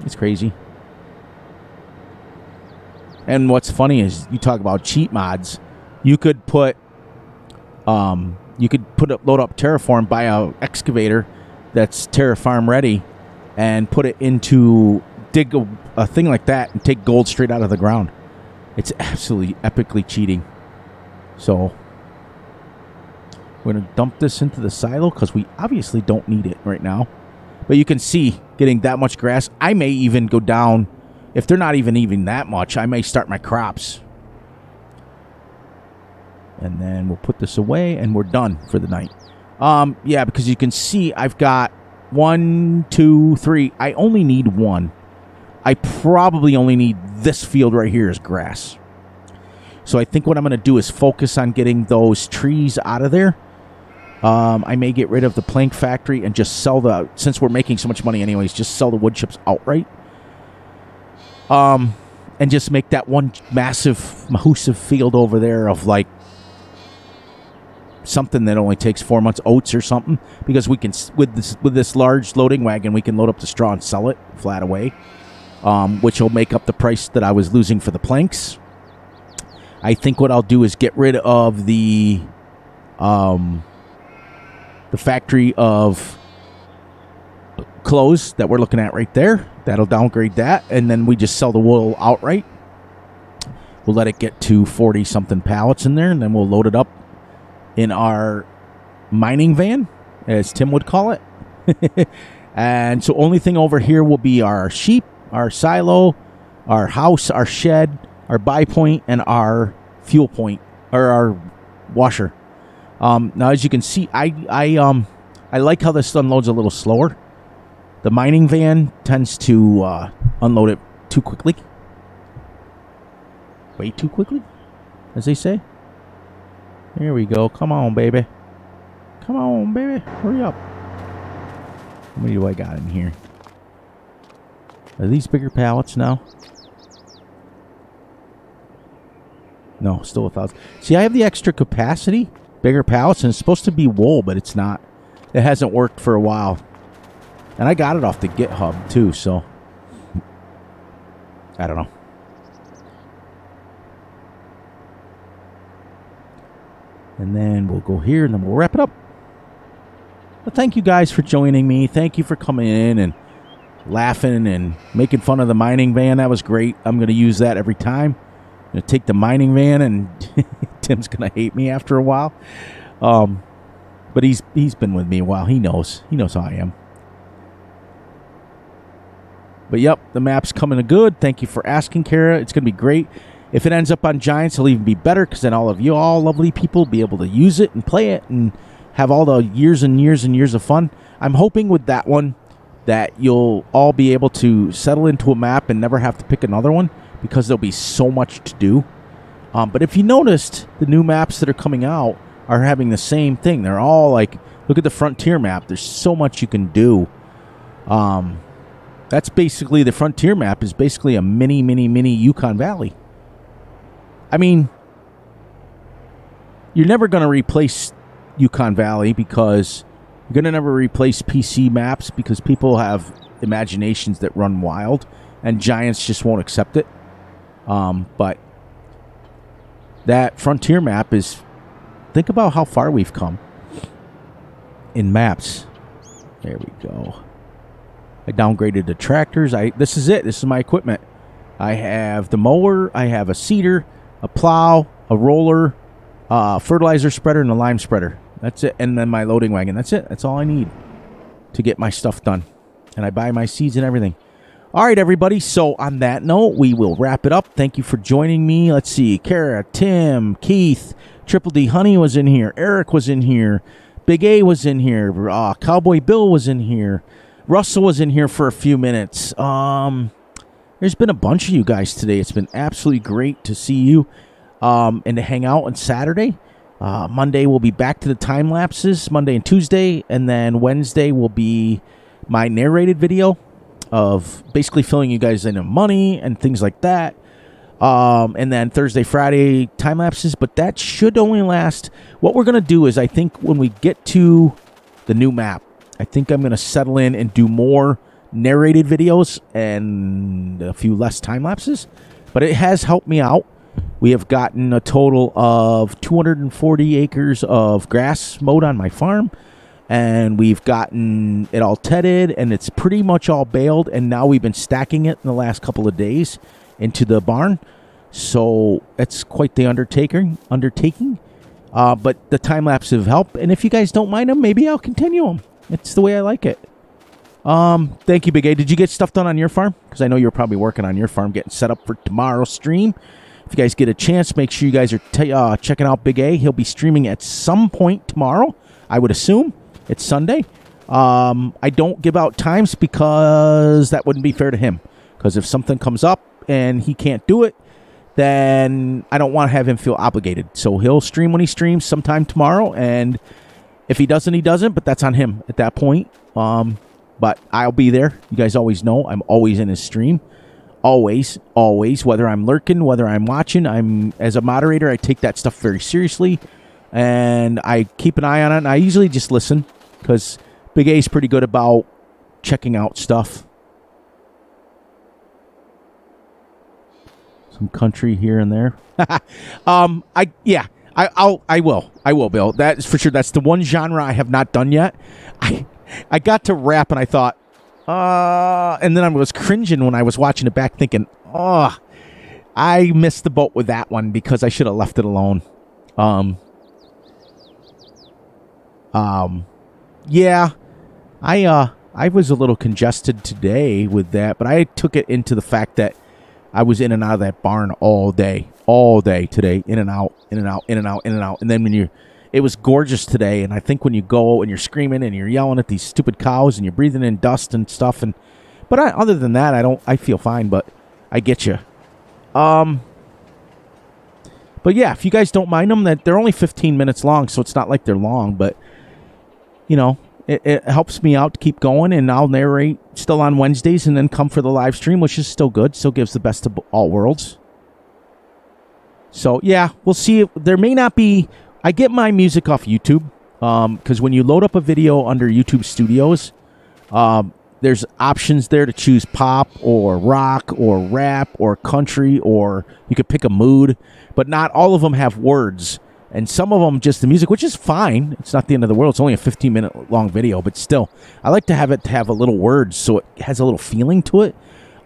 It's crazy. And what's funny is you talk about cheat mods. You could put load up Terraform, buy a excavator that's Terraform ready, and put it into dig a thing like that and take gold straight out of the ground. It's absolutely epically cheating. So we're going to dump this into the silo because we obviously don't need it right now. But you can see getting that much grass. I may even go down. If they're not even that much, I may start my crops. And then we'll put this away and we're done for the night. Yeah, because you can see I've got 1, 2, 3. I only need 1. I probably only need this field right here as grass. So I think what I'm going to do is focus on getting those trees out of there. I may get rid of the plank factory and just sell since we're making so much money anyways, just sell the wood chips outright. And just make that one massive, massive field over there of like something that only takes 4 months, oats or something. Because we can, with this large loading wagon, we can load up the straw and sell it flat away. Which will make up the price that I was losing for the planks. I think what I'll do is get rid of the factory of clothes that we're looking at right there. That'll downgrade that, and then we just sell the wool outright. We'll let it get to 40-something pallets in there, and then we'll load it up in our mining van, as Tim would call it. And so only thing over here will be our sheep, our silo, our house, our shed, our buy point, and our fuel point, or our washer. Now, as you can see, I like how this unloads a little slower. The mining van tends to unload it too quickly. Way too quickly, as they say. Here we go. Come on, baby. Come on, baby. Hurry up. How many do I got in here? Are these bigger pallets now? No, still 1,000. See, I have the extra capacity, bigger pallets, and it's supposed to be wool, but it's not. It hasn't worked for a while. And I got it off the GitHub, too, so I don't know. And then we'll go here, and then we'll wrap it up. But thank you guys for joining me. Thank you for coming in and laughing and making fun of the mining van. That was great. I'm going to use that every time. I'm going to take the mining van, and Tim's going to hate me after a while. But he's been with me a while. He knows how I am. But yep, the map's coming good. Thank you for asking, Kara. It's going to be great. If it ends up on Giants, it'll even be better, because then all of you, all lovely people, will be able to use it and play it and have all the years and years and years of fun. I'm hoping with that one that you'll all be able to settle into a map and never have to pick another one, because there'll be so much to do. But if you noticed, the new maps that are coming out are having the same thing. They're all like, look at the Frontier map. There's so much you can do. That's basically, the Frontier map is basically a mini Yukon Valley. I mean, you're never going to replace Yukon Valley, because you're going to never replace PC maps, because people have imaginations that run wild, and Giants just won't accept it. But that Frontier map is, think about how far we've come in maps. There we go. I downgraded the tractors. This is it. This is my equipment. I have the mower. I have a seeder, a plow, a roller, fertilizer spreader, and a lime spreader. That's it. And then my loading wagon. That's it. That's all I need to get my stuff done. And I buy my seeds and everything. All right, everybody. So on that note, we will wrap it up. Thank you for joining me. Let's see. Kara, Tim, Keith, Triple D Honey was in here. Eric was in here. Big A was in here. Cowboy Bill was in here. Russell was in here for a few minutes. There's been a bunch of you guys today. It's been absolutely great to see you and to hang out on Saturday. Monday we'll be back to the time lapses, Monday and Tuesday, and then Wednesday will be my narrated video of basically filling you guys in on money and things like that. And then Thursday, Friday time lapses, but that should only last. What we're going to do is, I think when we get to the new map, I think I'm going to settle in and do more narrated videos and a few less time lapses. But it has helped me out. We have gotten a total of 240 acres of grass mowed on my farm. And we've gotten it all tedded, and it's pretty much all baled. And now we've been stacking it in the last couple of days into the barn. So it's quite the undertaking. But the time lapse have helped. And if you guys don't mind them, maybe I'll continue them. It's the way I like it. Thank you, Big A. Did you get stuff done on your farm? Because I know you're probably working on your farm, getting set up for tomorrow's stream. If you guys get a chance, make sure you guys are checking out Big A. He'll be streaming at some point tomorrow, I would assume. It's Sunday. I don't give out times, because that wouldn't be fair to him. Because if something comes up and he can't do it, then I don't want to have him feel obligated. So he'll stream when he streams sometime tomorrow, and if he doesn't, he doesn't, but that's on him at that point. But I'll be there. You guys always know I'm always in his stream. Always, whether I'm lurking, whether I'm watching. As a moderator, I take that stuff very seriously, and I keep an eye on it, and I usually just listen, because Big A is pretty good about checking out stuff. Some country here and there. I will, Bill. That is for sure. That's the one genre I have not done yet. I got to rap, and I thought, and then I was cringing when I was watching it back, thinking, I missed the boat with that one, because I should have left it alone. Yeah, I was a little congested today with that, but I took it into the fact that I was in and out of that barn all day today, in and out. And then it was gorgeous today. And I think when you go and you're screaming and you're yelling at these stupid cows and you're breathing in dust and stuff. But other than that, I feel fine, but I get you. But yeah, if you guys don't mind them, that they're only 15 minutes long, so it's not like they're long, but it helps me out to keep going, and I'll narrate still on Wednesdays and then come for the live stream, which is still good. Still gives the best of all worlds. So, yeah, we'll see. There may not be... I get my music off YouTube, because when you load up a video under YouTube Studios, there's options there to choose pop or rock or rap or country, or you could pick a mood, but not all of them have words. And some of them just the music, which is fine. It's not the end of the world. It's only a 15-minute long video, but still, I like to have it to have a little words so it has a little feeling to it.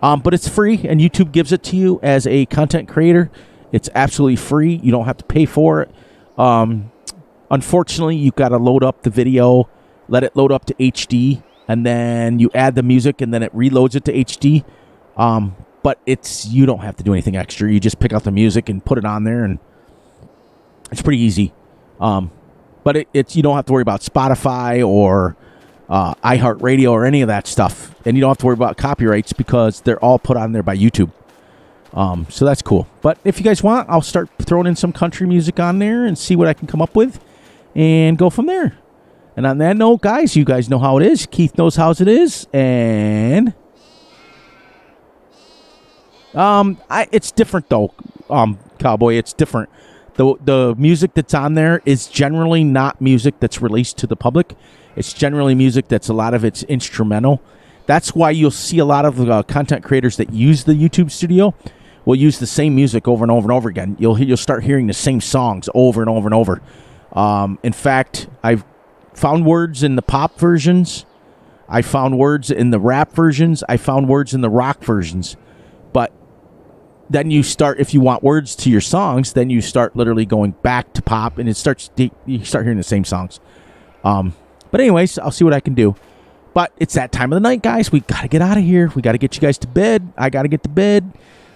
But it's free, and YouTube gives it to you as a content creator. It's absolutely free. You don't have to pay for it. Unfortunately, you've got to load up the video, let it load up to HD, and then you add the music, and then it reloads it to HD. But you don't have to do anything extra. You just pick out the music and put it on there, and it's pretty easy. But you don't have to worry about Spotify or iHeartRadio or any of that stuff. And you don't have to worry about copyrights because they're all put on there by YouTube. So that's cool. But if you guys want, I'll start throwing in some country music on there and see what I can come up with and go from there. And on that note, guys, you guys know how it is. Keith knows how it is. And it's different, though, Cowboy. It's different. The music that's on there is generally not music that's released to the public. It's generally music that's a lot of it's instrumental. That's why you'll see a lot of content creators that use the YouTube studio will use the same music over and over and over again. You'll start hearing the same songs over and over and over. In fact, I've found words in the pop versions. I found words in the rap versions. I found words in the rock versions. But then you start, if you want words to your songs, then you start literally going back to pop, and you start hearing the same songs. But anyways, I'll see what I can do. But it's that time of the night, guys. We got to get out of here. We got to get you guys to bed. I got to get to bed.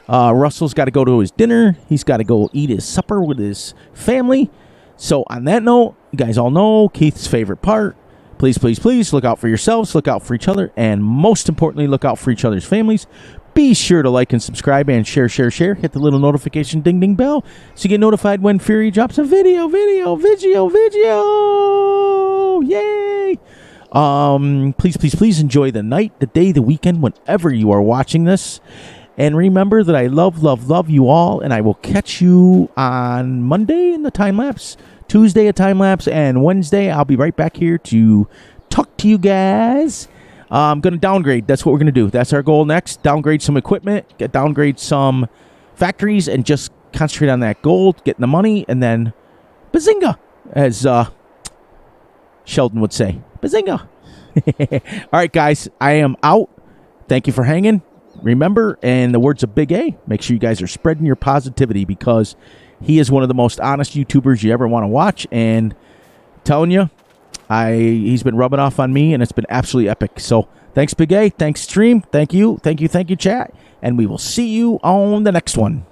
Russell's got to go to his dinner. He's got to go eat his supper with his family. So on that note, you guys all know Keith's favorite part. Please, please, please look out for yourselves, look out for each other, and most importantly, look out for each other's families. Be sure to like and subscribe and share. Hit the little notification ding bell so you get notified when Fury drops a video. Yay! Please enjoy the night, the day, the weekend, whenever you are watching this. And remember that I love you all, and I will catch you on Monday in the time lapse, Tuesday a time lapse, and Wednesday I'll be right back here to talk to you guys. I'm going to downgrade. That's what we're going to do. That's our goal next. Downgrade some equipment, downgrade some factories, and just concentrate on that goal, getting the money, and then bazinga, as Sheldon would say. Bazinga. All right, guys, I am out. Thank you for hanging. Remember, in the words of Big A, make sure you guys are spreading your positivity because he is one of the most honest YouTubers you ever want to watch. And I'm telling you, he's been rubbing off on me, and it's been absolutely epic. So thanks, Big A. Thanks, stream. Thank you, chat. And we will see you on the next one.